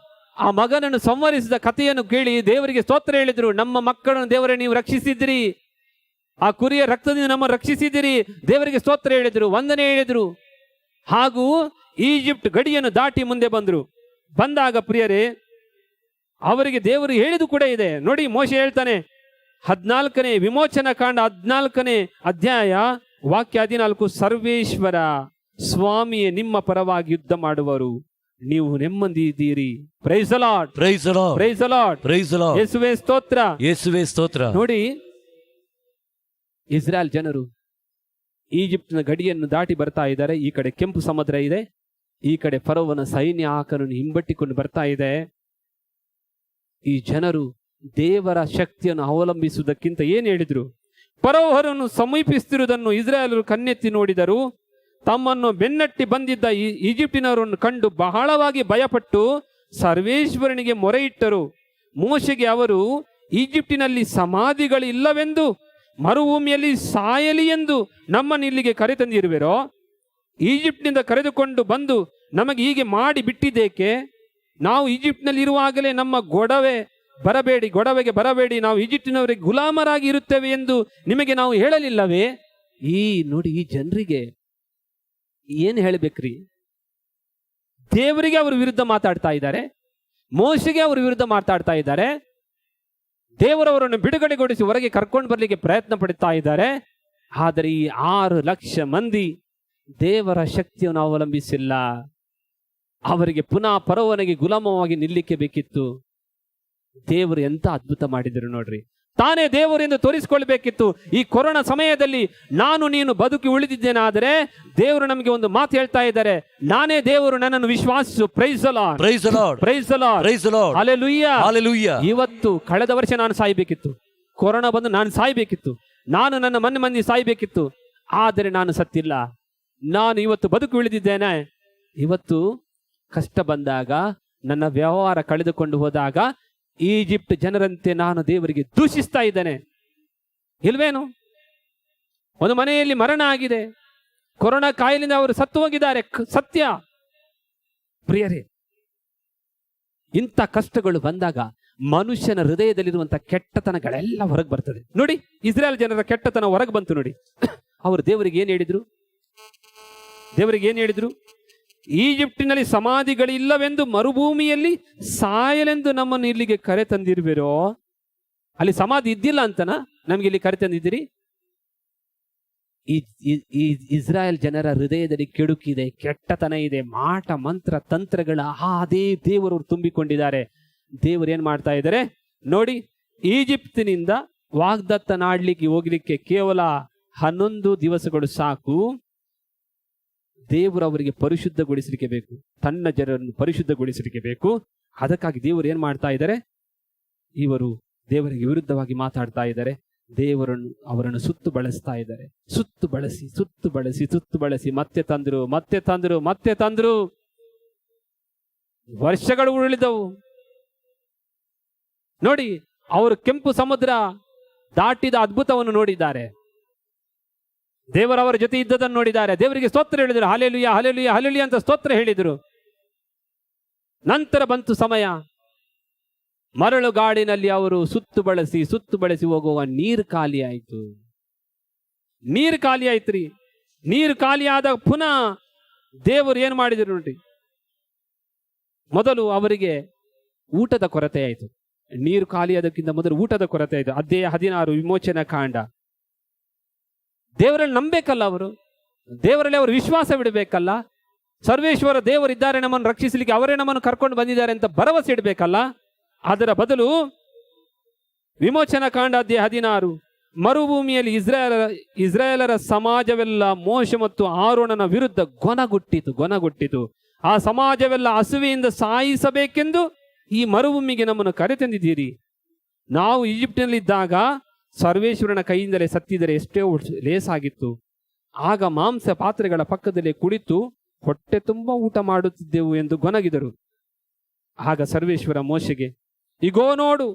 Speaker 4: ಆ ಮಗನನ್ನು ಸಂವರಿಸಿದ ಕಥೆಯನ್ನು ಕೇಳಿ ದೇವರಿಗೆ ಸ್ತೋತ್ರ ಹೇಳಿದ್ರು. ನಮ್ಮ ಮಕ್ಕಳನ್ನು ದೇವರೇ ನೀವು ರಕ್ಷಿಸಿದಿರಿ, ಆ ಕುರಿಯ ರಕ್ತದಿಂದ ನಮ್ಮ ರಕ್ಷಿಸಿದಿರಿ, ದೇವರಿಗೆ ಸ್ತೋತ್ರ ಹೇಳಿದ್ರು, ವಂದನೆ ಹೇಳಿದ್ರು. ಹಾಗೂ ಈಜಿಪ್ಟ್ ಗಡಿಯನ್ನು ದಾಟಿ ಮುಂದೆ ಬಂದಾಗ ಪ್ರಿಯರೇ, ಅವರಿಗೆ ದೇವರು ಹೇಳಿದು ಕೂಡ ಇದೆ. ನೋಡಿ, ಮೋಶೆ ಹೇಳ್ತಾನೆ 14ನೇ ವಿಮೋಚನಾ ಕಾಂಡ 14ನೇ ಅಧ್ಯಾಯ ವಾಕ್ಯ 14, ಸರ್ವೇಶ್ವರ ಸ್ವಾಮಿಯೇ ನಿಮ್ಮ ಪರವಾಗಿ ಯುದ್ಧ ಮಾಡುವರು, ನೀವು ನೆಮ್ಮದಿ ಇದ್ದೀರಿ. Praise the Lord,
Speaker 1: praise the Lord,
Speaker 4: praise the Lord,
Speaker 1: praise the Lord.
Speaker 4: ಯೇಸುವೇ ಸ್ತೋತ್ರ,
Speaker 1: ಯೇಸುವೇ ಸ್ತೋತ್ರ.
Speaker 4: ನೋಡಿ, ಇಸ್ರಾಯೇಲ್ ಜನರು ಈಜಿಪ್ಟಿನ ಗಡಿಯನ್ನು ದಾಟಿ ಬರ್ತಾ ಇದ್ದಾರೆ. ಈ ಕಡೆ ಕೆಂಪು ಸಮುದ್ರ ಇದೆ, ಈ ಕಡೆ ಫರೋಹನ ಸೈನ್ಯ ಆಕರನ್ನು ಹಿಂಬಟ್ಟಿಕೊಂಡು ಬರ್ತಾ ಇದೆ. ಈ ಜನರು ದೇವರ ಶಕ್ತಿಯನ್ನು ಅವಲಂಬಿಸುವುದಕ್ಕಿಂತ ಏನ್ ಹೇಳಿದ್ರು? ಫರೋಹರನ್ನು ಸಮೀಪಿಸುತ್ತಿರುವುದನ್ನು ಇಸ್ರಾಯೇಲರು ಕಣ್ಣೆತ್ತಿ ನೋಡಿದರು. ತಮ್ಮನ್ನು ಬೆನ್ನಟ್ಟಿ ಬಂದಿದ್ದ ಈಜಿಪ್ಟಿನವರನ್ನು ಕಂಡು ಬಹಳವಾಗಿ ಭಯಪಟ್ಟು ಸರ್ವೇಶ್ವರನಿಗೆ ಮೊರೆ ಇಟ್ಟರು. ಮೋಶೆಗೆ ಅವರು ಈಜಿಪ್ಟಿನಲ್ಲಿ ಸಮಾಧಿಗಳು ಇಲ್ಲವೆಂದು, ಮರುಭೂಮಿಯಲ್ಲಿ ಸಾಯಲಿ ಎಂದು ನಮ್ಮನ್ನು ಇಲ್ಲಿಗೆ ಕರೆತಂದಿರುವೆರೋ? ಈಜಿಪ್ಟ್ನಿಂದ ಕರೆದುಕೊಂಡು ಬಂದು ನಮಗೆ ಹೀಗೆ ಮಾಡಿ ಬಿಟ್ಟಿದ್ದೇಕೆ? ನಾವು ಈಜಿಪ್ಟ್ನಲ್ಲಿ ಇರುವಾಗಲೇ ನಮ್ಮ ಗೊಡವೆಗೆ ಬರಬೇಡಿ, ನಾವು ಈಜಿಪ್ಟಿನವರಿಗೆ ಗುಲಾಮರಾಗಿ ಇರುತ್ತೇವೆ ಎಂದು ನಿಮಗೆ ನಾವು ಹೇಳಲಿಲ್ಲವೇ? ನೋಡಿ, ಈ ಜನರಿಗೆ ಏನ್ ಹೇಳ್ಬೇಕ್ರಿ? ದೇವರಿಗೆ ಅವರು ವಿರುದ್ಧ ಮಾತಾಡ್ತಾ ಇದ್ದಾರೆ, ಮೋಶೆಗೆ ಅವರು ವಿರುದ್ಧ ಮಾತಾಡ್ತಾ ಇದ್ದಾರೆ, ದೇವರವರನ್ನು ಬಿಡುಗಡೆಗೊಳಿಸಿ ಹೊರಗೆ ಕರ್ಕೊಂಡು ಬರ್ಲಿಕ್ಕೆ ಪ್ರಯತ್ನ ಪಡ್ತಾ ಇದ್ದಾರೆ. ಆದರೆ ಈ 6 ಲಕ್ಷ ಮಂದಿ ದೇವರ ಶಕ್ತಿಯನ್ನು ಅವಲಂಬಿಸಿಲ್ಲ. ಅವರಿಗೆ ಪುನಃ ಫರೋಹನಿಗೆ ಗುಲಾಮವಾಗಿ ನಿಲ್ಲಿಕ್ಕೆ ಬೇಕಿತ್ತು. ದೇವರು ಎಂತ ಅದ್ಭುತ ಮಾಡಿದರು ನೋಡ್ರಿ. ತಾನೇ ದೇವರಿಂದ ತೋರಿಸಿಕೊಳ್ಬೇಕಿತ್ತು. ಈ ಕೊರೋನಾ ಸಮಯದಲ್ಲಿ ನಾನು ನೀನು ಬದುಕಿ ಉಳಿದಿದ್ದೇನಾದರೆ ದೇವರು ನಮಗೆ ಒಂದು ಮಾತು ಹೇಳ್ತಾ ಇದ್ದಾರೆ, ನಾನೇ ದೇವರು, ನನ್ನನ್ನು ವಿಶ್ವಾಸಿಸು. Praise the Lord,
Speaker 1: praise the Lord,
Speaker 4: praise the Lord,
Speaker 1: praise the Lord,
Speaker 4: hallelujah,
Speaker 1: hallelujah.
Speaker 4: ಇವತ್ತು ಕಳೆದ ವರ್ಷ ನಾನು ಸಾಯ್ಬೇಕಿತ್ತು, ಕೊರೋನಾ ಬಂದು ನಾನು ಸಾಯ್ಬೇಕಿತ್ತು, ನಾನು ನನ್ನ ಮಂದಿ ಸಾಯ್ಬೇಕಿತ್ತು. ಆದರೆ ನಾನು ಸತ್ತಿಲ್ಲ. ನಾನು ಇವತ್ತು ಬದುಕು ಉಳಿದಿದ್ದೇನೆ. ಇವತ್ತು ಕಷ್ಟ ಬಂದಾಗ, ನನ್ನ ವ್ಯವಹಾರ ಕಳೆದುಕೊಂಡು ಹೋದಾಗ ಈಜಿಪ್ಟ್ ಜನರಂತೆ ನಾನು ದೇವರಿಗೆ ದೂಷಿಸ್ತಾ ಇದ್ದೇನೆ ಇಲ್ವೇನು? ಒಂದು ಮನೆಯಲ್ಲಿ ಮರಣ ಆಗಿದೆ, ಕೊರೋನಾ ಕಾಯಿಲೆಯಿಂದ ಅವರು ಸತ್ತು ಹೋಗಿದ್ದಾರೆ, ಸತ್ಯ. ಪ್ರಿಯರೇ, ಇಂಥ ಕಷ್ಟಗಳು ಬಂದಾಗ ಮನುಷ್ಯನ ಹೃದಯದಲ್ಲಿರುವಂತಹ ಕೆಟ್ಟತನಗಳೆಲ್ಲ ಹೊರಗೆ ಬರ್ತದೆ. ನೋಡಿ, ಇಸ್ರಾಯೇಲ್ ಜನರ ಕೆಟ್ಟತನ ಹೊರಗೆ ಬಂತು. ನೋಡಿ, ಅವರು ದೇವರಿಗೆ ಏನ್ ಹೇಳಿದ್ರು? ದೇವರಿಗೆ ಏನ್ ಹೇಳಿದ್ರು? ಈಜಿಪ್ಟಿನಲ್ಲಿ ಸಮಾಧಿಗಳಿಲ್ಲವೆಂದು, ಮರುಭೂಮಿಯಲ್ಲಿ ಸಾಯಲೆಂದು ನಮ್ಮನ್ನು ಇಲ್ಲಿಗೆ ಕರೆ ತಂದಿರುವಿರೋ. ಅಲ್ಲಿ ಸಮಾಧಿ ಇದ್ದಿಲ್ಲ ಅಂತನ ನಮ್ಗೆ ಇಲ್ಲಿ ಕರೆ ತಂದಿದ್ದೀರಿ? ಈ ಇಸ್ರಾಯೇಲ್ ಜನರ ಹೃದಯದಲ್ಲಿ ಕೆಡುಕಿದೆ, ಕೆಟ್ಟತನ ಇದೆ, ಮಾಟ ಮಂತ್ರ ತಂತ್ರಗಳ ಅದೇ ದೇವರು ತುಂಬಿಕೊಂಡಿದ್ದಾರೆ. ದೇವರು ಏನ್ ಮಾಡ್ತಾ ಇದ್ದಾರೆ ನೋಡಿ, ಈಜಿಪ್ತಿನಿಂದ ವಾಗ್ದತ್ತ ನಾಡ್ಲಿಕ್ಕೆ ಹೋಗ್ಲಿಕ್ಕೆ ಕೇವಲ 11 ದಿವಸಗಳು ಸಾಕು. ದೇವರು ಅವರಿಗೆ ಪರಿಶುದ್ಧಗೊಳಿಸಲಿಕ್ಕೆ ಬೇಕು, ತನ್ನ ಜನರನ್ನು ಪರಿಶುದ್ಧಗೊಳಿಸಲಿಕ್ಕೆ ಬೇಕು. ಅದಕ್ಕಾಗಿ ದೇವರು ಏನ್ ಮಾಡ್ತಾ ಇದ್ದಾರೆ? ಇವರು ದೇವರಿಗೆ ವಿರುದ್ಧವಾಗಿ ಮಾತಾಡ್ತಾ ಇದ್ದಾರೆ. ಅವರನ್ನು ಸುತ್ತು ಬಳಸ್ತಾ ಇದ್ದಾರೆ. ಸುತ್ತು ಬಳಸಿ ಮತ್ತೆ ತಂದ್ರು. ವರ್ಷಗಳು ಉಳಿದವು. ನೋಡಿ, ಅವರು ಕೆಂಪು ಸಮುದ್ರ ದಾಟಿದ ಅದ್ಭುತವನ್ನು ನೋಡಿದ್ದಾರೆ. ದೇವರವರ ಜೊತೆ ಇದ್ದದನ್ನು ನೋಡಿದ್ದಾರೆ. ದೇವರಿಗೆ ಸ್ತೋತ್ರ ಹೇಳಿದರು, ಹಲ್ಲೆಲೂಯಾ ಹಲ್ಲೆಲೂಯಾ ಹಲ್ಲೆಲೂಯಾ ಅಂತ ಸ್ತೋತ್ರ ಹೇಳಿದರು. ನಂತರ ಬಂತು ಸಮಯ. ಮರಳು ಗಾಡಿನಲ್ಲಿ ಅವರು ಸುತ್ತು ಬಳಸಿ ಹೋಗುವ ನೀರು ಖಾಲಿ ಆಯ್ತು. ನೀರು ಖಾಲಿ ಆದಾಗ ಪುನಃ ದೇವರು ಏನ್ ಮಾಡಿದ್ರು ನೋಡಿ. ಮೊದಲು ಅವರಿಗೆ ಊಟದ ಕೊರತೆ ಆಯಿತು. ನೀರು ಖಾಲಿ ಆದಕ್ಕಿಂತ ಮೊದಲು ಊಟದ ಕೊರತೆ ಆಯಿತು. ಅಧ್ಯಾಯ 16 ವಿಮೋಚನಾ ಕಾಂಡ. ದೇವರಲ್ಲಿ ನಂಬೇಕಲ್ಲ, ಅವರು ದೇವರಲ್ಲಿ ಅವರು ವಿಶ್ವಾಸ ಬಿಡಬೇಕಲ್ಲ. ಸರ್ವೇಶ್ವರ ದೇವರಿದ್ದಾರೆ, ನಮ್ಮನ್ನು ರಕ್ಷಿಸಲಿಕ್ಕೆ ಅವರೇ ನಮ್ಮನ್ನು ಕರ್ಕೊಂಡು ಬಂದಿದ್ದಾರೆ ಅಂತ ಭರವಸೆ ಇಡಬೇಕಲ್ಲ. ಅದರ ಬದಲು ವಿಮೋಚನಾ ಕಾಂಡ ಅಧ್ಯಾಯ 16, ಮರುಭೂಮಿಯಲ್ಲಿ ಇಸ್ರಾಯೇಲರ ಸಮಾಜವೆಲ್ಲ ಮೋಶೆ ಮತ್ತು ಆರೋನನ ವಿರುದ್ಧ ಗೊನಗುಟ್ಟಿತು. ಆ ಸಮಾಜವೆಲ್ಲ ಹಸುವೆಯಿಂದ ಸಾಯಿಸಬೇಕೆಂದು ಈ ಮರುಭೂಮಿಗೆ ನಮ್ಮನ್ನು ಕರೆತಂದಿದ್ದೀರಿ. ನಾವು ಈಜಿಪ್ಟಿನಲ್ಲಿದ್ದಾಗ ಸರ್ವೇಶ್ವರನ ಕೈಯಿಂದಲೇ ಸತ್ತಿದರೆ ಎಷ್ಟೇ ಲೇಸಾಗಿತ್ತು. ಆಗ ಮಾಂಸ ಪಾತ್ರೆಗಳ ಪಕ್ಕದಲ್ಲಿ ಕುಳಿತು ಹೊಟ್ಟೆ ತುಂಬ ಊಟ ಮಾಡುತ್ತಿದ್ದೆವು ಎಂದು ಗೊನಗಿದರು. ಆಗ ಸರ್ವೇಶ್ವರ ಮೋಶೆಗೆ, ಇಗೋ ನೋಡು,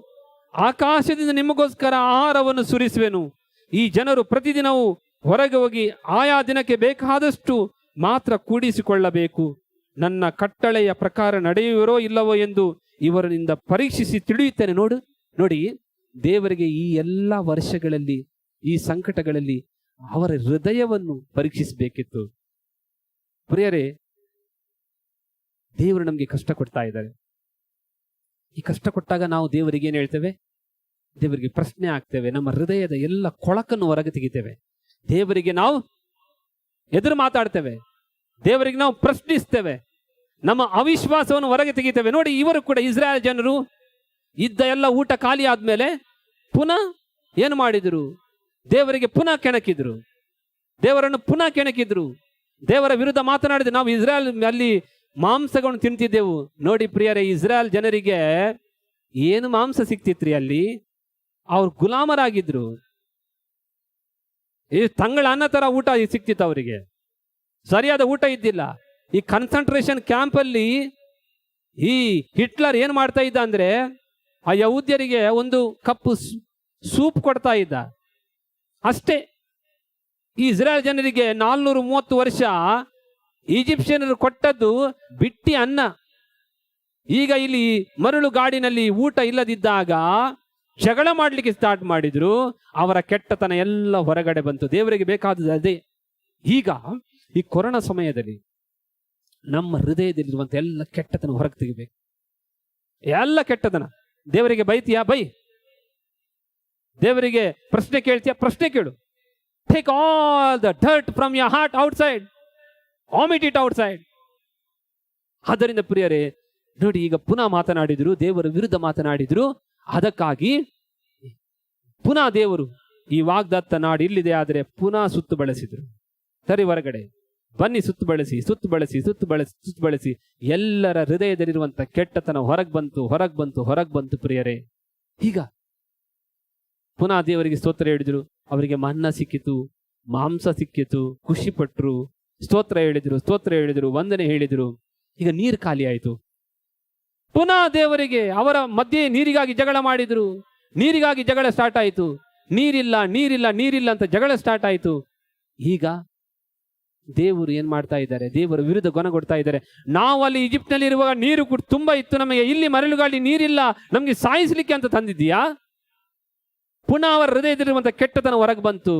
Speaker 4: ಆಕಾಶದಿಂದ ನಿಮಗೋಸ್ಕರ ಆಹಾರವನ್ನು ಸುರಿಸುವೆನು. ಈ ಜನರು ಪ್ರತಿದಿನವೂ ಹೊರಗೆ ಹೋಗಿ ಆಯಾ ದಿನಕ್ಕೆ ಬೇಕಾದಷ್ಟು ಮಾತ್ರ ಕೂಡಿಸಿಕೊಳ್ಳಬೇಕು. ನನ್ನ ಕಟ್ಟಳೆಯ ಪ್ರಕಾರ ನಡೆಯುವರೋ ಇಲ್ಲವೋ ಎಂದು ಇವರಿಂದ ಪರೀಕ್ಷಿಸಿ ತಿಳಿಯುತ್ತೇನೆ. ನೋಡಿ, ದೇವರಿಗೆ ಈ ಎಲ್ಲ ವರ್ಷಗಳಲ್ಲಿ, ಈ ಸಂಕಟಗಳಲ್ಲಿ ಅವರ ಹೃದಯವನ್ನು ಪರೀಕ್ಷಿಸಬೇಕಿತ್ತು. ಪ್ರಿಯರೇ, ದೇವರು ನಮಗೆ ಕಷ್ಟ ಕೊಡ್ತಾ ಇದ್ದಾರೆ. ಈ ಕಷ್ಟ ಕೊಟ್ಟಾಗ ನಾವು ದೇವರಿಗೆ ಏನ್ ಹೇಳ್ತೇವೆ? ದೇವರಿಗೆ ಪ್ರಶ್ನೆ ಆಗ್ತೇವೆ. ನಮ್ಮ ಹೃದಯದ ಎಲ್ಲ ಕೊಳಕನ್ನು ಹೊರಗೆ ತೆಗಿತೇವೆ. ದೇವರಿಗೆ ನಾವು ಎದುರು ಮಾತಾಡ್ತೇವೆ. ದೇವರಿಗೆ ನಾವು ಪ್ರಶ್ನಿಸ್ತೇವೆ. ನಮ್ಮ ಅವಿಶ್ವಾಸವನ್ನು ಹೊರಗೆ ತೆಗಿತೇವೆ. ನೋಡಿ, ಇವರು ಕೂಡ ಇಸ್ರಾಯೇಲ್ ಜನರು ಇದ್ದ ಎಲ್ಲ ಊಟ ಖಾಲಿ ಆದ್ಮೇಲೆ ಪುನಃ ಏನು ಮಾಡಿದ್ರು? ದೇವರಿಗೆ ಪುನಃ ಕೆಣಕಿದ್ರು. ದೇವರನ್ನು ಪುನಃ ಕೆಣಕಿದ್ರು. ದೇವರ ವಿರುದ್ಧ ಮಾತನಾಡಿದ್ರು. ನಾವು ಇಸ್ರಾಯೇಲ್ ಅಲ್ಲಿ ಮಾಂಸಗಳನ್ನು ತಿಂತಿದ್ದೆವು. ನೋಡಿ ಪ್ರಿಯರೇ, ಇಸ್ರಾಯೇಲ್ ಜನರಿಗೆ ಏನು ಮಾಂಸ ಸಿಕ್ತಿತ್ರಿ? ಅಲ್ಲಿ ಅವ್ರು ಗುಲಾಮರಾಗಿದ್ರು. ಈ ತಂಗಳ ಅನ್ನ ತರ ಊಟ ಸಿಕ್ತಿತ್ತು ಅವರಿಗೆ. ಸರಿಯಾದ ಊಟ ಇದ್ದಿಲ್ಲ. ಈ ಕನ್ಸಂಟ್ರೇಷನ್ ಕ್ಯಾಂಪ್ ಅಲ್ಲಿ ಈ ಹಿಟ್ಲರ್ ಏನ್ ಮಾಡ್ತಾ ಇದ್ದ ಅಂದ್ರೆ, ಆ ಯಹೂದ್ಯರಿಗೆ ಒಂದು ಕಪ್ಪು ಸೂಪ್ ಕೊಡ್ತಾ ಇದ್ದ ಅಷ್ಟೇ. ಈ ಇಸ್ರಾಯೇಲ್ ಜನರಿಗೆ 430 ವರ್ಷ ಈಜಿಪ್ಷಿಯನರು ಕೊಟ್ಟದ್ದು ಬಿಟ್ಟಿ ಅನ್ನ. ಈಗ ಇಲ್ಲಿ ಮರಳು ಗಾಡಿನಲ್ಲಿ ಊಟ ಇಲ್ಲದಿದ್ದಾಗ ಜಗಳ ಮಾಡ್ಲಿಕ್ಕೆ ಸ್ಟಾರ್ಟ್ ಮಾಡಿದ್ರು. ಅವರ ಕೆಟ್ಟತನ ಎಲ್ಲ ಹೊರಗಡೆ ಬಂತು. ದೇವರಿಗೆ ಬೇಕಾದದ್ದು ಅದೇ. ಈಗ ಈ ಕೊರೋನಾ ಸಮಯದಲ್ಲಿ ನಮ್ಮ ಹೃದಯದಲ್ಲಿರುವಂತ ಎಲ್ಲ ಕೆಟ್ಟತನ ಹೊರಗೆ ತೆಗಿಬೇಕು. ಎಲ್ಲ ಕೆಟ್ಟತನ. ದೇವರಿಗೆ ಬೈತೀಯಾ? ಬೈ. ದೇವರಿಗೆ ಪ್ರಶ್ನೆ ಕೇಳ್ತೀಯಾ? ಪ್ರಶ್ನೆ ಕೇಳು. Take all the dirt from your heart outside, vomit it outside. ಆದ್ದರಿಂದ ಪ್ರಿಯರೇ, ನೋಡಿ, ಈಗ ಪುನಃ ಮಾತನಾಡಿದ್ರು, ದೇವರ ವಿರುದ್ಧ ಮಾತನಾಡಿದ್ರು. ಅದಕ್ಕಾಗಿ ಪುನಃ ದೇವರು ಈ ವಾಗ್ದತ್ತ ನಾಡು ಇಲ್ಲಿದೆ ಆದರೆ ಪುನಃ ಸುತ್ತು ಬಳಸಿದ್ರು. ಸರಿ, ಹೊರಗಡೆ ಬನ್ನಿ, ಸುತ್ತು ಬಳಸಿ ಎಲ್ಲರ ಹೃದಯದಲ್ಲಿರುವಂತ ಕೆಟ್ಟತನ ಹೊರಗೆ ಬಂತು ಪ್ರಿಯರೇ. ಈಗ ಪುನಃ ದೇವರಿಗೆ ಸ್ತೋತ್ರ ಹೇಳಿದ್ರು. ಅವರಿಗೆ ಮನ್ನ ಸಿಕ್ಕಿತು, ಮಾಂಸ ಸಿಕ್ಕಿತು, ಖುಷಿ ಪಟ್ರು, ಸ್ತೋತ್ರ ಹೇಳಿದ್ರು, ವಂದನೆ ಹೇಳಿದ್ರು. ಈಗ ನೀರು ಖಾಲಿ ಆಯಿತು. ಪುನಃ ದೇವರಿಗೆ ಅವರ ಮಧ್ಯೆ ನೀರಿಗಾಗಿ ಜಗಳ ಮಾಡಿದ್ರು. ನೀರಿಗಾಗಿ ಜಗಳ ಸ್ಟಾರ್ಟ್ ಆಯಿತು. ನೀರಿಲ್ಲ ಅಂತ ಜಗಳ ಸ್ಟಾರ್ಟ್ ಆಯಿತು. ಈಗ ದೇವರು ಏನ್ ಮಾಡ್ತಾ ಇದ್ದಾರೆ? ದೇವರ ವಿರುದ್ಧ ಕೊಡ್ತಾ ಇದ್ದಾರೆ. ನಾವು ಅಲ್ಲಿ ಈಜಿಪ್ಟ್ ನಲ್ಲಿ ಇರುವಾಗ ನೀರು ತುಂಬಾ ಇತ್ತು ನಮಗೆ, ಇಲ್ಲಿ ಮರಳುಗಾಳಿ ನೀರಿಲ್ಲ, ನಮ್ಗೆ ಸಾಯಿಸ್ಲಿಕ್ಕೆ ಅಂತ ತಂದಿದ್ದೀಯಾ? ಪುನಃ ಅವರ ಹೃದಯದಲ್ಲಿರುವಂತ ಕೆಟ್ಟತನ ಹೊರಗೆ ಬಂತು.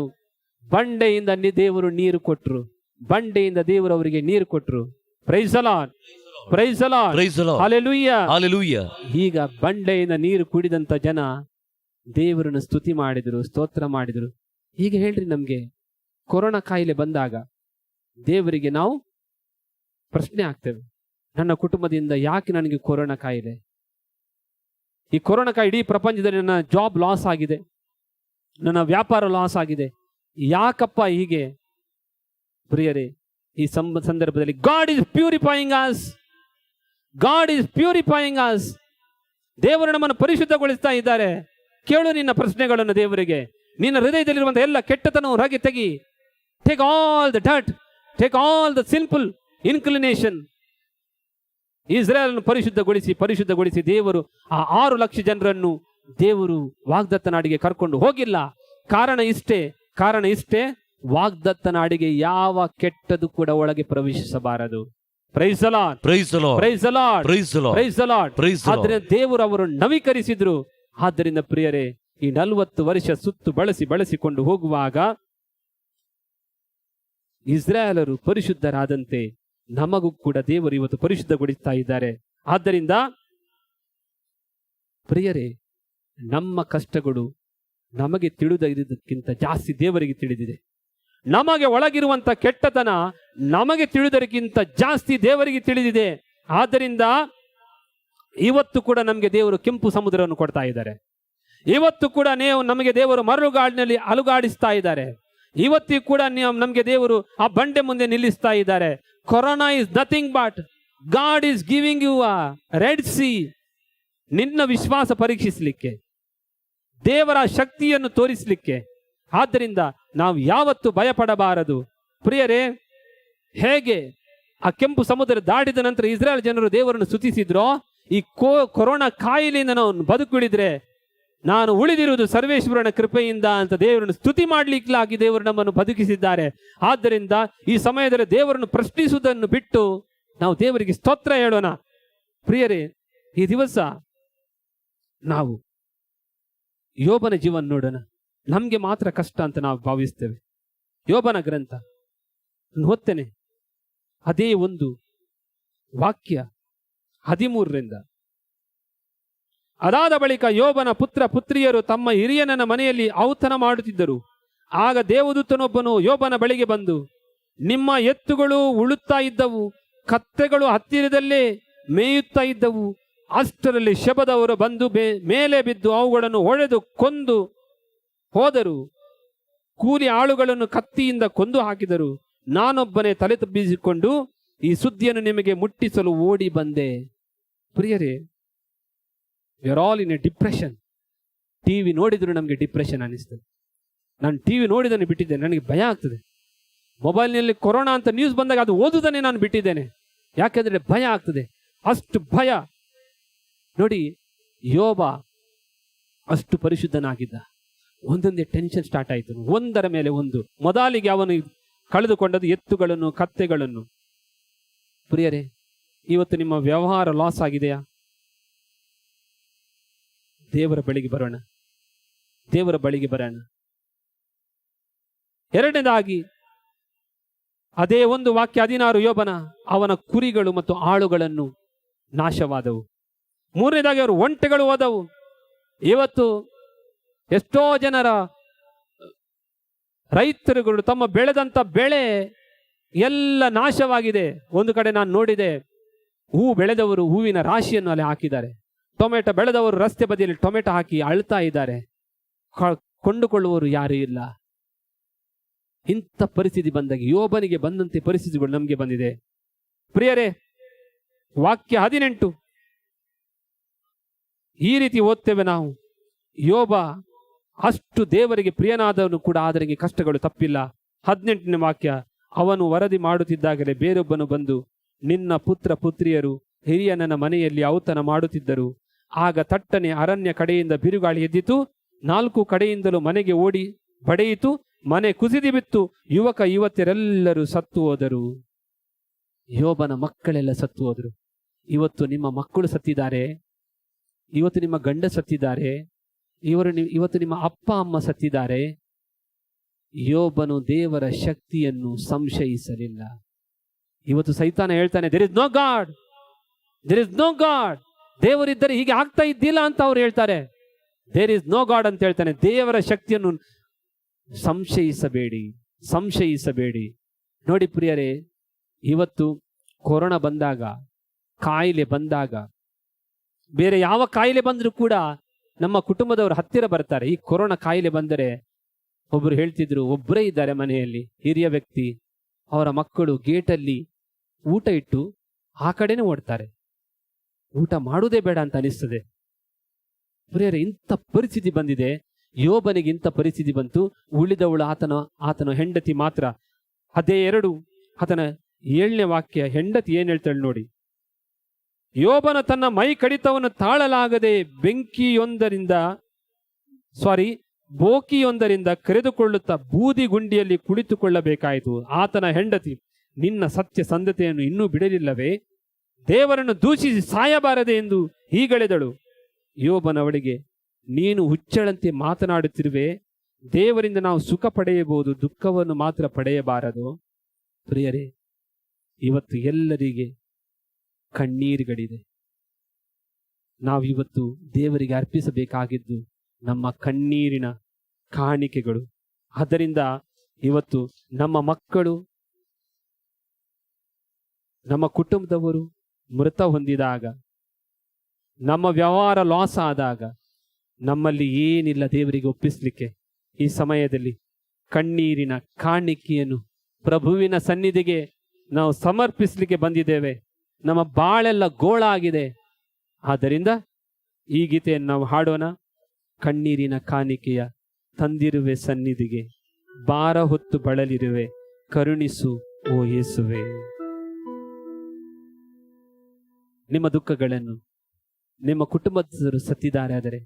Speaker 4: ಬಂಡೆಯಿಂದ ದೇವರು ನೀರು ಕೊಟ್ರು, ಬಂಡೆಯಿಂದ ದೇವರು ಅವರಿಗೆ ನೀರು ಕೊಟ್ರು. Price the Lord, praise the Lord,
Speaker 1: Praise the Lord.
Speaker 4: Hallelujah.
Speaker 1: Hallelujah.
Speaker 4: ಈಗ ಬಂಡೆಯಿಂದ ನೀರು ಕುಡಿದಂತ ಜನ ದೇವರನ್ನು ಸ್ತುತಿ ಮಾಡಿದ್ರು, ಸ್ತೋತ್ರ ಮಾಡಿದ್ರು. ಈಗ ಹೇಳ್ರಿ, ನಮ್ಗೆ ಕೊರೋನಾ ಕಾಯಿಲೆ ಬಂದಾಗ ದೇವರಿಗೆ ನಾವು ಪ್ರಶ್ನೆ ಆಗ್ತೇವೆ, ನನ್ನ ಕುಟುಂಬದಿಂದ ಯಾಕೆ ನನಗೆ ಕೊರೋನಾ ಕಾಯಿಲೆ? ಈ ಕೊರೋನಾ ಕಾಯಿಲೆ ಇಡೀ ಪ್ರಪಂಚದಲ್ಲಿ ನನ್ನ ಜಾಬ್ ಲಾಸ್ ಆಗಿದೆ, ನನ್ನ ವ್ಯಾಪಾರ ಲಾಸ್ ಆಗಿದೆ, ಯಾಕಪ್ಪ ಹೀಗೆ? ಪ್ರಿಯರೇ, ಈ ಸಂದರ್ಭದಲ್ಲಿ god is purifying us, god is purifying us. ದೇವರು ನಮ್ಮನ್ನು ಪರಿಶುದ್ಧಗೊಳಿಸ್ತಾ ಇದ್ದಾರೆ. ಕೇಳು ನಿನ್ನ ಪ್ರಶ್ನೆಗಳನ್ನು ದೇವರಿಗೆ. ನಿನ್ನ ಹೃದಯದಲ್ಲಿರುವಂತಹ ಎಲ್ಲ ಕೆಟ್ಟತನ ಹೊರಗೆ ತೆಗಿ. Take all the dirt, take all the sinful inclination. Israel ಪರಿಶುದ್ಧಗೊಳಿಸಿ ದೇವರು ಆ 6 ಲಕ್ಷ ಜನರನ್ನು ದೇವರು ವಾಗ್ದತ್ತ ನಾಡಿಗೆ ಕರ್ಕೊಂಡು ಹೋಗಿಲ್ಲ. ಕಾರಣ ಇಷ್ಟೇ, ವಾಗ್ದತ್ತ ನಾಡಿಗೆ ಯಾವ ಕೆಟ್ಟದು ಕೂಡ ಒಳಗೆ ಪ್ರವೇಶಿಸಬಾರದು. Praise the Lord,
Speaker 1: Praise the Lord.
Speaker 4: Praise the Lord,
Speaker 1: Praise the Lord.
Speaker 4: Praise the Lord.
Speaker 1: Praise the Lord.
Speaker 4: ಆದ್ದರಿಂದ ದೇವರು ಅವರು ನವೀಕರಿಸಿದ್ರು. ಆದ್ದರಿಂದ ಪ್ರಿಯರೇ, ಈ 40 ವರ್ಷ ಸುತ್ತು ಬಳಸಿಕೊಂಡು ಹೋಗುವಾಗ ಇಸ್ರಾಯೇಲರು ಪರಿಶುದ್ಧರಾದಂತೆ ನಮಗೂ ಕೂಡ ದೇವರು ಇವತ್ತು ಪರಿಶುದ್ಧಗೊಳಿಸ್ತಾ ಇದ್ದಾರೆ. ಆದ್ದರಿಂದ ಪ್ರಿಯರೇ, ನಮ್ಮ ಕಷ್ಟಗಳು ನಮಗೆ ತಿಳಿದಕ್ಕಿಂತ ಜಾಸ್ತಿ ದೇವರಿಗೆ ತಿಳಿದಿದೆ. ನಮಗೆ ಒಳಗಿರುವಂತ ಕೆಟ್ಟತನ ನಮಗೆ ತಿಳಿದಕ್ಕಿಂತ ಜಾಸ್ತಿ ದೇವರಿಗೆ ತಿಳಿದಿದೆ. ಆದ್ದರಿಂದ ಇವತ್ತು ಕೂಡ ನಮಗೆ ದೇವರು ಕೆಂಪು ಸಮುದ್ರವನ್ನು ಕೊಡ್ತಾ ಇದ್ದಾರೆ. ಇವತ್ತು ಕೂಡ ನಮಗೆ ದೇವರು ಮರಳುಗಾಡಿನಲ್ಲಿ ಅಲುಗಾಡಿಸ್ತಾ ಇದ್ದಾರೆ. ಇವತ್ತಿಗೂ ಕೂಡ ನಮಗೆ ದೇವರು ಆ ಬಂಡೆ ಮುಂದೆ ನಿಲ್ಲಿಸ್ತಾ ಇದ್ದಾರೆ. Corona is nothing but God is giving you a Red Sea. ನಿನ್ನ ವಿಶ್ವಾಸ ಪರೀಕ್ಷಿಸಲಿಕ್ಕೆ, ದೇವರ ಶಕ್ತಿಯನ್ನು ತೋರಿಸಲಿಕ್ಕೆ. ಆದ್ದರಿಂದ ನಾವು ಯಾವತ್ತು ಭಯಪಡಬಾರದು. ಪ್ರಿಯರೇ, ಹೇಗೆ ಆ ಕೆಂಪು ಸಮುದ್ರ ದಾಟಿದ ನಂತರ ಇಸ್ರಾಯೇಲ್ ಜನರು ದೇವರನ್ನು ಸ್ತುತಿಸಿದ್ರೋ, ಈ ಕೊರೋನಾ ಕಾಯಿಲೆಯಿಂದ ನಾವು ಬದುಕುಳಿದ್ರೆ ನಾನು ಉಳಿದಿರುವುದು ಸರ್ವೇಶ್ವರನ ಕೃಪೆಯಿಂದ ಅಂತ ದೇವರನ್ನು ಸ್ತುತಿ ಮಾಡಲಿಕ್ಕಾಗಿ ದೇವರು ನಮ್ಮನ್ನು ಬದುಕಿಸಿದ್ದಾರೆ. ಆದ್ದರಿಂದ ಈ ಸಮಯದಲ್ಲಿ ದೇವರನ್ನು ಪ್ರಶ್ನಿಸುವುದನ್ನು ಬಿಟ್ಟು ನಾವು ದೇವರಿಗೆ ಸ್ತೋತ್ರ ಹೇಳೋಣ. ಪ್ರಿಯರೇ, ಈ ದಿವಸ ನಾವು ಯೋಬನ ಜೀವನ ನೋಡೋಣ. ನಮ್ಗೆ ಮಾತ್ರ ಕಷ್ಟ ಅಂತ ನಾವು ಭಾವಿಸ್ತೇವೆ. ಯೋಬನ ಗ್ರಂಥ ಓದ್ತೇನೆ, ಅದೇ ಒಂದು ವಾಕ್ಯ 13ರಿಂದ. ಅದಾದ ಬಳಿಕ ಯೋಬನ ಪುತ್ರ ಪುತ್ರಿಯರು ತಮ್ಮ ಹಿರಿಯನನ ಮನೆಯಲ್ಲಿ ಔತಣ ಮಾಡುತ್ತಿದ್ದರು. ಆಗ ದೇವದೂತನೊಬ್ಬನು ಯೋಬನ ಬಳಿಗೆ ಬಂದು, ನಿಮ್ಮ ಎತ್ತುಗಳು ಉಳುತ್ತಾ ಇದ್ದವು, ಕತ್ತೆಗಳು ಹತ್ತಿರದಲ್ಲೇ ಮೇಯುತ್ತಾ ಇದ್ದವು. ಅಷ್ಟರಲ್ಲಿ ಶಬದವರು ಬಂದು ಮೇಲೆ ಬಿದ್ದು ಅವುಗಳನ್ನು ಹೊಡೆದು ಕೊಂದು ಹೋದರು. ಕೂಲಿ ಆಳುಗಳನ್ನು ಕತ್ತಿಯಿಂದ ಕೊಂದು ಹಾಕಿದರು. ನಾನೊಬ್ಬನೇ ತಲೆ ತಬ್ಬಿಸಿಕೊಂಡು ಈ ಸುದ್ದಿಯನ್ನು ನಿಮಗೆ ಮುಟ್ಟಿಸಲು ಓಡಿ ಬಂದೆ. ಪ್ರಿಯರೇ, we are all in a depression. TV ನೋಡಿದ್ರು ನಮಗೆ ಡಿಪ್ರೆಷನ್ ಅನಿಸ್ತದೆ. ನಾನು ಟಿವಿ ನೋಡಿದನ್ನು ಬಿಟ್ಟಿದ್ದೇನೆ, ನನಗೆ ಭಯ ಆಗ್ತದೆ. ಮೊಬೈಲ್ನಲ್ಲಿ ಕೊರೋನಾ ಅಂತ ನ್ಯೂಸ್ ಬಂದಾಗ ಅದು ಓದುವುದನ್ನೇ ನಾನು ಬಿಟ್ಟಿದ್ದೇನೆ. ಯಾಕೆಂದ್ರೆ ಭಯ ಆಗ್ತದೆ, ಅಷ್ಟು ಭಯ. ನೋಡಿ, ಯೋಬ ಅಷ್ಟು ಪರಿಶುದ್ಧನಾಗಿದ್ದ. ಒಂದೊಂದೇ ಟೆನ್ಷನ್ ಸ್ಟಾರ್ಟ್ ಆಯಿತು, ಒಂದರ ಮೇಲೆ ಒಂದು. ಮೊದಲಿಗೆ ಅವನು ಕಳೆದುಕೊಂಡದ್ದು ಎತ್ತುಗಳನ್ನು, ಕತ್ತೆಗಳನ್ನು. ಪ್ರಿಯರೇ, ಇವತ್ತು ನಿಮ್ಮ ವ್ಯವಹಾರ ಲಾಸ್ ಆಗಿದೆಯಾ? ದೇವರ ಬಳಿಗೆ ಬರೋಣ, ದೇವರ ಬಳಿಗೆ ಬರೋಣ. ಎರಡನೇದಾಗಿ ಅದೇ ಒಂದು ವಾಕ್ಯ 16 ಯೋಬನ, ಅವನ ಕುರಿಗಳು ಮತ್ತು ಆಳುಗಳನ್ನು ನಾಶವಾದವು. ಮೂರನೇದಾಗಿ ಅವರು ಒಂಟೆಗಳು ಹೋದವು. ಇವತ್ತು ಎಷ್ಟೋ ಜನರ ರೈತರುಗಳು ತಮ್ಮ ಬೆಳೆದಂತ ಬೆಳೆ ಎಲ್ಲ ನಾಶವಾಗಿದೆ. ಒಂದು ಕಡೆ ನಾನು ನೋಡಿದೆ, ಹೂ ಬೆಳೆದವರು ಹೂವಿನ ರಾಶಿಯನ್ನು ಅಲ್ಲಿ ಹಾಕಿದ್ದಾರೆ. ಟೊಮೆಟೊ ಬೆಳೆದವರು ರಸ್ತೆ ಬದಿಯಲ್ಲಿ ಟೊಮೆಟೊ ಹಾಕಿ ಅಳ್ತಾ ಇದ್ದಾರೆ. ಕೊಂಡುಕೊಳ್ಳುವವರು ಯಾರೂ ಇಲ್ಲ. ಇಂಥ ಪರಿಸ್ಥಿತಿ ಬಂದಾಗ ಯೋಬನಿಗೆ ಬಂದಂತೆ ಪರಿಸ್ಥಿತಿಗಳು ನಮಗೆ ಬಂದಿದೆ. ಪ್ರಿಯರೇ, ವಾಕ್ಯ 18 ಈ ರೀತಿ ಓದ್ತೇವೆ ನಾವು. ಯೋಬ ಅಷ್ಟು ದೇವರಿಗೆ ಪ್ರಿಯನಾದವನು ಕೂಡ, ಆದರಿಗೆ ಕಷ್ಟಗಳು ತಪ್ಪಿಲ್ಲ. 18ನೇ ವಾಕ್ಯ, ಅವನು ವರದಿ ಮಾಡುತ್ತಿದ್ದಾಗಲೇ ಬೇರೊಬ್ಬನು ಬಂದು, ನಿನ್ನ ಪುತ್ರ ಪುತ್ರಿಯರು ಹಿರಿಯನನ ಮನೆಯಲ್ಲಿ ಔತಣ ಮಾಡುತ್ತಿದ್ದರು. ಆಗ ತಟ್ಟನೆ ಅರಣ್ಯ ಕಡೆಯಿಂದ ಬಿರುಗಾಳಿ ಎದ್ದಿತು, 4 ಕಡೆಯಿಂದಲೂ ಮನೆಗೆ ಓಡಿ ಬಡಿಯಿತು. ಮನೆ ಕುಸಿದು ಬಿತ್ತು, ಯುವಕ ಯುವತಿಯರೆಲ್ಲರೂ ಸತ್ತು ಹೋದರು. ಯೋಬನ ಮಕ್ಕಳೆಲ್ಲ ಸತ್ತು ಹೋದರು. ಇವತ್ತು ನಿಮ್ಮ ಮಕ್ಕಳು ಸತ್ತಿದ್ದಾರೆ, ಇವತ್ತು ನಿಮ್ಮ ಗಂಡ ಸತ್ತಿದ್ದಾರೆ, ಇವತ್ತು ನಿಮ್ಮ ಅಪ್ಪ ಅಮ್ಮ ಸತ್ತಿದ್ದಾರೆ. ಯೋಬನು ದೇವರ ಶಕ್ತಿಯನ್ನು ಸಂಶಯಿಸಲಿಲ್ಲ. ಇವತ್ತು ಸೈತಾನ ಹೇಳ್ತಾನೆ, there is no God, there is no God, ದೇವರಿದ್ದರೆ ಹೀಗೆ ಆಗ್ತಾ ಇದ್ದಿಲ್ಲ ಅಂತ ಅವ್ರು ಹೇಳ್ತಾರೆ. ದೇರ್ ಇಸ್ ನೋ ಗಾಡ್ ಅಂತ ಹೇಳ್ತಾನೆ. ದೇವರ ಶಕ್ತಿಯನ್ನು ಸಂಶಯಿಸಬೇಡಿ, ಸಂಶಯಿಸಬೇಡಿ. ನೋಡಿ ಪ್ರಿಯರೇ, ಇವತ್ತು ಕೊರೋನಾ ಬಂದಾಗ, ಕಾಯಿಲೆ ಬಂದಾಗ, ಬೇರೆ ಯಾವ ಕಾಯಿಲೆ ಬಂದರೂ ಕೂಡ ನಮ್ಮ ಕುಟುಂಬದವರು ಹತ್ತಿರ ಬರ್ತಾರೆ. ಈ ಕೊರೋನಾ ಕಾಯಿಲೆ ಬಂದರೆ ಒಬ್ಬರು ಹೇಳ್ತಿದ್ರು, ಒಬ್ಬರೇ ಇದ್ದಾರೆ ಮನೆಯಲ್ಲಿ ಹಿರಿಯ ವ್ಯಕ್ತಿ, ಅವರ ಮಕ್ಕಳು ಗೇಟಲ್ಲಿ ಊಟ ಇಟ್ಟು ಆ ಕಡೆನೇ ಓಡ್ತಾರೆ, ಊಟ ಮಾಡುವುದೇ ಬೇಡ ಅಂತ ಅನಿಸ್ತದೆ. ಪ್ರಿಯರೇ, ಇಂಥ ಪರಿಸ್ಥಿತಿ ಬಂದಿದೆ. ಯೋಬನಿಗೆ ಇಂಥ ಪರಿಸ್ಥಿತಿ ಬಂತು. ಉಳಿದವಳು ಆತನ ಹೆಂಡತಿ ಮಾತ್ರ. ಅದೇ 2 ಆತನ 7ನೇ ವಾಕ್ಯ, ಹೆಂಡತಿ ಏನ್ ಹೇಳ್ತಾಳೆ ನೋಡಿ. ಯೋಬನ ತನ್ನ ಮೈ ಕಡಿತವನ್ನು ತಾಳಲಾಗದೆ ಬೋಕಿಯೊಂದರಿಂದ ಕರೆದುಕೊಳ್ಳುತ್ತಾ ಬೂದಿ ಗುಂಡಿಯಲ್ಲಿ ಕುಳಿತುಕೊಳ್ಳಬೇಕಾಯಿತು. ಆತನ ಹೆಂಡತಿ, ನಿನ್ನ ಸತ್ಯ ಸಂಧತೆಯನ್ನು ಇನ್ನೂ ಬಿಡಲಿಲ್ಲವೇ? ದೇವರನ್ನು ದೂಷಿಸಿ ಸಾಯಬಾರದೆ ಎಂದು ಹೀಗಳೆದಳು. ಯೋಬನವಳಿಗೆ, ನೀನು ಹುಚ್ಚಳಂತೆ ಮಾತನಾಡುತ್ತಿರುವೆ. ದೇವರಿಂದ ನಾವು ಸುಖ ಪಡೆಯಬಹುದು, ದುಃಖವನ್ನು ಮಾತ್ರ ಪಡೆಯಬಾರದು. ಪ್ರಿಯರೇ, ಇವತ್ತು ಎಲ್ಲರಿಗೆ ಕಣ್ಣೀರುಗಳಿದೆ. ನಾವಿವತ್ತು ದೇವರಿಗೆ ಅರ್ಪಿಸಬೇಕಾಗಿದ್ದು ನಮ್ಮ ಕಣ್ಣೀರಿನ ಕಾಣಿಕೆಗಳು. ಆದ್ದರಿಂದ ಇವತ್ತು ನಮ್ಮ ಮಕ್ಕಳು, ನಮ್ಮ ಕುಟುಂಬದವರು ಮೃತ ಹೊಂದಿದಾಗ, ನಮ್ಮ ವ್ಯವಹಾರ ಲಾಸ್ ಆದಾಗ, ನಮ್ಮಲ್ಲಿ ಏನಿಲ್ಲ ದೇವರಿಗೆ ಒಪ್ಪಿಸ್ಲಿಕ್ಕೆ, ಈ ಸಮಯದಲ್ಲಿ ಕಣ್ಣೀರಿನ ಕಾಣಿಕೆಯನ್ನು ಪ್ರಭುವಿನ ಸನ್ನಿಧಿಗೆ ನಾವು ಸಮರ್ಪಿಸಲಿಕ್ಕೆ ಬಂದಿದ್ದೇವೆ. ನಮ್ಮ ಬಾಳೆಲ್ಲ ಗೋಳಾಗಿದೆ. ಆದ್ದರಿಂದ ಈ ಗೀತೆಯನ್ನು ನಾವು ಹಾಡೋಣ. ಕಣ್ಣೀರಿನ ಕಾಣಿಕೆಯ ತಂದಿರುವೆ ಸನ್ನಿಧಿಗೆ, ಭಾರ ಹೊತ್ತು ಬಳಲಿರುವೆ, ಕರುಣಿಸು ಓ ಯೇಸುವೆ. ನಿಮ್ಮ ದುಃಖಗಳನ್ನು, ನಿಮ್ಮ ಕುಟುಂಬಸ್ಥರು ಸತ್ತಿದ್ದಾರೆ ಆದರೆ,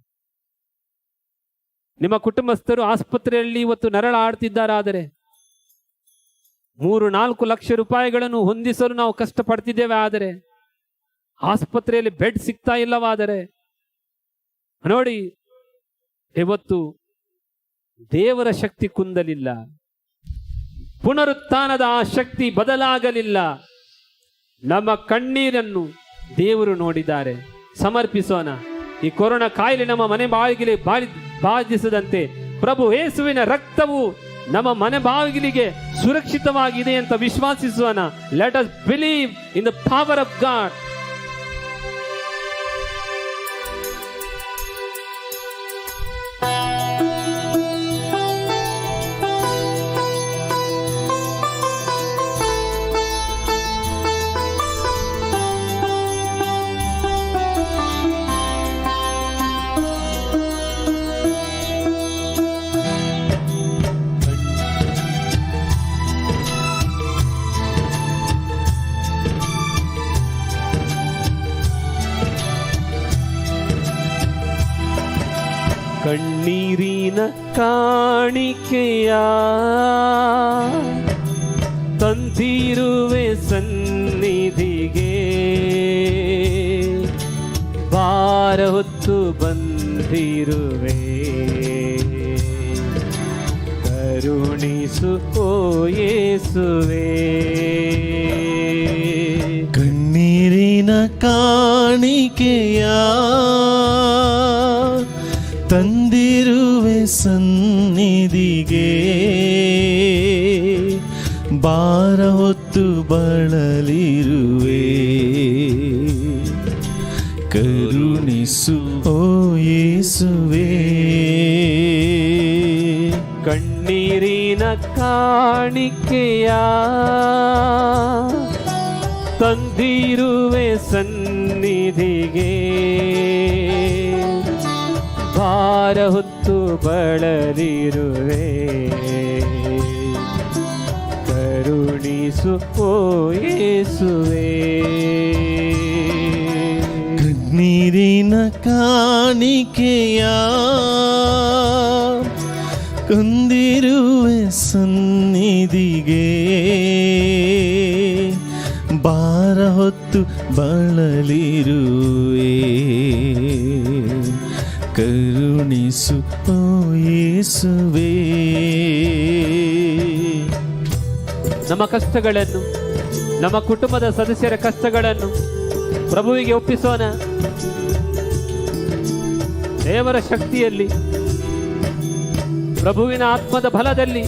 Speaker 4: ನಿಮ್ಮ ಕುಟುಂಬಸ್ಥರು ಆಸ್ಪತ್ರೆಯಲ್ಲಿ ಇವತ್ತು ನರಳಾಡ್ತಿದ್ದಾರಾದರೆ, 3-4 ಲಕ್ಷ ರೂಪಾಯಿಗಳನ್ನು ಹೊಂದಿಸಲು ನಾವು ಕಷ್ಟಪಡ್ತಿದ್ದೇವೆ ಆದರೆ, ಆಸ್ಪತ್ರೆಯಲ್ಲಿ ಬೆಡ್ ಸಿಗ್ತಾ ಇಲ್ಲವಾದರೆ, ನೋಡಿ ಇವತ್ತು ದೇವರ ಶಕ್ತಿ ಕುಂದಲಿಲ್ಲ, ಪುನರುತ್ಥಾನದ ಆ ಶಕ್ತಿ ಬದಲಾಗಲಿಲ್ಲ. ನಮ್ಮ ಕಣ್ಣೀರನ್ನು ದೇವರು ನೋಡಿದ್ದಾರೆ. ಸಮರ್ಪಿಸೋಣ. ಈ ಕೊರೋನಾ ಕಾಯಿಲೆ ನಮ್ಮ ಮನೆ ಬಾಗಿಲಿಗೆ ಬಾಧಿಸದಂತೆ ಪ್ರಭು ಯೇಸುವಿನ ರಕ್ತವು ನಮ್ಮ ಮನೆ ಬಾಗಿಲಿಗೆ ಸುರಕ್ಷಿತವಾಗಿದೆ ಅಂತ ವಿಶ್ವಾಸಿಸೋಣ. Let us believe in the power of God. ಕಣ್ಣೀರಿನ ಕಾಣಿಕೆಯ ತಂದಿರುವೆ ಸನ್ನಿಧಿಗೆ, ಭಾರ ಹೊತ್ತು ಬಂದಿರುವೆ, ಕರುಣಿಸು ಓ ಯೇಸುವೆ.
Speaker 2: ಕಣ್ಣೀರಿನ ಕಾಣಿಕೆಯ ತಂದಿರುವೆ ಸನ್ನಿಧಿಗೆ, ಭಾರ ಹೊತ್ತು ಬಳಲಿರುವೆ, ಕರುಣಿಸು ಓ ಯೇಸುವೆ.
Speaker 4: ಕಣ್ಣೀರಿನ ಕಾಣಿಕೆಯ ತಂದಿರುವೆ ಸನ್ನಿಧಿಗೆ, ಭಾರ ಹೊತ್ತು ಬಳಲಿರುವೆ, ಕರುಣಿಸು ಓ ಯೇಸುವೆ.
Speaker 2: ಕಣ್ಣೀರಿನ ಕಾಣಿಕೆಯ ಬಂದಿರುವೆ ಸನ್ನಿಧಿಗೆ ಭಾರ ಹೊತ್ತು ಬಳಲಿರುವೆ ಕರುಣಿಸು ಓ ಯೇಸುವೇ.
Speaker 4: ನಮ್ಮ ಕಷ್ಟಗಳನ್ನು, ನಮ್ಮ ಕುಟುಂಬದ ಸದಸ್ಯರ ಕಷ್ಟಗಳನ್ನು ಪ್ರಭುವಿಗೆ ಒಪ್ಪಿಸೋಣ. ದೇವರ ಶಕ್ತಿಯಲ್ಲಿ, ಪ್ರಭುವಿನ ಆತ್ಮದ ಬಲದಲ್ಲಿ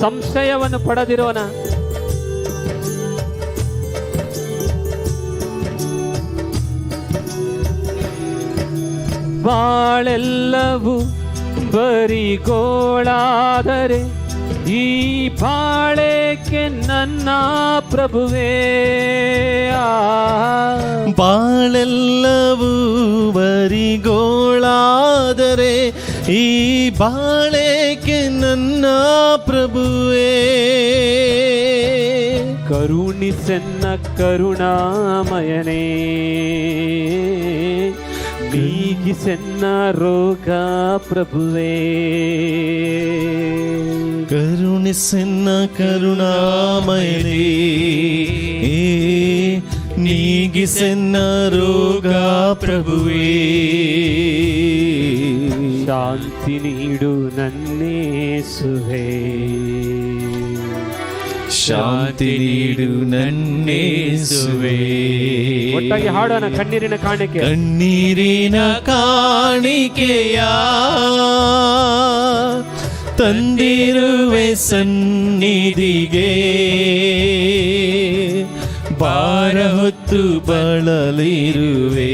Speaker 4: ಸಂಶಯವನ್ನು ಪಡೆದಿರೋಣ. ಬಾಳೆಲ್ಲವೂ ಬರಿಗೋಳಾದರೆ ಈ ಬಾಳೆಕೆ ನನ್ನ ಪ್ರಭುವೇ.
Speaker 2: ಬಾಳೆಲ್ಲವೂ ಬರಿಗೋಳಾದರೆ ಈ ಬಾಳೆಕೆ ನನ್ನ ಪ್ರಭುವೇ.
Speaker 4: ಕರುಣಿಸೆನ್ನ ಕರುಣಾಮಯನೇ, ನೀಗಿಸೆನ್ನ ರೋಗ ಪ್ರಭುವೇ.
Speaker 2: ಕರುಣಿಸೆನ್ನ ಕರುಣಾಮಯನೇ, ನೀಗಿಸೆನ್ನ ರೋಗ ಪ್ರಭುವೇ.
Speaker 4: ಶಾಂತಿ ನೀಡು ನನ್ನೇಸುವೆ,
Speaker 2: ಶಾಂತಿ ನೀಡು ನನ್ನೇಸುವೆ.
Speaker 4: ಒಟ್ಟಾಗಿ ಹಾಡೋಣ ಕಣ್ಣೀರಿನ ಕಾಣಿಕೆ.
Speaker 2: ಕಣ್ಣೀರಿನ ಕಾಣಿಕೆಯ ತಂದಿರುವೆ ಸನ್ನಿಧಿಗೆ, ಭಾರ ಹೊತ್ತು ಬಳಲಿರುವೆ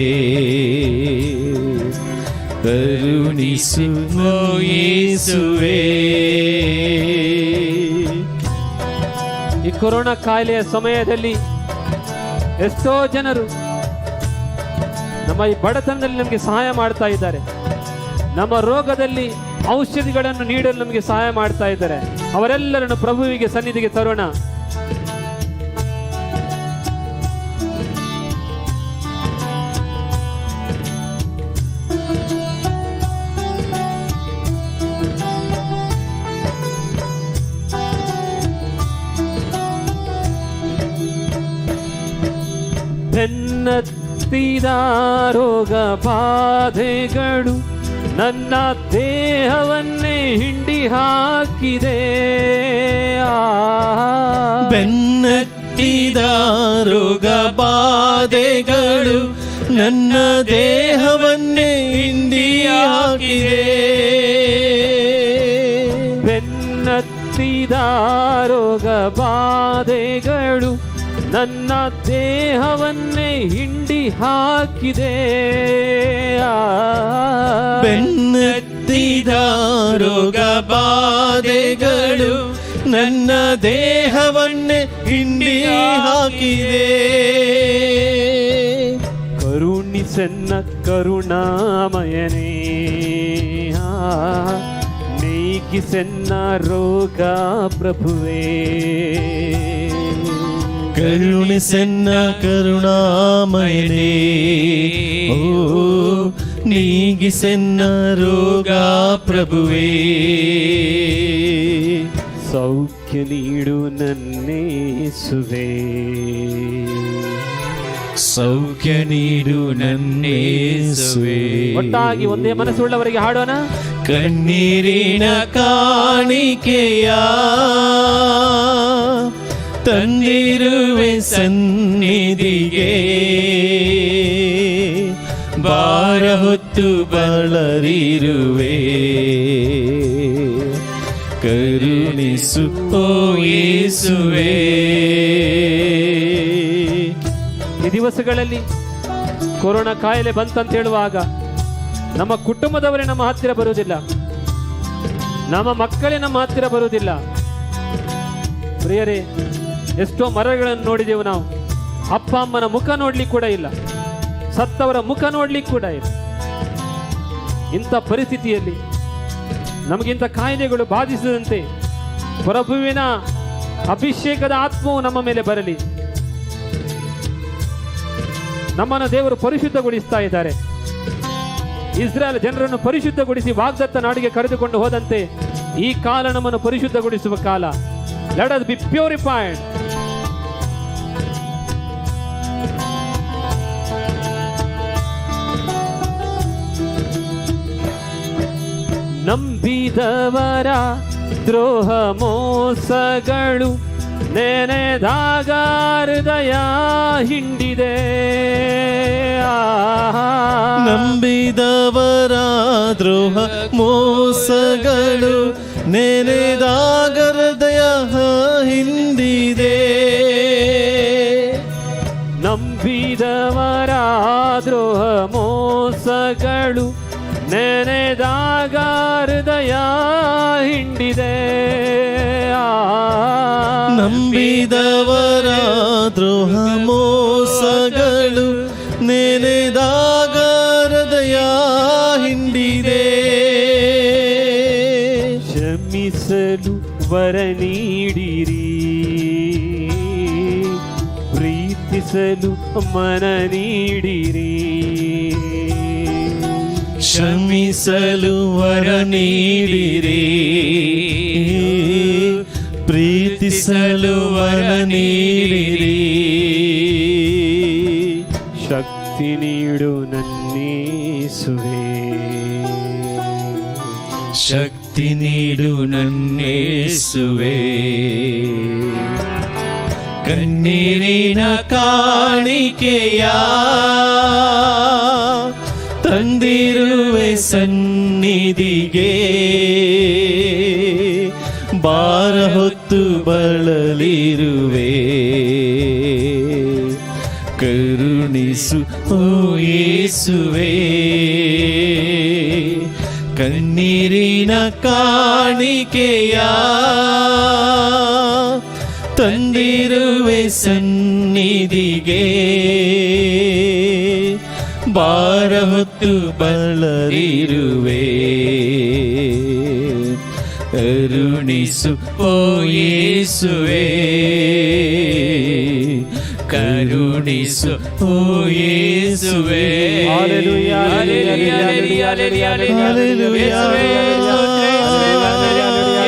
Speaker 2: ಕರುಣಿಸು ಓ ಯೇಸುವೇ.
Speaker 4: ಈ ಕೊರೋನಾ ಕಾಯಿಲೆಯ ಸಮಯದಲ್ಲಿ ಎಷ್ಟೋ ಜನರು ನಮ್ಮ ಈ ಬಡತನದಲ್ಲಿ ನಮಗೆ ಸಹಾಯ ಮಾಡ್ತಾ ಇದ್ದಾರೆ. ನಮ್ಮ ರೋಗದಲ್ಲಿ ಔಷಧಿಗಳನ್ನು ನೀಡಲು ನಮಗೆ ಸಹಾಯ ಮಾಡ್ತಾ ಇದ್ದಾರೆ. ಅವರೆಲ್ಲರನ್ನು ಪ್ರಭುವಿಗೆ ಸನ್ನಿಧಿಗೆ ತರೋಣ. ಬೆನ್ನತ್ತಿದ ರೋಗ ಬಾಧೆಗಳು ನನ್ನ ದೇಹವನ್ನೇ ಹಿಂಡಿ ಹಾಕಿದೆ.
Speaker 2: ಬೆನ್ನತ್ತಿದ ರೋಗ ಬಾಧೆಗಳು ನನ್ನ ದೇಹವನ್ನೇ ಹಿಂಡಿ ಹಾಕಿದೆ.
Speaker 4: ಬೆನ್ನತ್ತಿದ ರೋಗ ಬಾಧೆಗಳು ನನ್ನ ದೇಹವನ್ನೇ ಹಿಂಡಿ ಹಾಕಿದೆ.
Speaker 2: ಬೆನ್ನತ್ತಿದ ರೋಗ ಬಾಧೆಗಳು ನನ್ನ ದೇಹವನ್ನೇ ಹಿಂಡಿ ಹಾಕಿದೆ.
Speaker 4: ಕರುಣಿಸೆನ್ನ ಕರುಣಾಮಯನೇ, ನೀಗಿಸೆನ್ನ ರೋಗ ಪ್ರಭುವೇ.
Speaker 2: ಕರುಣಿಸೆನ್ನ ಕರುಣಾಮಯನೇ, ಓ ನೀಗಿಸೆನ್ನ ರೋಗ ಪ್ರಭುವೇ.
Speaker 4: ಸೌಖ್ಯ ನೀಡು ನನ್ನೇಸುವೆ,
Speaker 2: ಸೌಖ್ಯ ನೀಡು ನನ್ನೇಸುವೆ.
Speaker 4: ಒಟ್ಟಾಗಿ ಒಂದೇ ಮನಸ್ಸುಳ್ಳವರಿಗೆ ಹಾಡೋಣ.
Speaker 2: ಕಣ್ಣೀರಿನ ಕಾಣಿಕೆಯ ತಂದಿರುವೆ ಸನ್ನಿಧಿಗೆ, ಭಾರ ಹೊತ್ತು ಬಳಲಿರುವೆ ಕರುಣಿಸು ಓ ಯೇಸುವೇ.
Speaker 4: ಈ ದಿವಸಗಳಲ್ಲಿ ಕೊರೋನಾ ಕಾಯಿಲೆ ಬಂತಂತ ಹೇಳುವಾಗ ನಮ್ಮ ಕುಟುಂಬದವರೇ ನಮ್ಮ ಹತ್ತಿರ ಬರುವುದಿಲ್ಲ, ನಮ್ಮ ಮಕ್ಕಳೇ ನಮ್ಮ ಹತ್ತಿರ ಬರುವುದಿಲ್ಲ. ಪ್ರಿಯರೇ, ಎಷ್ಟೋ ಮರಗಳನ್ನು ನೋಡಿದೆವು ನಾವು, ಅಪ್ಪ ಅಮ್ಮನ ಮುಖ ನೋಡ್ಲಿಕ್ಕೆ ಕೂಡ ಇಲ್ಲ, ಸತ್ತವರ ಮುಖ ನೋಡ್ಲಿಕ್ಕೆ ಕೂಡ ಇಲ್ಲ. ಇಂಥ ಪರಿಸ್ಥಿತಿಯಲ್ಲಿ ನಮಗಿಂತ ಕಾಯಿಲೆಗಳು ಬಾಧಿಸದಂತೆ ಪ್ರಭುವಿನ ಅಭಿಷೇಕದ ಆತ್ಮವು ನಮ್ಮ ಮೇಲೆ ಬರಲಿ. ನಮ್ಮನ್ನು ದೇವರು ಪರಿಶುದ್ಧಗೊಳಿಸ್ತಾ ಇದ್ದಾರೆ. ಇಸ್ರಾಯೇಲ್ ಜನರನ್ನು ಪರಿಶುದ್ಧಗೊಳಿಸಿ ವಾಗ್ದತ್ತ ನಾಡಿಗೆ ಕರೆದುಕೊಂಡು ಹೋದಂತೆ ಈ ಕಾಲ ನಮ್ಮನ್ನು ಪರಿಶುದ್ಧಗೊಳಿಸುವ ಕಾಲ. Let us be purified. ನಂಬಿದವರ ದ್ರೋಹ ಮೋಸಗಳು ನೆನೆದಾಗ ಹೃದಯ ಹಿಂಡಿದೆ.
Speaker 2: ನಂಬಿದವರ ದ್ರೋಹ ಮೋಸಗಳು ನೆನೆದಾಗ ಹೃದಯ ಹಿಂದಿದೆ.
Speaker 4: ನಂಬಿದವರ ದ್ರೋಹ ಮೋಸಗಳು ನೆನೆದಾಗ ಹೃದಯ ಹಿಂಡಿದೆ.
Speaker 2: ನಂಬಿದವರ ದ್ರೋಹ ಮೋಸಗಳು ನೆನೆದಾಗ ಹೃದಯ ಹಿಂಡಿದೆ.
Speaker 4: ಕ್ಷಮಿಸಲು ವರ ನೀಡಿರಿ, ಪ್ರೀತಿಸಲು ಮನ ನೀಡಿರಿ.
Speaker 2: ಕ್ಷಮಿಸಲು ವರ ನೀಡಿರಿ, ಪ್ರೀತಿಸಲು ವರ ನೀಡಿರಿ.
Speaker 4: ಶಕ್ತಿ ನೀಡು ನನ್ನೇಸುವೆ,
Speaker 2: ಶಕ್ತಿ ನೀಡು ನನ್ನೇಸುವೆ. ಕಣ್ಣೀರಿನ ಕಾಣಿಕೆಯ ತಂದಿರುವೆ ಸನ್ನಿಧಿಗೆ. ಭಾರ ಹೊತ್ತು ಬಳಲಿರುವೆ, ಕರುಣಿಸು ಓ ಯೇಸುವೆ. ಕಣ್ಣೀರಿನ ಕಾಣಿಕೆಯ ತಂದಿರುವೆ ಸನ್ನಿಧಿಗೆ. ಭಾರ ಹೊತ್ತು ಬಳಲಿರುವೆ, ಕರುಣಿಸು ಓ ಯೇಸುವೆ. ಕರುಣಿಸು ಓ ಯೇಸುವೆ.
Speaker 3: Hallelujah, hallelujah, hallelujah, hallelujah, hallelujah. ಯೇಸುವೇ, ಸ್ತೋತ್ರ,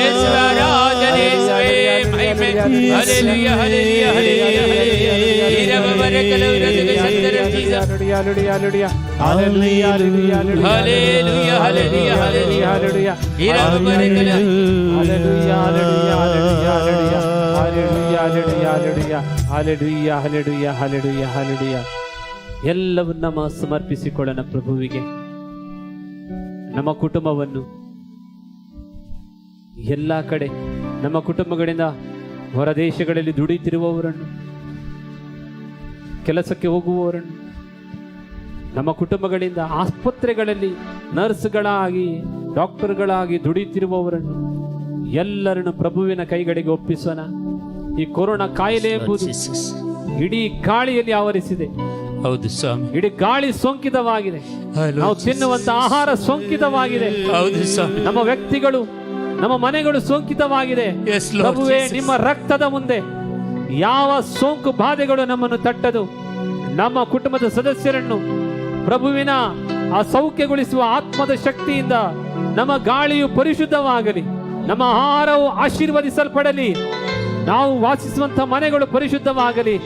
Speaker 3: ಯೇಸುವೇ, ಆರಾಧನೆ, ಯೇಸುವೇ, ಮಹಿಮೆ. Hallelujah, hallelujah, hallelujah. ಇರಬವರೆ ಕಲವರದಿಗೆ ಸಂತರಂ Jesus.
Speaker 4: Hallelujah, hallelujah.
Speaker 3: Hallelujah, hallelujah, hallelujah, hallelujah. ಇರಬವರೆ ಕಲ.
Speaker 4: Hallelujah, hallelujah, hallelujah, hallelujah. Hallelujah, hallelujah, hallelujah, hallelujah, hallelujah, hallelujah. ಎಲ್ಲವನ್ನ ನಮ್ಮ ಸಮರ್ಪಿಸಿಕೊಳ್ಳೋಣ ಪ್ರಭುವಿಗೆ. ನಮ್ಮ ಕುಟುಂಬವನ್ನು ಎಲ್ಲ ಕಡೆ, ನಮ್ಮ ಕುಟುಂಬಗಳಿಂದ ಹೊರ ದೇಶಗಳಲ್ಲಿ ದುಡಿತಿರುವವರನ್ನು, ಕೆಲಸಕ್ಕೆ ಹೋಗುವವರನ್ನು, ನಮ್ಮ ಕುಟುಂಬಗಳಿಂದ ಆಸ್ಪತ್ರೆಗಳಲ್ಲಿ ನರ್ಸ್ಗಳಾಗಿ ಡಾಕ್ಟರ್ಗಳಾಗಿ ದುಡಿತಿರುವವರನ್ನು ಎಲ್ಲರನ್ನು ಪ್ರಭುವಿನ ಕೈಗಳಿಗೆ ಒಪ್ಪಿಸೋಣ. ಈ ಕೊರೋನಾ ಕಾಯಿಲೆ ಎಂಬುದು ಇಡೀ ಗಾಳಿಯಲ್ಲಿ ಆವರಿಸಿದೆ.
Speaker 3: ಹೌದು ಸ್ವಾಮಿ,
Speaker 4: ಇಡೀ ಗಾಳಿ ಸೋಂಕಿತವಾಗಿದೆ. ನಾವು ತಿನ್ನುವಂತ ಆಹಾರ ಸೋಂಕಿತವಾಗಿದೆ.
Speaker 3: ಹೌದು ಸ್ವಾಮಿ,
Speaker 4: ನಮ್ಮ ವ್ಯಕ್ತಿಗಳು, ನಮ್ಮ ಮನೆಗಳು ಸೋಂಕಿತವಾಗಿದೆ.
Speaker 3: Yes, Lord
Speaker 4: ಪ್ರಭುವೇ,
Speaker 3: Jesus.
Speaker 4: ನಿಮ್ಮ ರಕ್ತದ ಮುಂದೆ ಯಾವ ಸೋಂಕು ಬಾಧೆಗಳು ನಮ್ಮನ್ನು ತಟ್ಟದು. ನಮ್ಮ ಕುಟುಂಬದ ಸದಸ್ಯರನ್ನು ಪ್ರಭುವಿನ ಆ ಸೌಖ್ಯಗೊಳಿಸುವ ಆತ್ಮದ ಶಕ್ತಿಯಿಂದ ನಮ್ಮ ಗಾಳಿಯು ಪರಿಶುದ್ಧವಾಗಲಿ, ನಮ್ಮ ಆಹಾರವು ಆಶೀರ್ವದಿಸಲ್ಪಡಲಿ, ನಾವು ವಾಸಿಸುವಂತ ಮನೆಗಳು ಪರಿಶುದ್ಧವಾಗಲಿ,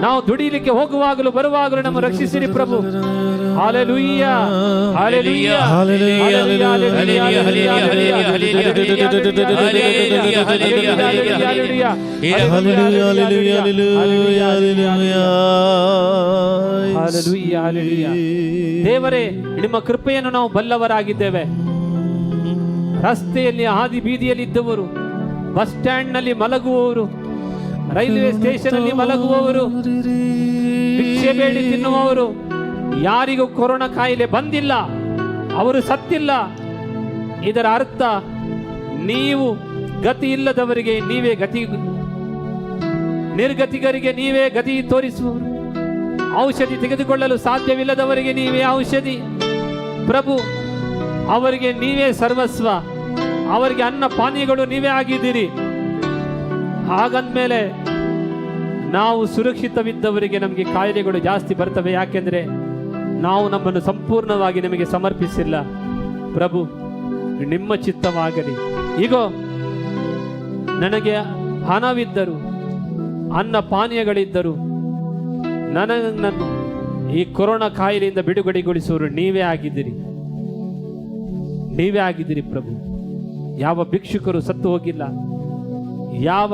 Speaker 4: ನಾವು ದುಡಿಲಿಕ್ಕೆ ಹೋಗುವಾಗಲೂ ಬರುವಾಗಲೂ ನಮ್ಮ ರಕ್ಷಿಸಿರಿ ಪ್ರಭು. ಹಾಲೆಲೂಯಾ, ಹಾಲೆಲೂಯಾ, ಹಾಲೆಲೂಯಾ, ದೇವರೇ, ನಿಮ್ಮ ಕೃಪೆಯನ್ನು ನಾವು ಬಲ್ಲವರಾಗಿದ್ದೇವೆ. ರಸ್ತೆಯಲ್ಲಿ ಹಾದಿ ಬೀದಿಯಲ್ಲಿ ಇದ್ದವರು, ಬಸ್ ಸ್ಟ್ಯಾಂಡ್ ನಲ್ಲಿ ಮಲಗುವವರು, ರೈಲ್ವೆ ಸ್ಟೇಷನ್ ಅಲ್ಲಿ ಮಲಗುವವರು, ಭಿಕ್ಷೆ ಬೇಡಿ ತಿನ್ನುವವರು, ಯಾರಿಗೂ ಕೊರೋನಾ ಕಾಯಿಲೆ ಬಂದಿಲ್ಲ, ಅವರು ಸತ್ತಿಲ್ಲ. ಇದರ ಅರ್ಥ ನೀವು ಗತಿ ಇಲ್ಲದವರಿಗೆ ನೀವೇ ಗತಿ, ನಿರ್ಗತಿಗರಿಗೆ ನೀವೇ ಗತಿ ತೋರಿಸುವವರು, ಔಷಧಿ ತೆಗೆದುಕೊಳ್ಳಲು ಸಾಧ್ಯವಿಲ್ಲದವರಿಗೆ ನೀವೇ ಔಷಧಿ ಪ್ರಭು. ಅವರಿಗೆ ನೀವೇ ಸರ್ವಸ್ವ, ಅವರಿಗೆ ಅನ್ನ ಪಾನೀಯಗಳು ನೀವೇ ಆಗಿದ್ದೀರಿ. ಹಾಗಂದ್ಮೇಲೆ ನಾವು ಸುರಕ್ಷಿತವಿದ್ದವರಿಗೆ ನಮಗೆ ಕಾಯಿಲೆಗಳು ಜಾಸ್ತಿ ಬರ್ತವೆ. ಯಾಕೆಂದ್ರೆ ನಾವು ನಮ್ಮನ್ನು ಸಂಪೂರ್ಣವಾಗಿ ನಿಮಗೆ ಸಮರ್ಪಿಸಿಲ್ಲ. ಪ್ರಭು, ನಿಮ್ಮ ಚಿತ್ತವಾಗಲಿ, ಈಗ ನನಗೆ ಹಣವಿದ್ದರು, ಅನ್ನ ಪಾನೀಯಗಳಿದ್ದರು, ನನ್ನನ್ನು ಈ ಕೊರೋನಾ ಕಾಯಿಲೆಯಿಂದ ಬಿಡುಗಡೆಗೊಳಿಸುವರು ನೀವೇ ಆಗಿದ್ದೀರಿ. ನೀವೇ ಆಗಿದ್ದೀರಿ ಪ್ರಭು. ಯಾವ ಭಿಕ್ಷುಕರು ಸತ್ತು ಹೋಗಿಲ್ಲ, ಯಾವ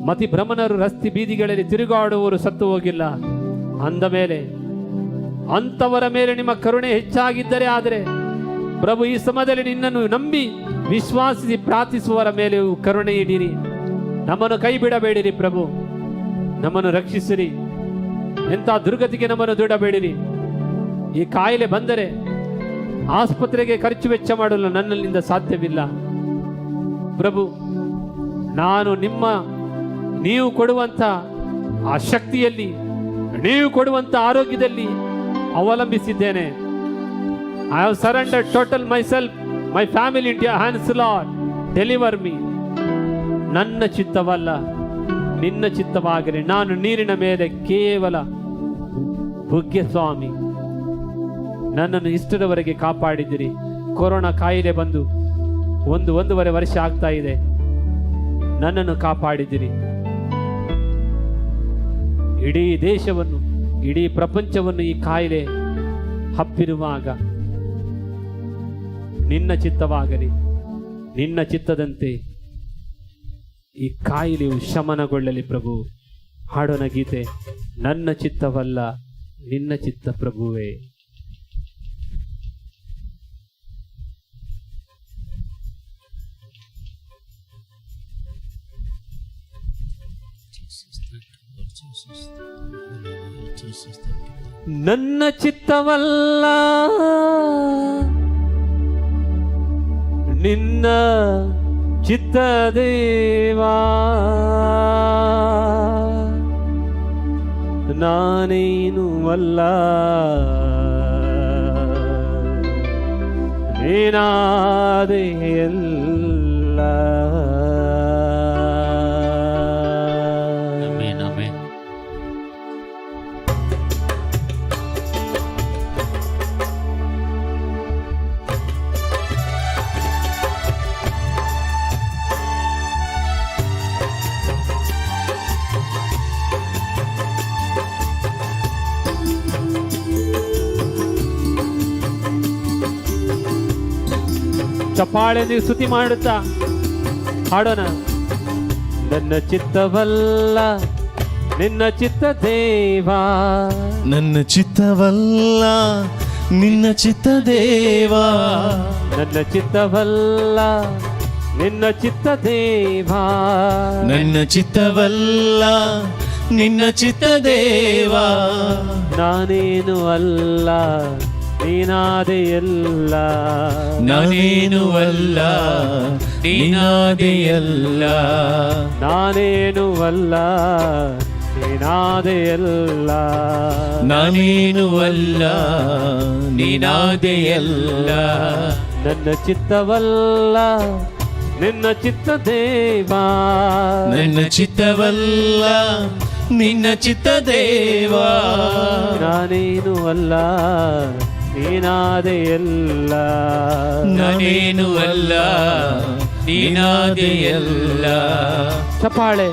Speaker 4: ಮತಿಭ್ರಮಣರು ರಸ್ತೆ ಬೀದಿಗಳಲ್ಲಿ ತಿರುಗಾಡುವವರು ಸತ್ತು ಹೋಗಿಲ್ಲ. ಅಂದ ಮೇಲೆ ಅಂಥವರ ಮೇಲೆ ನಿಮ್ಮ ಕರುಣೆ ಹೆಚ್ಚಾಗಿದ್ದರೆ ಆದರೆ ಪ್ರಭು ಈ ಸಮಯದಲ್ಲಿ ನಿನ್ನನ್ನು ನಂಬಿ ವಿಶ್ವಾಸಿಸಿ ಪ್ರಾರ್ಥಿಸುವವರ ಮೇಲೆ ಕರುಣೆ ಇಡಿರಿ. ನಮ್ಮನ್ನು ಕೈ ಬಿಡಬೇಡಿರಿ ಪ್ರಭು, ನಮ್ಮನ್ನು ರಕ್ಷಿಸಿರಿ. ಎಂಥ ದುರ್ಗತಿಗೆ ನಮ್ಮನ್ನು ದೂಡಬೇಡಿರಿ. ಈ ಕಾಯಿಲೆ ಬಂದರೆ ಆಸ್ಪತ್ರೆಗೆ ಖರ್ಚು ವೆಚ್ಚ ಮಾಡಲು ನನ್ನಿಂದ ಸಾಧ್ಯವಿಲ್ಲ ಪ್ರಭು. ನಾನು ನೀವು ಕೊಡುವಂಥ ಆ ಶಕ್ತಿಯಲ್ಲಿ, ನೀವು ಕೊಡುವಂಥ ಆರೋಗ್ಯದಲ್ಲಿ ಅವಲಂಬಿಸಿದ್ದೇನೆ. I have surrendered total myself, my family into your hands Lord, deliver me. ನನ್ನ ಚಿತ್ತವಲ್ಲ ನಿನ್ನ ಚಿತ್ತವಾಗಿರಿ. ನಾನು ನೀರಿನ ಮೇಲೆ ಕೇವಲ ಬುಗ್ಗೆ ಸ್ವಾಮಿ. ನನ್ನನ್ನು ಇಷ್ಟರವರೆಗೆ ಕಾಪಾಡಿದಿರಿ. ಕೊರೋನಾ ಕಾಯಿಲೆ ಬಂದು 1.5 ವರ್ಷ ಆಗ್ತಾ ಇದೆ. ನನ್ನನ್ನು ಕಾಪಾಡಿದಿರಿ. ಇಡೀ ದೇಶವನ್ನು, ಇಡೀ ಪ್ರಪಂಚವನ್ನು ಈ ಕಾಯಿಲೆ ಹಬ್ಬಿರುವಾಗ ನಿನ್ನ ಚಿತ್ತವಾಗಲಿ. ನಿನ್ನ ಚಿತ್ತದಂತೆ ಈ ಕಾಯಿಲೆಯು ಶಮನಗೊಳ್ಳಲಿ ಪ್ರಭು. ಹಾಡೋಣ ಗೀತೆ, ನನ್ನ ಚಿತ್ತವಲ್ಲ ನಿನ್ನ ಚಿತ್ತ ಪ್ರಭುವೇ. ನನ್ನ ಚಿತ್ತವಲ್ಲ ನಿನ್ನ ಚಿತ್ತ ದೇವಾ, ನಾನೇನು ಅಲ್ಲ ನೀನಾದೆ ಎಲ್ಲ. ಚಪ್ಪಾಳೆ ನೀವು ಸ್ತುತಿ ಮಾಡುತ್ತಾ ಹಾಡೋಣ. ನನ್ನ ಚಿತ್ತವಲ್ಲ ನಿನ್ನ ಚಿತ್ತ ದೇವಾ,
Speaker 2: ನನ್ನ ಚಿತ್ತವಲ್ಲ ನಿನ್ನ ಚಿತ್ತ ದೇವಾ,
Speaker 4: ನನ್ನ ಚಿತ್ತವಲ್ಲ ನಿನ್ನ ಚಿತ್ತ ದೇವಾ,
Speaker 2: ನನ್ನ ಚಿತ್ತವಲ್ಲ ನಿನ್ನ ಚಿತ್ತ ದೇವಾ,
Speaker 4: ನಾನೇನು ಅಲ್ಲ ನೀನಾದೆ ಎಲ್ಲ,
Speaker 2: ನಾನೇನು ಅಲ್ಲ ನೀನಾದೆ ಎಲ್ಲ,
Speaker 4: ನಾನೇನು ಅಲ್ಲ ನೀನಾದೆ ಎಲ್ಲ,
Speaker 2: ನಾನೇನು ಅಲ್ಲ ನೀನಾದೆ ಎಲ್ಲ,
Speaker 4: ನನ್ನ ಚಿತ್ತವಲ್ಲ ನಿನ್ನ ಚಿತ್ತ ದೇವಾ,
Speaker 2: ನನ್ನ ಚಿತ್ತವಲ್ಲ ನಿನ್ನ ಚಿತ್ತ ದೇವಾ,
Speaker 4: ನಾನೇನು ಅಲ್ಲ ನೀನಾದೆ ಎಲ್ಲ,
Speaker 2: ನಾನೇನು ಅಲ್ಲ ನೀನಾದೆ ಎಲ್ಲ.
Speaker 4: ಚಪ್ಪಾಳೆ.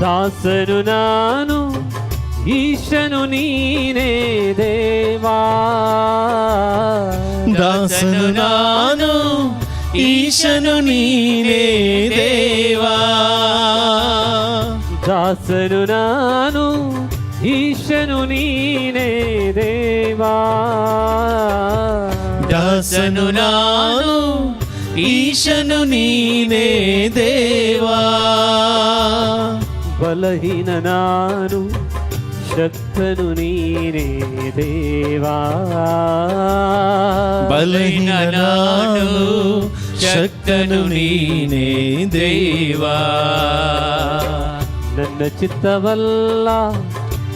Speaker 4: ದಾಸನು ನಾನು ಈಶನು ನೀನೇ ದೇವಾ,
Speaker 2: ದಾಸನು ನಾನು ಈಶನು ನೀನೇ ದೇವಾ,
Speaker 4: ದಾಸನು ನಾನು ಈಶನು ನೀನೇ ದೇವಾ,
Speaker 2: ದಾಸನು ನಾನು ಈಶನು ನೀನೇ ದೇವಾ,
Speaker 4: ಬಲಹೀನ ನಾನು ಶಕ್ತನು ನೀನೇ ದೇವಾ,
Speaker 2: ಬಲಹೀನ ನಾನು ಶಕ್ತನು ನೀನೇ ದೇವಾ,
Speaker 4: ನನ್ನ ಚಿತ್ತವಲ್ಲ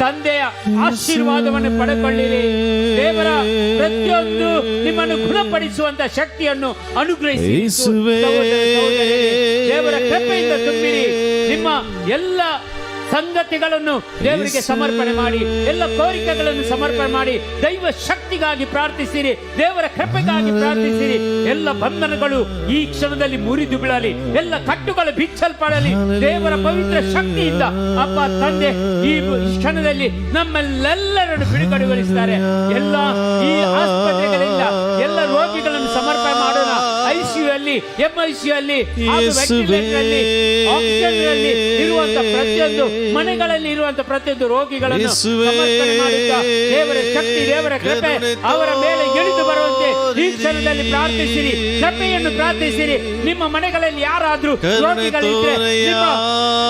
Speaker 3: ತಂದೆಯ ಆಶೀರ್ವಾದವನ್ನು ಪಡೆದುಕೊಳ್ಳಿರಿ. ದೇವರ ಪ್ರತಿಯೊಂದು ನಿಮ್ಮನ್ನು ಗುಣಪಡಿಸುವಂತ ಶಕ್ತಿಯನ್ನು ಅನುಗ್ರಹಿಸಿ. ದೇವರ ಕೃಪೆಯಿಂದ ತುಂಬಿರಿ. ನಿಮ್ಮ ಎಲ್ಲ ಸಂಗತಿಗಳನ್ನು ದೇವರಿಗೆ ಸಮರ್ಪಣೆ ಮಾಡಿ, ಎಲ್ಲ ಕೋರಿಕೆಗಳನ್ನು ಸಮರ್ಪಣೆ ಮಾಡಿ, ದೈವ ಶಕ್ತಿಗಾಗಿ ಪ್ರಾರ್ಥಿಸಿರಿ, ದೇವರ ಕೃಪೆಗಾಗಿ ಪ್ರಾರ್ಥಿಸಿರಿ. ಎಲ್ಲ ಬಂಧನಗಳು ಈ ಕ್ಷಣದಲ್ಲಿ ಮುರಿದು ಬೀಳಲಿ, ಎಲ್ಲ ಕಟ್ಟುಗಳು ಬಿಚ್ಚಲ್ಪಡಲಿ ದೇವರ ಪವಿತ್ರ ಶಕ್ತಿಯಿಂದ. ಅಪ್ಪ ತಂದೆ, ಈ ಕ್ಷಣದಲ್ಲಿ ನಮ್ಮೆಲ್ಲರನ್ನು ಬಿಡುಗಡೆಗೊಳಿಸ್ತಾರೆ. ಎಲ್ಲ ಈ ಆಸ್ಪತ್ರೆಗಳಿಂದ ಎಲ್ಲ ರೋಗಿಗಳನ್ನು ಸಮರ್ಪಣೆ ಮಾಡೋಣ. ICU ಅಲ್ಲಿ, MICU ಅಲ್ಲಿ, ಆಕ್ಸಿಜನ್ ಇರುವಂತಹ ಪ್ರತಿಯೊಂದು ಮನೆಗಳಲ್ಲಿ ಇರುವಂತಹ ಪ್ರತಿಯೊಂದು ರೋಗಿಗಳನ್ನು ಸಮರ್ಪಣೆ ಮಾಡುತ್ತಾ ದೇವರ ಶಕ್ತಿ, ದೇವರ ಕೃಪೆ ಅವರ ಮೇಲೆ ಇಳಿದು ಬರುವಂತೆ ಈ ಕ್ಷಣದಲ್ಲಿ ಪ್ರಾರ್ಥಿಸಿರಿ, ಕೃಪೆಯನ್ನು ಪ್ರಾರ್ಥಿಸಿರಿ. ನಿಮ್ಮ ಮನೆಗಳಲ್ಲಿ ಯಾರಾದ್ರೂ ರೋಗಿಗಳಿದ್ರೆ, ನಿಮ್ಮ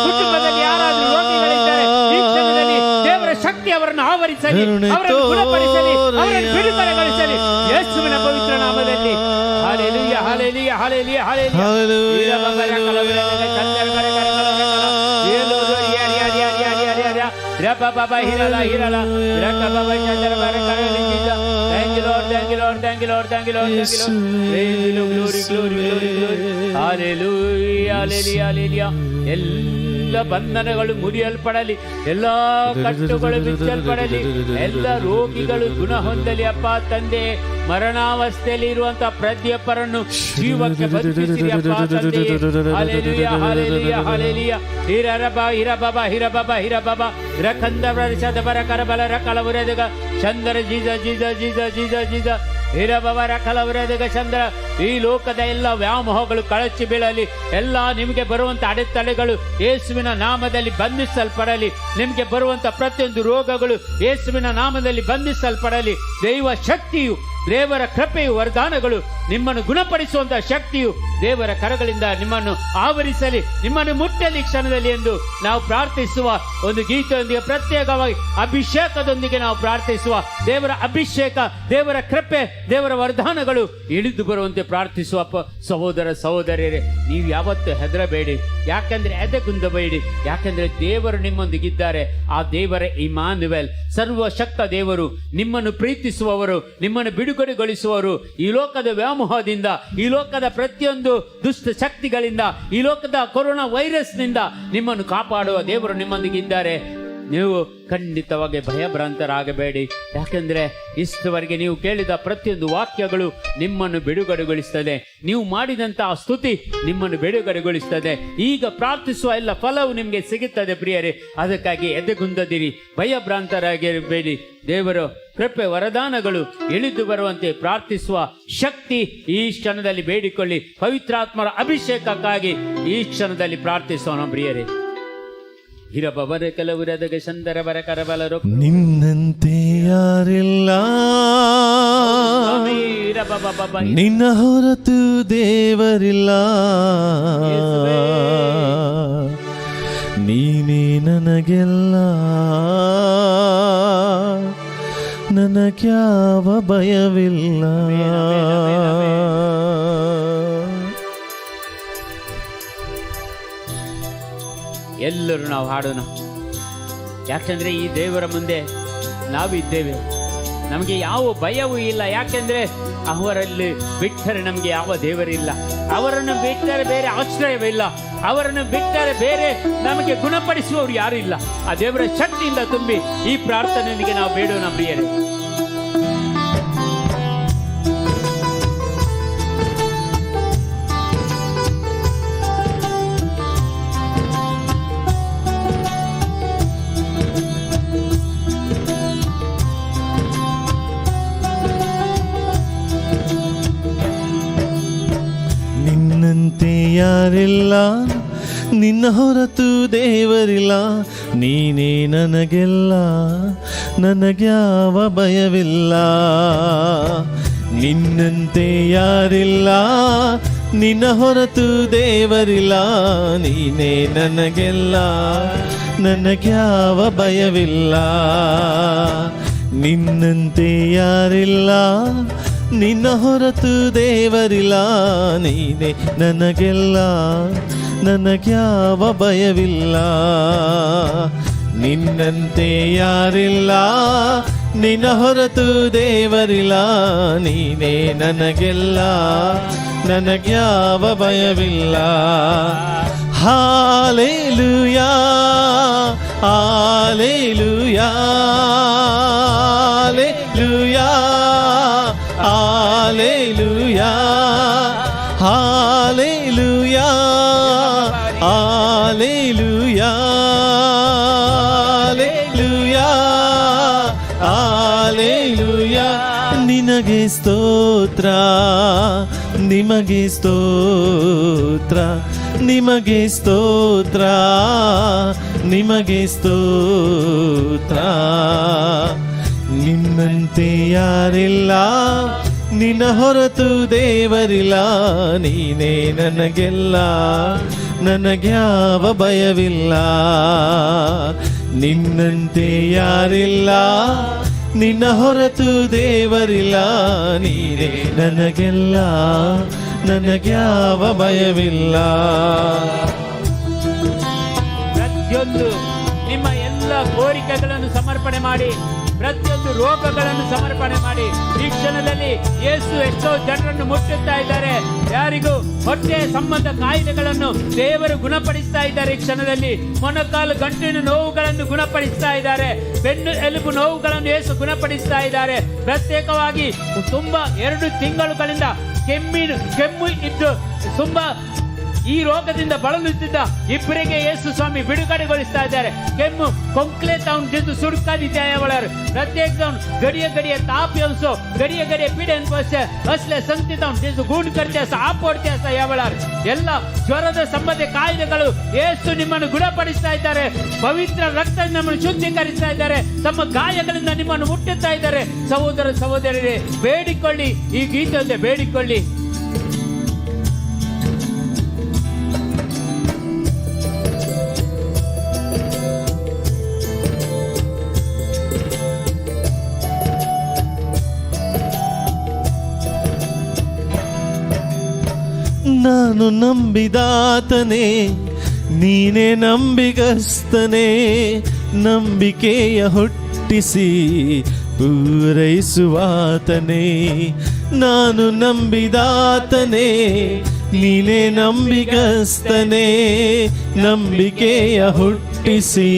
Speaker 3: ಕುಟುಂಬದಲ್ಲಿ ಯಾರಾದ್ರೂ ರೋಗಿಗಳಿದ್ದಾರೆ, ಈ ಕ್ಷಣದಲ್ಲಿ ದೇವರ ಶಕ್ತಿ ಅವರನ್ನು ಆವರಿಸಲಿ, ಅವರನ್ನು ಗುಣಪಡಿಸಲಿ, ಅವರನ್ನು ಬಿಡುಗಡೆಗೊಳಿಸಲಿ ಯೇಸುವಿನ ಪವಿತ್ರ ನಾಮದಲ್ಲಿ. Hallelujah, hallelujah, hallelujah, hallelujah. ಎಲ್ಲ ಬಂಧನಗಳು ಮುರಿಯಲ್ಪಡಲಿ, ಎಲ್ಲ ಕಟ್ಟುಗಳು ಬಿಚ್ಚಲ್ಪಡಲಿ, ಎಲ್ಲ ರೋಗಿಗಳು ಗುಣ ಹೊಂದಲಿ. ಅಪ್ಪ ತಂದೆ, ಮರಣಾವಸ್ಥೆಯಲ್ಲಿ ಇರುವಂತಹ ಪ್ರತಿಯೊಬ್ಬರನ್ನು ಜೀವಕ್ಕೆ ಬದುಕಿಸಿರಿ ಅಪ್ಪ ತಂದೆ. Hallelujah, hallelujah, hallelujah. ಹಿರಬಾ ಹಿರಬಬ ಹಿರಬಬ ಹಿರಬಬ ರಕಂದ ಪ್ರದೇಶದ ಬರ ಕರಬಲ ರಕಲವರೆದಗ ಚಂದ್ರ ಜೀಜ ಜೀಜ ಜೀಜ ಜೀಜ ಜೀಜ ಹಿರಬವರ ಕಲವರೆದಗ ಚಂದ್ರ. ಈ ಲೋಕದ ಎಲ್ಲ ವ್ಯಾಮೋಹಗಳು ಕಳಚಿ ಬೀಳಲಿ. ಎಲ್ಲ ನಿಮಗೆ ಬರುವಂತ ಅಡೆತಡೆಗಳು ಯೇಸುವಿನ ನಾಮದಲ್ಲಿ ಬಂಧಿಸಲ್ಪಡಲಿ. ನಿಮಗೆ ಬರುವಂತ ಪ್ರತಿಯೊಂದು ರೋಗಗಳು ಯೇಸುವಿನ ನಾಮದಲ್ಲಿ ಬಂಧಿಸಲ್ಪಡಲಿ. ದೈವ ಶಕ್ತಿಯು, ದೇವರ ಕೃಪೆಯು, ವರದಾನಗಳು, ನಿಮ್ಮನ್ನು ಗುಣಪಡಿಸುವಂತಹ ಶಕ್ತಿಯು ದೇವರ ಕರಗಳಿಂದ ನಿಮ್ಮನ್ನು ಆವರಿಸಲಿ, ನಿಮ್ಮನ್ನು ಮುಟ್ಟಲಿ ಕ್ಷಣದಲ್ಲಿ ಎಂದು ನಾವು ಪ್ರಾರ್ಥಿಸುವ ಒಂದು ಗೀತೆಯೊಂದಿಗೆ, ಪ್ರತ್ಯೇಕವಾಗಿ ಅಭಿಷೇಕದೊಂದಿಗೆ ನಾವು ಪ್ರಾರ್ಥಿಸುವ. ದೇವರ ಅಭಿಷೇಕ, ದೇವರ ಕೃಪೆ, ದೇವರ ವರದಾನಗಳು ಇಳಿದು ಬರುವಂತೆ ಪ್ರಾರ್ಥಿಸುವ. ಸಹೋದರ ಸಹೋದರಿಯರೇ, ನೀವು ಯಾವತ್ತೂ ಹೆದರಬೇಡಿ, ಯಾಕೆಂದ್ರೆ ಎದೆಗುಂದಬೇಡಿ, ಯಾಕೆಂದ್ರೆ ದೇವರು ನಿಮ್ಮೊಂದಿಗಿದ್ದಾರೆ. ಆ ದೇವರ ಇಮ್ಯಾನುವೇಲ್, ಸರ್ವಶಕ್ತ ದೇವರು, ನಿಮ್ಮನ್ನು ಪ್ರೀತಿಸುವವರು, ನಿಮ್ಮನ್ನು ಬಿಡುಗಡೆಗೊಳಿಸುವವರು. ಈ ಲೋಕದ ವ್ಯಾಮೋಹದಿಂದ, ಈ ಲೋಕದ ಪ್ರತಿಯೊಂದು ದುಷ್ಟ ಶಕ್ತಿಗಳಿಂದ, ಈ ಲೋಕದ ಕೊರೋನಾ ವೈರಸ್ ನಿಂದ ನಿಮ್ಮನ್ನು ಕಾಪಾಡುವ ದೇವರು ನಿಮ್ಮೊಂದಿಗಿದ್ದಾರೆ. ನೀವು ಖಂಡಿತವಾಗಿ ಭಯಭ್ರಾಂತರಾಗಬೇಡಿ, ಯಾಕೆಂದ್ರೆ ಇಷ್ಟವರೆಗೆ ನೀವು ಕೇಳಿದ ಪ್ರತಿಯೊಂದು ವಾಕ್ಯಗಳು ನಿಮ್ಮನ್ನು ಬಿಡುಗಡೆಗೊಳಿಸ್ತದೆ. ನೀವು ಮಾಡಿದಂತಹ ಸ್ತುತಿ ನಿಮ್ಮನ್ನು ಬಿಡುಗಡೆಗೊಳಿಸ್ತದೆ. ಈಗ ಪ್ರಾರ್ಥಿಸುವ ಎಲ್ಲ ಫಲವು ನಿಮಗೆ ಸಿಗುತ್ತದೆ ಪ್ರಿಯರೇ. ಅದಕ್ಕಾಗಿ ಎದೆಗುಂದದಿರಿ, ಭಯಭ್ರಾಂತರಾಗಿರಬೇಡಿ. ದೇವರು ಕೃಪೆ, ವರದಾನಗಳು ಇಳಿದು ಬರುವಂತೆ ಪ್ರಾರ್ಥಿಸುವ ಶಕ್ತಿ ಈ ಕ್ಷಣದಲ್ಲಿ ಬೇಡಿಕೊಳ್ಳಿ. ಪವಿತ್ರಾತ್ಮರ ಅಭಿಷೇಕಕ್ಕಾಗಿ ಈ ಕ್ಷಣದಲ್ಲಿ ಪ್ರಾರ್ಥಿಸೋಣ ಪ್ರಿಯರೇ. ಹಿರಬವರ ಕೆಲವರದಗ ಚಂದರ ಬರ ಕರಬಲರು
Speaker 2: ನಿನ್ನಂತೆ ಯಾರಿಲ್ಲ, ನಿನ್ನ ಹೊರತು ದೇವರಿಲ್ಲ, ನೀನೇ ನನಗೆಲ್ಲ, ನನಗ್ಯಾವ ಭಯವಿಲ್ಲ.
Speaker 3: ಎಲ್ಲರೂ ನಾವು ಹಾಡೋಣ, ಯಾಕೆಂದ್ರೆ ಈ ದೇವರ ಮುಂದೆ ನಾವಿದ್ದೇವೆ, ನಮಗೆ ಯಾವ ಭಯವೂ ಇಲ್ಲ. ಯಾಕೆಂದ್ರೆ ಅವರಲ್ಲಿ ಬಿಟ್ಟರೆ ನಮಗೆ ಯಾವ ದೇವರಿಲ್ಲ, ಅವರನ್ನು ಬಿಟ್ಟರೆ ಬೇರೆ ಆಶ್ರಯವಿಲ್ಲ, ಅವರನ್ನು ಬಿಟ್ಟರೆ ಬೇರೆ ನಮಗೆ ಗುಣಪಡಿಸುವವರು ಯಾರು ಇಲ್ಲ. ಆ ದೇವರ ಶಕ್ತಿಯಿಂದ ತುಂಬಿ ಈ ಪ್ರಾರ್ಥನೆಯೊಂದಿಗೆ ನಾವು ಬೇಡೋಣ ಪ್ರಿಯರೇ.
Speaker 2: ನಿನ್ನಂತೆ ಯಾರಿಲ್ಲ, ನಿನ್ನ ಹೊರತು ದೇವರಿಲ್ಲ, ನೀನೇ ನನಗೆಲ್ಲ, ನನಗ್ಯಾವ ಭಯವಿಲ್ಲ. ನಿನ್ನಂತೆ ಯಾರಿಲ್ಲ, ನಿನ್ನ ಹೊರತು ದೇವರಿಲ್ಲ, ನೀನೇ ನನಗೆಲ್ಲ, ನನಗ್ಯಾವ ಭಯವಿಲ್ಲ. ನಿನ್ನಂತೆ ಯಾರಿಲ್ಲ, ನಿನ್ನ ಹೊರತು ದೇವರಿಲ್ಲ, ನೀನೇ ನನಗೆಲ್ಲ, ನನಗ್ಯಾವ ಭಯವಿಲ್ಲ. ನಿನ್ನಂತೆ ಯಾರಿಲ್ಲ, ನಿನ್ನ ಹೊರತು ದೇವರಿಲ್ಲ. ನೀನೇ ನನಗೆಲ್ಲ, ನನಗ್ಯಾವ ಭಯವಿಲ್ಲ. Hallelujah, hallelujah, hallelujah, hallelujah, hallelujah, hallelujah, hallelujah. ನಿನಗೆ ಸ್ತೋತ್ರ, ನಿಮಗೆ ಸ್ತೋತ್ರ, ನಿಮಗೆ ಸ್ತೋತ್ರ, ನಿಮಗೆ ಸ್ತೋತ್ರ. ನಿನ್ನಂತೆ ಯಾರಿಲ್ಲ, ನಿನ್ನ ಹೊರತು ದೇವರಿಲ್ಲ. ನೀನೇ ನನಗೆಲ್ಲ, ನನಗ್ಯಾವ ಭಯವಿಲ್ಲ. ನಿನ್ನಂತೆ ಯಾರಿಲ್ಲ, ನಿನ್ನ ಹೊರತು ದೇವರಿಲ್ಲ. ನೀನೇ ನನಗೆಲ್ಲ, ನನಗ್ಯಾವ ಭಯವಿಲ್ಲ.
Speaker 3: ಪ್ರತಿಯೊಂದು ನಿಮ್ಮ ಎಲ್ಲ ಕೋರಿಕೆಗಳನ್ನು ಸಮರ್ಪಣೆ ಮಾಡಿ, ಪ್ರತಿಯೊಂದು ರೋಗಗಳನ್ನು ಸಮರ್ಪಣೆ ಮಾಡಿ. ಈ ಕ್ಷಣದಲ್ಲಿ ಯೇಸು ಎಷ್ಟೋ ಜನರನ್ನು ಮುಟ್ಟುತ್ತಾ ಇದ್ದಾರೆ. ಯಾರಿಗೂ ಹೊಟ್ಟೆ ಸಂಬಂಧ ಕಾಯಿಲೆಗಳನ್ನು ದೇವರು ಗುಣಪಡಿಸ್ತಾ ಇದ್ದಾರೆ. ಈ ಕ್ಷಣದಲ್ಲಿ ಮೊಣಕಾಲು ಗಂಟಿನ ನೋವುಗಳನ್ನು ಗುಣಪಡಿಸ್ತಾ ಇದ್ದಾರೆ. ಬೆನ್ನು ಎಲುಬು ನೋವುಗಳನ್ನು ಯೇಸು ಗುಣಪಡಿಸ್ತಾ ಇದ್ದಾರೆ. ಪ್ರತ್ಯೇಕವಾಗಿ ತುಂಬಾ 2 ತಿಂಗಳುಗಳಿಂದ ಕೆಮ್ಮು ಇದ್ದು ತುಂಬಾ ಈ ರೋಗದಿಂದ ಬಳಲುತ್ತಿದ್ದ ಇಬ್ಬರಿಗೆ ಯೇಸು ಸ್ವಾಮಿ ಬಿಡುಗಡೆಗೊಳಿಸ್ತಾ ಇದ್ದಾರೆ. ಕೆಮ್ಮು ಕೊಂಕ್ಲೆ ತಾउन जिंदु सुड़का दिता है वाला प्रत्येक ताउन गड़िया गड़िया ताप योंसो गड़िया गड़िया पीड़न पसे असले संति ताउन जिंदु गुण करते साप ओडते ऐसा या वाला ಎಲ್ಲ ಜ್ವರದ ಸಂಬಂಧ ಕಾಯಿಲೆಗಳು ಯೇಸು ನಿಮ್ಮನ್ನು ಗುಣಪಡಿಸ್ತಾ ಇದ್ದಾರೆ. ಪವಿತ್ರ ರಕ್ತದಿಂದ ನಿಮ್ಮನ್ನು ಶುದ್ಧೀಕರಿಸ್ತಾ ಇದ್ದಾರೆ. ತಮ್ಮ ಗಾಯಗಳಿಂದ ನಿಮ್ಮನ್ನು ಮುಟ್ಟುತ್ತಾ ಇದ್ದಾರೆ. ಸಹೋದರ ಸಹೋದರರೇ, ಬೇಡಿಕೊಳ್ಳಿ, ಈ ಗೀತೆಯಂತೆ ಬೇಡಿಕೊಳ್ಳಿ.
Speaker 2: ನಾನು ನಂಬಿದಾತನೇ, ನೀನೇ ನಂಬಿಗಸ್ತನೇ. ನಂಬಿಕೆಯ ಹುಟ್ಟಿಸಿ ಪೂರೈಸುವಾತನೇ. ನಾನು ನಂಬಿದಾತನೇ, ನೀನೇ ನಂಬಿಗಸ್ತನೇ. ನಂಬಿಕೆಯ ಹುಟ್ಟಿಸಿ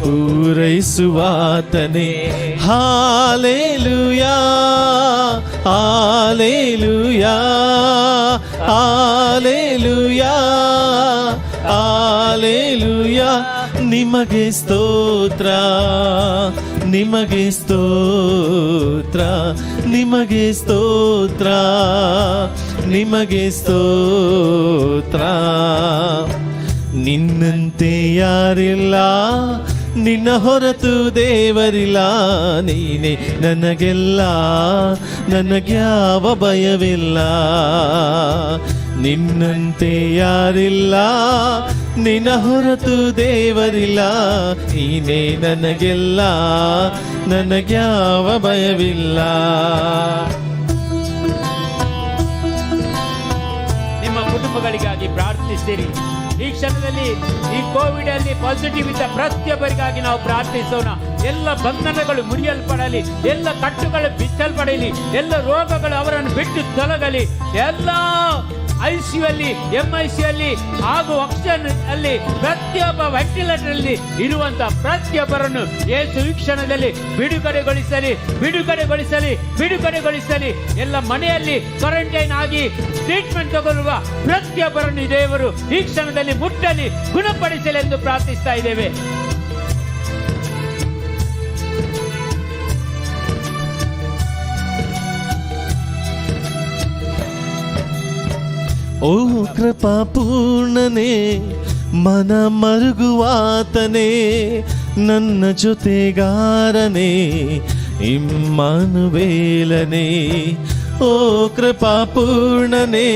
Speaker 2: ಪೂರೈಸುವಾತನೇ. Hallelujah, hallelujah, hallelujah, hallelujah. ನಿಮಗೆ ಸ್ತೋತ್ರ, ನಿಮಗೆ ಸ್ತೋತ್ರ, ನಿಮಗೆ ಸ್ತೋತ್ರ, ನಿಮಗೆ ಸ್ತೋತ್ರ. ನಿನ್ನಂತೆ ಯಾರಿಲ್ಲ, ನಿನ್ನ ಹೊರತು ದೇವರಿಲ್ಲ. ನೀನೇ ನನಗೆಲ್ಲ, ನನಗ್ಯಾವ ಭಯವಿಲ್ಲ. ನಿನ್ನಂತೆ ಯಾರಿಲ್ಲ, ನಿನ್ನ ಹೊರತು ದೇವರಿಲ್ಲ. ನೀನೇ ನನಗೆಲ್ಲ, ನನಗ್ಯಾವ ಭಯವಿಲ್ಲ.
Speaker 3: ನಿಮ್ಮ ಕುಟುಂಬಗಳಿಗಾಗಿ ಪ್ರಾರ್ಥಿಸಿರಿ. ಈ ಕ್ಷಣದಲ್ಲಿ ಈ ಕೋವಿಡ್ ಅಲ್ಲಿ ಪಾಸಿಟಿವ್ ಇದ್ದ ಪ್ರತಿಯೊಬ್ಬರಿಗಾಗಿ ನಾವು ಪ್ರಾರ್ಥಿಸೋಣ. ಎಲ್ಲ ಬಂಧನಗಳು ಮುರಿಯಲ್ಪಡಲಿ, ಎಲ್ಲ ಕಟ್ಟುಗಳು ಬಿಚ್ಚಲ್ಪಡಲಿ, ಎಲ್ಲ ರೋಗಗಳು ಅವರನ್ನು ಬಿಟ್ಟು ತೊಲಗಲಿ. ಎಲ್ಲ ICU ಅಲ್ಲಿ, MIC ಅಲ್ಲಿ ಹಾಗೂ ಆಕ್ಸಿಜನ್ ಅಲ್ಲಿ ಪ್ರತಿಯೊಬ್ಬ ವೆಂಟಿಲೇಟರ್ ಅಲ್ಲಿ ಇರುವಂತ ಪ್ರತಿಯೊಬ್ಬರನ್ನು ಯೇಸು ಈ ಕ್ಷಣದಲ್ಲಿ ಬಿಡುಗಡೆಗೊಳಿಸಲಿ, ಬಿಡುಗಡೆಗೊಳಿಸಲಿ, ಬಿಡುಗಡೆಗೊಳಿಸಲಿ. ಎಲ್ಲ ಮನೆಯಲ್ಲಿ ಕ್ವಾರಂಟೈನ್ ಆಗಿ ಟ್ರೀಟ್ಮೆಂಟ್ ತಗೊಳ್ಳುವ ಪ್ರತಿಯೊಬ್ಬರನ್ನು ದೇವರು ಈ ಕ್ಷಣದಲ್ಲಿ ಮುಟ್ಟಲಿ, ಗುಣಪಡಿಸಲಿ ಎಂದು ಪ್ರಾರ್ಥಿಸ್ತಾ ಇದ್ದೇವೆ.
Speaker 2: ಓ ಕೃಪಾ ಪೂರ್ಣನೇ, ಮನ ಮರುಗುವಾತನೇ, ನನ್ನ ಜೊತೆಗಾರನೇ, ಇಮ್ಮಾನುವೇಲನೇ. ಓ ಕೃಪಾ ಪೂರ್ಣನೇ,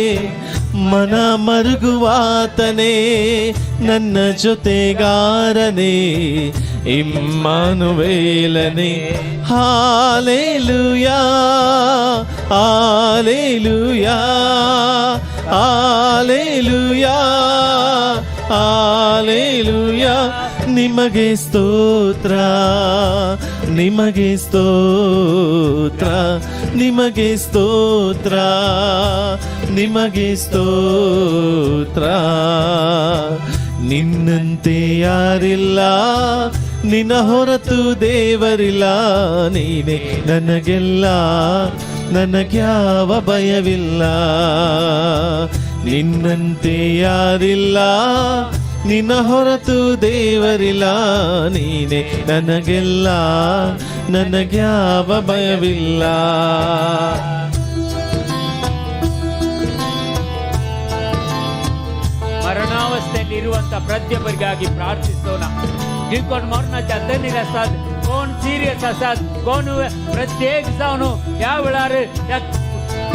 Speaker 2: ಮನ ಮರುಗುವಾತನೇ, ನನ್ನ ಜೊತೆಗಾರನೇ, ಇಮ್ಮಾನುವೇಲನೇ. Hallelujah, hallelujah, hallelujah, hallelujah. ನಿಮಗೆ ಸ್ತೋತ್ರ, ನಿಮಗೆ ಸ್ತೋತ್ರ, ನಿಮಗೆ ಸ್ತೋತ್ರ, ನಿಮಗೆ ಸ್ತೋತ್ರ. ನಿನ್ನಂತೆ ಯಾರಿಲ್ಲ, ನಿನ್ನ ಹೊರತು ದೇವರಿಲ್ಲ. ನೀನೆ ನನಗೆಲ್ಲ, ನನಗ್ಯಾವ ಭಯವಿಲ್ಲ. ನಿನ್ನಂತೆ ಯಾರಿಲ್ಲ, ನಿನ್ನ ಹೊರತು ದೇವರಿಲ್ಲ. ನೀನೆ ನನಗೆಲ್ಲ, ನನಗ್ಯಾವ ಭಯವಿಲ್ಲ.
Speaker 3: ಮರಣಾವಸ್ಥೆಯಲ್ಲಿ ಇರುವಂತ ಪ್ರತಿಯೊಬ್ಬರಿಗಾಗಿ ಪ್ರಾರ್ಥಿಸೋಣ. जिनको मरणाच्या धनीर असतात, कोण सिरियस असतात, कोण प्रत्येक जाऊन या वेळार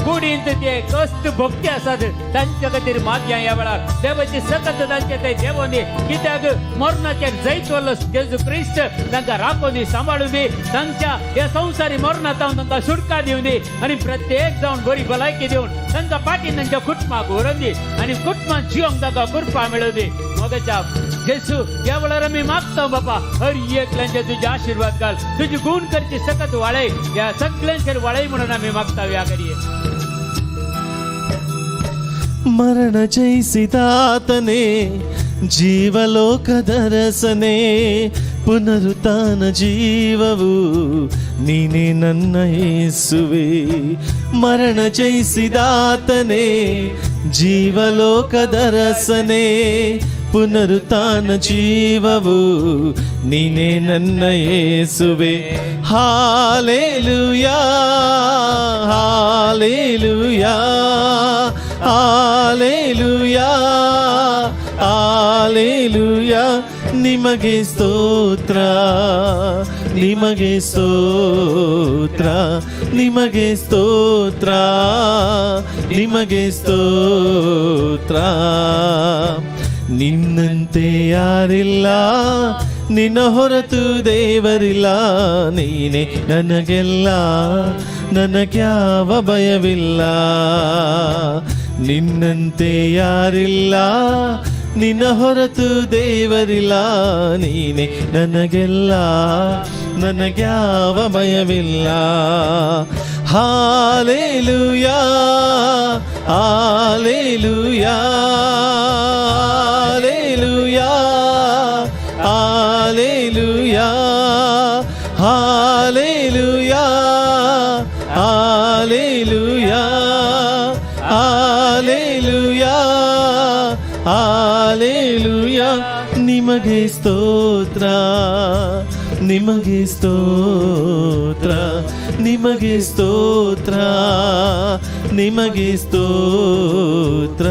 Speaker 3: कुडींत ते कष्ट भोगते असतात, तांच्या खातीर मागया या वेळार देवाची सकत तांचे ते देवोनी कित्याक मरणाच्या जैतवलो जेजू क्रिस्त तांकां राखोनी सांबाळूनी तांच्या या संसारी मरणांतून तांकां सुटका दिवनी आणि प्रत्येक जाऊन बरी भलायकी देऊन तांकां पाठीन तांच्या कुटुंबाक व्हरोनी आणि कुटुंबात जिवंक तांकां कृपा मेळोवनी. मोगाच्या जेजू या वेळार आमी मागता बाबा, हर एकल्यांचे तुझे आशीर्वाद घाल, तुझी गुण करची सकत वाळय, या सगळ्यांचेर वाळय म्हणून आमी मागता. या करिये
Speaker 2: ಮರಣ ಜಯಿಸಿದಾತನೇ, ಜೀವಲೋಕದರಸನೇ, ಪುನರುತ್ಥಾನ ಜೀವವು ನೀನೇ ನನ್ನ ಯೇಸುವೆ. ಮರಣ ಜಯಿಸಿದಾತನೇ, ಜೀವಲೋಕದರಸನೇ, ಪುನರುತ್ಥಾನ ಜೀವವು ನೀನೇ ನನ್ನ ಯೇಸುವೆ. Hallelujah, hallelujah, hallelujah, hallelujah. ನಿಮಗೆ ಸ್ತೋತ್ರ, ನಿಮಗೆ ಸ್ತೋತ್ರ, ನಿಮಗೆ ಸ್ತೋತ್ರ, ನಿಮಗೆ ಸ್ತೋತ್ರ. ನಿನ್ನಂತೆ ಯಾರಿಲ್ಲ, ನಿನ್ನ ಹೊರತು ದೇವರಿಲ್ಲ. ನೀನೆ ನನಗೆಲ್ಲ, ನನಗ್ಯಾವ ಭಯವಿಲ್ಲ. ನಿನ್ನಂತೆ ಯಾರಿಲ್ಲ, ನಿನ್ನ ಹೊರತು ದೇವರಿಲ್ಲ. ನೀನೆ ನನಗೆಲ್ಲ, ನನಗ್ಯಾವ ಭಯವಿಲ್ಲ. Hallelujah, hallelujah, hallelujah, hallelujah, hallelujah, hallelujah, hallelujah. ನಿಮಗೆ ಸ್ತೋತ್ರ, ನಿಮಗೆ ಸ್ತೋತ್ರ, ನಿಮಗೆ ಸ್ತೋತ್ರ, ನಿಮಗೆ ಸ್ತೋತ್ರ.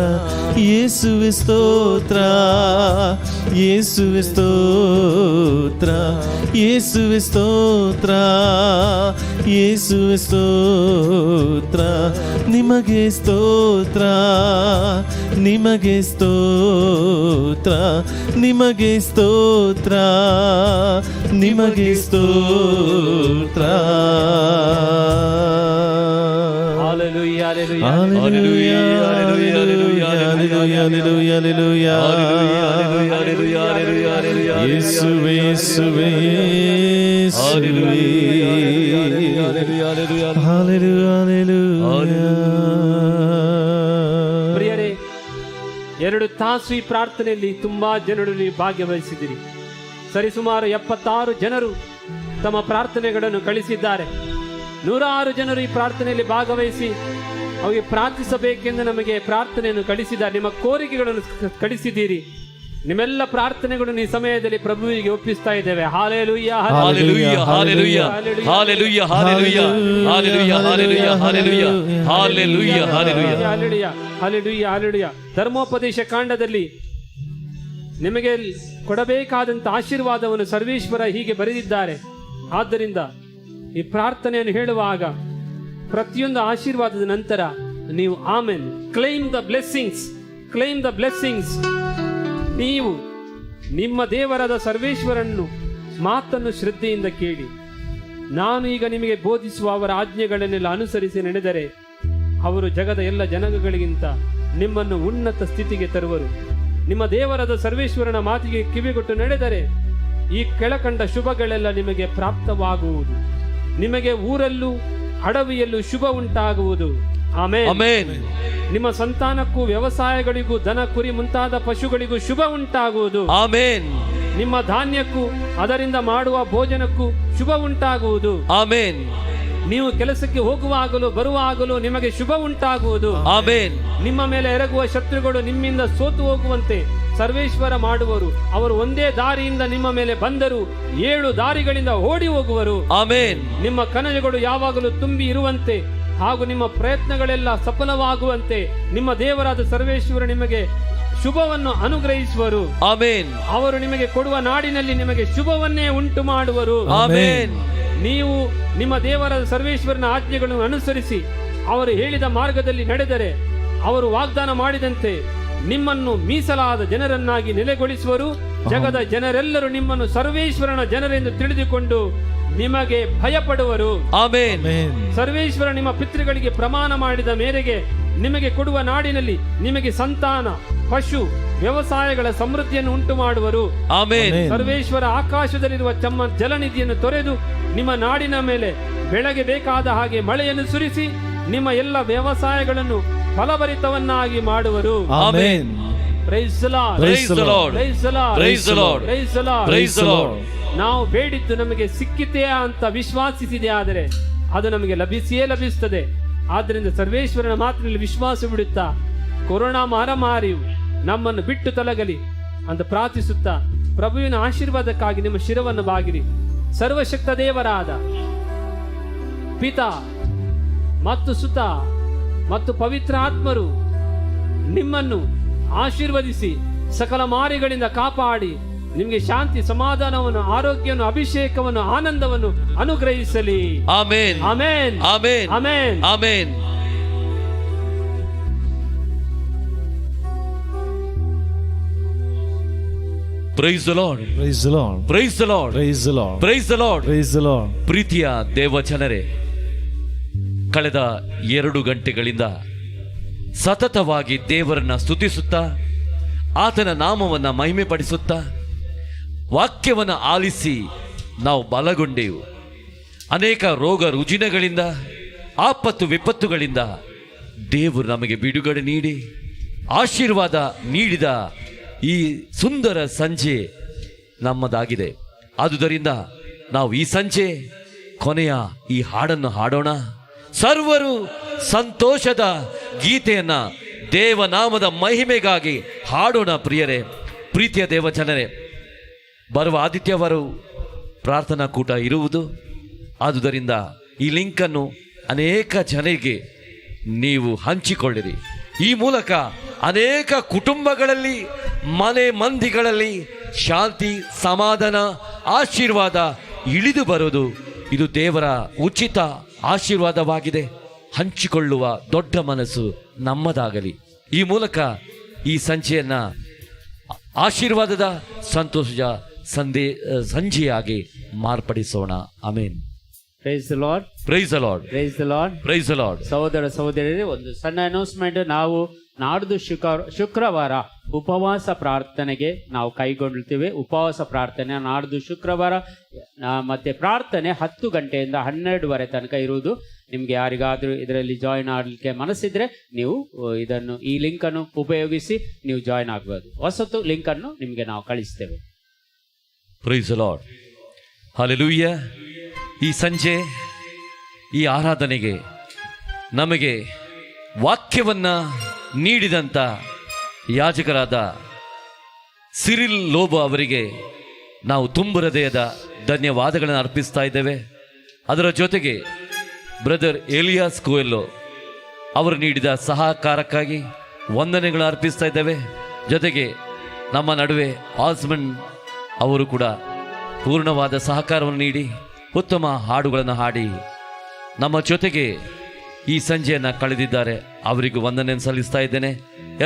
Speaker 2: ಯೇಸುವೆ ಸ್ತೋತ್ರ, ಯೇಸುವೆ ಸ್ತೋತ್ರ, ಯೇಸುವೆ ಸ್ತೋತ್ರ, ಯೇಸುವೆ ಸ್ತೋತ್ರ. ನಿಮಗೆ ಸ್ತೋತ್ರ, ನಿಮಗೆ ಸ್ತೋತ್ರ, ನಿಮಗೆ ಸ್ತೋತ್ರ, ನಿಮಗೆ ಸ್ತೋತ್ರ.
Speaker 3: Hallelujah, hallelujah,
Speaker 2: Hallelujah, hallelujah, hallelujah, hallelujah, hallelujah. ಯೇಸುವೇ, ಯೇಸುವೇ, ಯೇಸುವೇ. Hallelujah, hallelujah.
Speaker 4: ಪ್ರಿಯರೇ, 2 ತಾಸು ಈ ಪ್ರಾರ್ಥನೆಯಲ್ಲಿ ತುಂಬಾ ಜನರು ನೀವು ಭಾಗವಹಿಸಿದಿರಿ. ಸರಿಸುಮಾರು 76 ಜನರು ತಮ್ಮ ಪ್ರಾರ್ಥನೆಗಳನ್ನು ಕಳಿಸಿದ್ದಾರೆ. 106 ಜನರು ಈ ಪ್ರಾರ್ಥನೆಯಲ್ಲಿ ಭಾಗವಹಿಸಿ ಅವರಿಗೆ ಪ್ರಾರ್ಥಿಸಬೇಕೆಂದು ನಮಗೆ ಪ್ರಾರ್ಥನೆಯನ್ನು ಕಳಿಸಿದ್ದಾರೆ. ನಿಮ್ಮ ಕೋರಿಕೆಗಳನ್ನು ಕಳಿಸಿದ್ದೀರಿ. ನಿಮ್ಮೆಲ್ಲ ಪ್ರಾರ್ಥನೆಗಳನ್ನು ಈ ಸಮಯದಲ್ಲಿ ಪ್ರಭುವಿಗೆ ಒಪ್ಪಿಸ್ತಾ ಇದ್ದೇವೆ. Hallelujah,
Speaker 1: hallelujah, hallelujah, hallelujah, hallelujah, hallelujah, hallelujah, hallelujah, hallelujah, hallelujah,
Speaker 4: hallelujah, hallelujah, hallelujah. ಧರ್ಮೋಪದೇಶ ಕಾಂಡದಲ್ಲಿ ನಿಮಗೆ ಕೊಡಬೇಕಾದಂತ ಆಶೀರ್ವಾದವನ್ನು ಸರ್ವೇಶ್ವರ ಹೀಗೆ ಬರೆದಿದ್ದಾರೆ. ಆದ್ದರಿಂದ ಈ ಪ್ರಾರ್ಥನೆಯನ್ನು ಹೇಳುವಾಗ ಪ್ರತಿಯೊಂದು ಆಶೀರ್ವಾದದ ನಂತರ ನೀವು amen, claim the blessings, claim the blessings. ನೀವು ನಿಮ್ಮ ದೇವರಾದ ಸರ್ವೇಶ್ವರನ್ನು ಮಾತನ್ನು ಶ್ರದ್ಧೆಯಿಂದ ಕೇಳಿ. ನಾನು ಈಗ ನಿಮಗೆ ಬೋಧಿಸುವ ಅವರ ಆಜ್ಞೆಗಳನ್ನೆಲ್ಲ ಅನುಸರಿಸಿ ನಡೆದರೆ ಅವರು ಜಗದ ಎಲ್ಲ ಜನಾಂಗಗಳಿಗಿಂತ ನಿಮ್ಮನ್ನು ಉನ್ನತ ಸ್ಥಿತಿಗೆ ತರುವರು. ನಿಮ್ಮ ದೇವರಾದ ಸರ್ವೇಶ್ವರನ ಮಾತಿಗೆ ಕಿವಿಗೊಟ್ಟು ನಡೆದರೆ ಈ ಕೆಳಕಂಡ ಶುಭಗಳೆಲ್ಲ ನಿಮಗೆ ಪ್ರಾಪ್ತವಾಗುವುದು. ನಿಮಗೆ ಊರಲ್ಲೂ ಅಡವಿಯಲ್ಲೂ ಶುಭ ಉಂಟಾಗುವುದು. ಆಮೇನ್.
Speaker 1: ಆಮೆನ್.
Speaker 4: ನಿಮ್ಮ ಸಂತಾನಕ್ಕೂ ವ್ಯವಸಾಯಗಳಿಗೂ ದನ ಕುರಿ ಮುಂತಾದ ಪಶುಗಳಿಗೂ ಶುಭ ಉಂಟಾಗುವುದು.
Speaker 1: ಆಮೆನ್.
Speaker 4: ನಿಮ್ಮ ಧಾನ್ಯಕ್ಕೂ ಅದರಿಂದ ಮಾಡುವ ಭೋಜನಕ್ಕೂ ಶುಭ ಉಂಟಾಗುವುದು.
Speaker 1: ಆಮೆನ್.
Speaker 4: ನೀವು ಕೆಲಸಕ್ಕೆ ಹೋಗುವಾಗಲೂ ಬರುವಾಗಲೂ ನಿಮಗೆ ಶುಭ ಉಂಟಾಗುವುದು.
Speaker 1: ಆಮೆನ್.
Speaker 4: ನಿಮ್ಮ ಮೇಲೆ ಎರಗುವ ಶತ್ರುಗಳು ನಿಮ್ಮಿಂದ ಸೋತು ಹೋಗುವಂತೆ ಸರ್ವೇಶ್ವರ ಮಾಡುವರು. ಅವರು ಒಂದೇ ದಾರಿಯಿಂದ ನಿಮ್ಮ ಮೇಲೆ ಬಂದರು 7 ದಾರಿಗಳಿಂದ ಓಡಿ ಹೋಗುವರು.
Speaker 1: ಆಮೆನ್.
Speaker 4: ನಿಮ್ಮ ಕನಸುಗಳು ಯಾವಾಗಲೂ ತುಂಬಿ ಇರುವಂತೆ ಹಾಗೂ ನಿಮ್ಮ ಪ್ರಯತ್ನಗಳೆಲ್ಲ ಸಫಲವಾಗುವಂತೆ ನಿಮ್ಮ ದೇವರಾದ ಸರ್ವೇಶ್ವರ ನಿಮಗೆ ಶುಭವನ್ನು ಅನುಗ್ರಹಿಸುವರು.
Speaker 1: ಆಮೆನ್.
Speaker 4: ಅವರು ನಿಮಗೆ ಕೊಡುವ ನಾಡಿನಲ್ಲಿ ನಿಮಗೆ ಶುಭವನ್ನೇ ಉಂಟು ಮಾಡುವರು.
Speaker 1: ಆಮೆನ್.
Speaker 4: ನೀವು ನಿಮ್ಮ ದೇವರಾದ ಸರ್ವೇಶ್ವರನ ಆಜ್ಞೆಗಳನ್ನು ಅನುಸರಿಸಿ ಅವರು ಹೇಳಿದ ಮಾರ್ಗದಲ್ಲಿ ನಡೆದರೆ ಅವರು ವಾಗ್ದಾನ ಮಾಡಿದಂತೆ ನಿಮ್ಮನ್ನು ಮೀಸಲಾದ ಜನರನ್ನಾಗಿ ನೆಲೆಗೊಳಿಸುವರು. ಜಗದ ಜನರೆಲ್ಲರೂ ನಿಮ್ಮನ್ನು ಸರ್ವೇಶ್ವರನ ಜನರೆಂದು ತಿಳಿದುಕೊಂಡು ನಿಮಗೆ ಭಯಪಡುವರು.
Speaker 1: ಆಮೆನ್.
Speaker 4: ಸರ್ವೇಶ್ವರ ನಿಮ್ಮ ಪಿತೃಗಳಿಗೆ ಪ್ರಮಾಣ ಮಾಡಿದ ಮೇರೆಗೆ ನಿಮಗೆ ಕೊಡುವ ನಾಡಿನಲ್ಲಿ ನಿಮಗೆ ಸಂತಾನ, ಪಶು, ವ್ಯವಸಾಯಗಳ ಸಮೃದ್ಧಿಯನ್ನು ಉಂಟು ಮಾಡುವರು.
Speaker 1: ಆಮೆನ್.
Speaker 4: ಸರ್ವೇಶ್ವರ ಆಕಾಶದಲ್ಲಿರುವ ತಮ್ಮ ಜಲನಿಧಿಯನ್ನು ತೊರೆದು ನಿಮ್ಮ ನಾಡಿನ ಮೇಲೆ ಬೆಳೆಗೆ ಬೇಕಾದ ಹಾಗೆ ಮಳೆಯನ್ನು ಸುರಿಸಿ ನಿಮ್ಮ ಎಲ್ಲ ವ್ಯವಸಾಯಗಳನ್ನು ಫಲಭರಿತವನ್ನಾಗಿ ಮಾಡುವರು.
Speaker 1: Amen.
Speaker 4: Praise the Lord.
Speaker 1: Praise the Lord.
Speaker 4: Praise the Lord.
Speaker 1: Praise the Lord.
Speaker 4: Praise the Lord.
Speaker 1: Praise the Lord.
Speaker 4: ನಾವು ಬೇಡಿದ್ದು ನಮಗೆ ಸಿಕ್ಕಿತೆಯಾ ಅಂತ ವಿಶ್ವಾಸಿಸಿದೆ ಆದರೆ ಅದು ನಮಗೆ ಲಭಿಸಿಯೇ ಲಭಿಸುತ್ತದೆ. ಆದ್ದರಿಂದ ಸರ್ವೇಶ್ವರನ ಮಾತಿನಲ್ಲಿ ವಿಶ್ವಾಸ ಬಿಡುತ್ತಾ ಕೊರೋನಾ ಮಹಾಮಾರಿಯು ನಮ್ಮನ್ನು ಬಿಟ್ಟು ತೊಲಗಲಿ ಅಂತ ಪ್ರಾರ್ಥಿಸುತ್ತಾ ಪ್ರಭುವಿನ ಆಶೀರ್ವಾದಕ್ಕಾಗಿ ನಿಮ್ಮ ಶಿರವನ್ನು ಬಾಗಿರಿ. ಸರ್ವಶಕ್ತ ದೇವರಾದ ಪಿತಾ ಮತ್ತು ಸುತ ಮತ್ತು ಪವಿತ್ರ ಆತ್ಮರು ನಿಮ್ಮನ್ನು ಆಶೀರ್ವದಿಸಿ ಸಕಲ ಮಾರಿಗಳಿಂದ ಕಾಪಾಡಿ ನಿಮಗೆ ಶಾಂತಿ, ಸಮಾಧಾನವನ್ನು, ಆರೋಗ್ಯವನ್ನು, ಅಭಿಷೇಕವನ್ನು, ಆನಂದವನ್ನು ಅನುಗ್ರಹಿಸಲಿ.
Speaker 1: Amen.
Speaker 4: Amen.
Speaker 1: Amen.
Speaker 4: Amen.
Speaker 1: Amen. Praise the Lord.
Speaker 2: Praise the Lord.
Speaker 1: Praise the Lord.
Speaker 2: Praise the Lord.
Speaker 1: Praise the Lord.
Speaker 2: Praise the Lord.
Speaker 1: ಪ್ರೀತಿಯ ದೇವಜನರೇ, ಕಳೆದ 2 ಗಂಟೆಗಳಿಂದ ಸತತವಾಗಿ ದೇವರನ್ನ ಸ್ತುತಿಸುತ್ತಾ ಆತನ ನಾಮವನ್ನ ಮಹಿಮೆ ಪಡಿಸುತ್ತಾ ವಾಕ್ಯವನ್ನ ಆಲಿಸಿ ನಾವು ಬಲಗೊಂಡೆವು. ಅನೇಕ ರೋಗ ರುಜಿನಗಳಿಂದ, ಆಪತ್ತು ವಿಪತ್ತುಗಳಿಂದ ದೇವರು ನಮಗೆ ಬಿಡುಗಡೆ ನೀಡಿ ಆಶೀರ್ವಾದ ನೀಡಿದ ಈ ಸುಂದರ ಸಂಜೆ ನಮ್ಮದಾಗಿದೆ. ಆದುದರಿಂದ ನಾವು ಈ ಸಂಜೆ ಕೊನೆಯ ಈ ಹಾಡನ್ನು ಹಾಡೋಣ. ಸರ್ವರು ಸಂತೋಷದ ಗೀತೆಯನ್ನ ದೇವನಾಮದ ಮಹಿಮೆಗಾಗಿ ಹಾಡೋಣ. ಪ್ರಿಯರೇ, ಪ್ರೀತಿಯ ದೇವಜನರೇ, ಬರುವ ಆದಿತ್ಯವಾರ ಪ್ರಾರ್ಥನಾ ಕೂಟ ಇರುವುದು. ಆದುದರಿಂದ ಈ ಲಿಂಕನ್ನು ಅನೇಕ ಜನರಿಗೆ ನೀವು ಹಂಚಿಕೊಳ್ಳಿರಿ. ಈ ಮೂಲಕ ಅನೇಕ ಕುಟುಂಬಗಳಲ್ಲಿ, ಮನೆ ಮಂದಿಗಳಲ್ಲಿ ಶಾಂತಿ, ಸಮಾಧಾನ, ಆಶೀರ್ವಾದ ಇಳಿದು ಬರುವುದು. ಇದು ದೇವರ ಉಚಿತ ಆಶೀರ್ವಾದವಾಗಿದೆ. ಹಂಚಿಕೊಳ್ಳುವ ದೊಡ್ಡ ಮನಸ್ಸು ನಮ್ಮದಾಗಲಿ. ಈ ಮೂಲಕ ಈ ಸಂಜೆಯನ್ನ ಆಶೀರ್ವಾದದ ಸಂತೋಷದ ಸಂಜೆಯಾಗಿ ಮಾರ್ಪಡಿಸೋಣ. Amen.
Speaker 3: Praise the Lord.
Speaker 1: Praise the Lord.
Speaker 3: Praise the Lord.
Speaker 1: Praise the Lord.
Speaker 3: ಸಹೋದರ ಸಹೋದರಿಯರೇ, ಒಂದು ಸಣ್ಣ ಅನೌನ್ಸ್ಮೆಂಟ್. ನಾವು ನಾಡ್ದು ಶುಕ್ರವಾರ ಉಪವಾಸ ಪ್ರಾರ್ಥನೆಗೆ ನಾವು ಕೈಗೊಳ್ಳುತ್ತೇವೆ. ಉಪವಾಸ ಪ್ರಾರ್ಥನೆ ನಾಡ್ದು ಶುಕ್ರವಾರ ಮತ್ತೆ ಪ್ರಾರ್ಥನೆ 10 ಗಂಟೆಯಿಂದ 12 ತನಕ ಇರುವುದು. ನಿಮ್ಗೆ ಯಾರಿಗಾದ್ರೂ ಇದರಲ್ಲಿ ಜಾಯಿನ್ ಆಗಲಿಕ್ಕೆ ಮನಸ್ಸಿದ್ರೆ ನೀವು ಈ ಲಿಂಕ್ ಅನ್ನು ಉಪಯೋಗಿಸಿ ನೀವು ಜಾಯಿನ್ ಆಗಬಹುದು. ಹೊಸತು ಲಿಂಕ್ ಅನ್ನು ನಿಮ್ಗೆ ನಾವು ಕಳಿಸ್ತೇವೆ.
Speaker 1: Praise the Lord. ಹಲ್ಲೆಲೂಯಾ. ಈ ಸಂಜೆ ಈ ಆರಾಧನೆಗೆ ನಮಗೆ ವಾಕ್ಯವನ್ನ ನೀಡಿದಂಥ ಯಾಜಕರಾದ ಸಿರಿಲ್ ಲೋಬೋ ಅವರಿಗೆ ನಾವು ತುಂಬು ಹೃದಯದ ಧನ್ಯವಾದಗಳನ್ನು ಅರ್ಪಿಸ್ತಾ ಇದ್ದೇವೆ. ಅದರ ಜೊತೆಗೆ ಬ್ರದರ್ ಎಲಿಯಾಸ್ ಕೋಯೆಲ್ಲೋ ಅವರು ನೀಡಿದ ಸಹಕಾರಕ್ಕಾಗಿ ವಂದನೆಗಳನ್ನು ಅರ್ಪಿಸ್ತಾ ಇದ್ದೇವೆ. ಜೊತೆಗೆ ನಮ್ಮ ನಡುವೆ ಆಸ್ಮನ್ ಅವರು ಕೂಡ ಪೂರ್ಣವಾದ ಸಹಕಾರವನ್ನು ನೀಡಿ ಉತ್ತಮ ಹಾಡುಗಳನ್ನು ಹಾಡಿ ನಮ್ಮ ಜೊತೆಗೆ ಈ ಸಂಜೆಯನ್ನು ಕಳೆದಿದ್ದಾರೆ. ಅವರಿಗೂ ವಂದನೆಯನ್ನು ಸಲ್ಲಿಸ್ತಾ ಇದ್ದೇನೆ.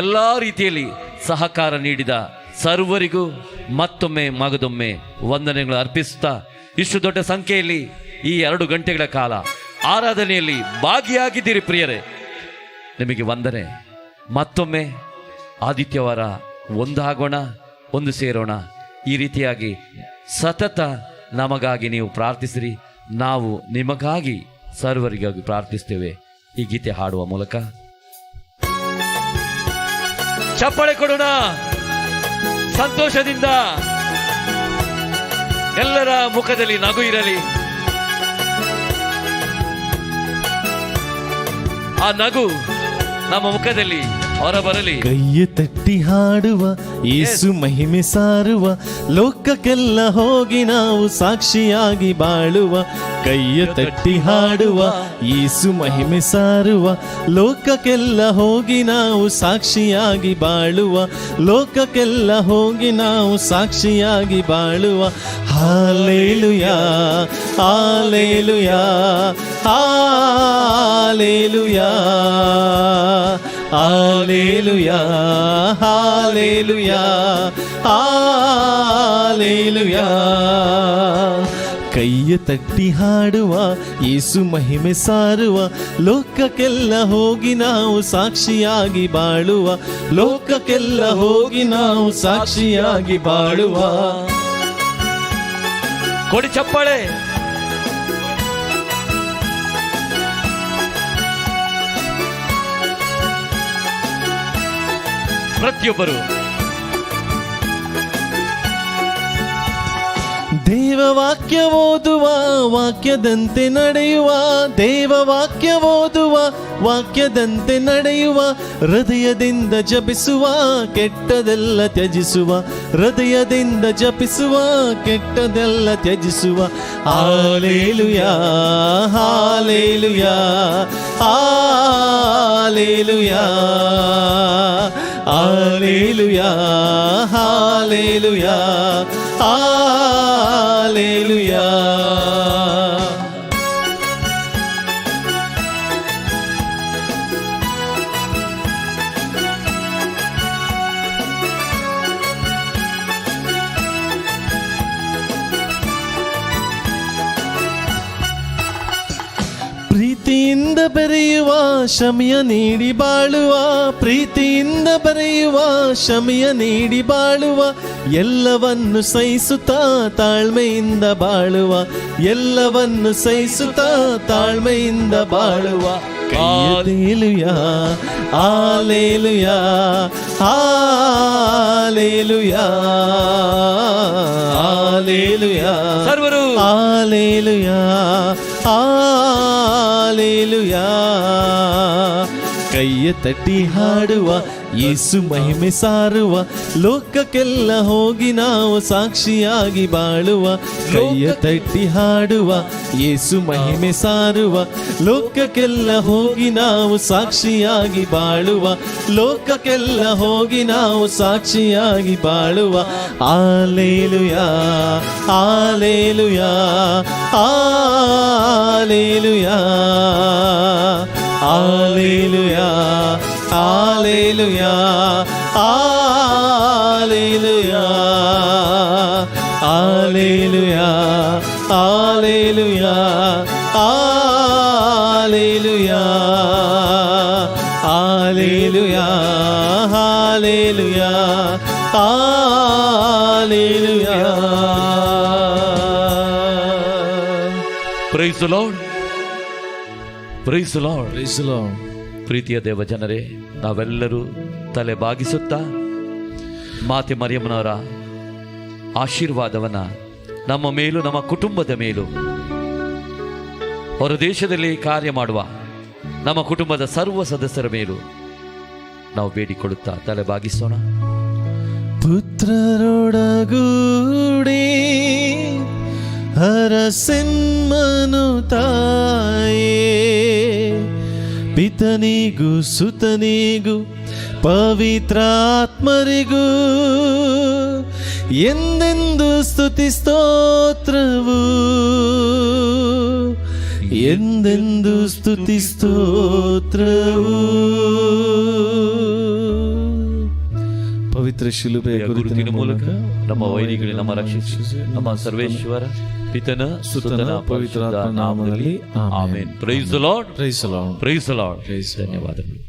Speaker 1: ಎಲ್ಲ ರೀತಿಯಲ್ಲಿ ಸಹಕಾರ ನೀಡಿದ ಸರ್ವರಿಗೂ ಮತ್ತೊಮ್ಮೆ ಮಗದೊಮ್ಮೆ ವಂದನೆಗಳು ಅರ್ಪಿಸುತ್ತಾ, ಇಷ್ಟು ದೊಡ್ಡ ಸಂಖ್ಯೆಯಲ್ಲಿ ಈ 2 ಗಂಟೆಗಳ ಕಾಲ ಆರಾಧನೆಯಲ್ಲಿ ಭಾಗಿಯಾಗಿದ್ದೀರಿ ಪ್ರಿಯರೇ, ನಿಮಗೆ ವಂದನೆ. ಮತ್ತೊಮ್ಮೆ ಆದಿತ್ಯವಾರ ಒಂದಾಗೋಣ, ಒಂದು ಸೇರೋಣ. ಈ ರೀತಿಯಾಗಿ ಸತತ ನಮಗಾಗಿ ನೀವು ಪ್ರಾರ್ಥಿಸಿರಿ, ನಾವು ನಿಮಗಾಗಿ ಸರ್ವರಿಗಾಗಿ ಪ್ರಾರ್ಥಿಸ್ತೇವೆ. ಈ ಗೀತೆ ಹಾಡುವ ಮೂಲಕ ಚಪ್ಪಾಳೆ ಕೊಡೋಣ ಸಂತೋಷದಿಂದ. ಎಲ್ಲರ ಮುಖದಲ್ಲಿ ನಗು ಇರಲಿ. ಆ ನಗು ನಮ್ಮ ಮುಖದಲ್ಲಿ ಹೊರಬರಲಿ.
Speaker 2: ಕೈಯ ತಟ್ಟಿ ಹಾಡುವ ಯೇಸು ಮಹಿಮೆ ಸಾರುವ, ಲೋಕಕ್ಕೆಲ್ಲ ಹೋಗಿ ನಾವು ಸಾಕ್ಷಿಯಾಗಿ ಬಾಳುವ. ಕೈಯ ತಟ್ಟಿ ಹಾಡುವ ಯೇಸು ಮಹಿಮೆ ಸಾರುವ, ಲೋಕಕ್ಕೆಲ್ಲ ಹೋಗಿ ನಾವು ಸಾಕ್ಷಿಯಾಗಿ ಬಾಳುವ. ಲೋಕಕ್ಕೆಲ್ಲ ಹೋಗಿ ನಾವು ಸಾಕ್ಷಿಯಾಗಿ ಬಾಳುವ. Hallelujah hallelujah hallelujah hallelujah hallelujah hallelujah. ಕೈಯ ತಟ್ಟಿ ಹಾಡುವ ಯೇಸು ಮಹಿಮೆ ಸಾರುವ, ಲೋಕಕ್ಕೆಲ್ಲ ಹೋಗಿ ನಾವು ಸಾಕ್ಷಿಯಾಗಿ ಬಾಳುವ. ಲೋಕಕ್ಕೆಲ್ಲ ಹೋಗಿ ನಾವು ಸಾಕ್ಷಿಯಾಗಿ ಬಾಳುವ.
Speaker 1: ಕೊಡಿ ಚಪ್ಪಾಳೆ. ಪ್ರತಿಯೊಬ್ಬರು
Speaker 2: ದೇವವಾಕ್ಯ ಓದುವ, ವಾಕ್ಯದಂತೆ ನಡೆಯುವ. ದೇವವಾಕ್ಯ ಓದುವ, ವಾಕ್ಯದಂತೆ ನಡೆಯುವ. ಹೃದಯದಿಂದ ಜಪಿಸುವ, ಕೆಟ್ಟದೆಲ್ಲ ತ್ಯಜಿಸುವ. ಹೃದಯದಿಂದ ಜಪಿಸುವ, ಕೆಟ್ಟದೆಲ್ಲ ತ್ಯಜಿಸುವ. Hallelujah hallelujah hallelujah hallelujah hallelujah hallelujah. ಪ್ರೀತಿಯಿಂದ ಬೆರೆಯುವ, ಶಮೆಯ ನೀಡಿ ಬಾಳುವ. ಪ್ರೀತಿಯಿಂದ ಬೆರೆಯುವ, ಶಮೆಯ ನೀಡಿ ಬಾಳುವ. ಎಲ್ಲವನ್ನು ಸಹಿಸುತ್ತಾ ತಾಳ್ಮೆಯಿಂದ ಬಾಳುವ. ಎಲ್ಲವನ್ನು ಸಹಿಸುತ್ತಾ ತಾಳ್ಮೆಯಿಂದ ಬಾಳುವ. Hallelujah hallelujah hallelujah hallelujah.
Speaker 1: ಸರ್ವರು
Speaker 2: hallelujah hallelujah. ಕೈಯ ತಟ್ಟಿ ಹಾಡುವ ಯೇಸು ಮಹಿಮೆ ಸಾರುವ, ಲೋಕಕ್ಕೆಲ್ಲ ಹೋಗಿ ನಾವು ಸಾಕ್ಷಿಯಾಗಿ ಬಾಳುವ. ಕೈಯ ತಟ್ಟಿ ಹಾಡುವ ಯೇಸು ಮಹಿಮೆ ಸಾರುವ, ಲೋಕಕ್ಕೆಲ್ಲ ಹೋಗಿ ನಾವು ಸಾಕ್ಷಿಯಾಗಿ ಬಾಳುವ. ಲೋಕಕ್ಕೆಲ್ಲ ಹೋಗಿ ನಾವು ಸಾಕ್ಷಿಯಾಗಿ ಬಾಳುವ. Hallelujah hallelujah hallelujah hallelujah hallelujah hallelujah hallelujah hallelujah hallelujah hallelujah hallelujah hallelujah.
Speaker 1: Praise the Lord, praise the Lord.
Speaker 2: Praise the Lord.
Speaker 1: ಪ್ರೀತಿಯ ದೇವ ಜನರೇ, ನಾವೆಲ್ಲರೂ ತಲೆ ಬಾಗಿಸುತ್ತಾ ಮಾತೆ ಮರಿಯಮ್ಮನವರ ಆಶೀರ್ವಾದವನ್ನ ನಮ್ಮ ಮೇಲೂ ನಮ್ಮ ಕುಟುಂಬದ ಮೇಲೂ ಹೊರ ದೇಶದಲ್ಲಿ ಕಾರ್ಯ ಮಾಡುವ ನಮ್ಮ ಕುಟುಂಬದ ಸರ್ವ ಸದಸ್ಯರ ಮೇಲೂ ನಾವು ಬೇಡಿಕೊಳ್ಳುತ್ತಾ ತಲೆ ಬಾಗಿಸೋಣ.
Speaker 2: ಪುತ್ರರೊಡಗೂಡಿ ಹರಸಿಮ್ಮನು ತಾಯೇ, ಪಿತನಿಗೂ ಸುತನಿಗೂ ಪವಿತ್ರಾತ್ಮರಿಗೂ ಎಂದೆಂದು ಸ್ತುತಿ ಸ್ತೋತ್ರವು, ಎಂದೆಂದು ಸ್ತುತಿ ಸ್ತೋತ್ರವು. ಪವಿತ್ರ ಶಿಲುಬೆಯ ಗುರುತಿನ ಮೂಲಕ
Speaker 1: ನಮ್ಮ ವೈರಿಗಳಿಗೆ ನಮ್ಮ ರಕ್ಷಿಸಿ ನಮ್ಮ ಸರ್ವೇಶ್ವರ ಪಿತನ ಸುತನ ಪವಿತ್ರ ನಾಮದಲ್ಲಿ amen. Praise the Lord,
Speaker 2: praise the Lord.
Speaker 1: Praise the Lord. ಧನ್ಯವಾದಗಳು.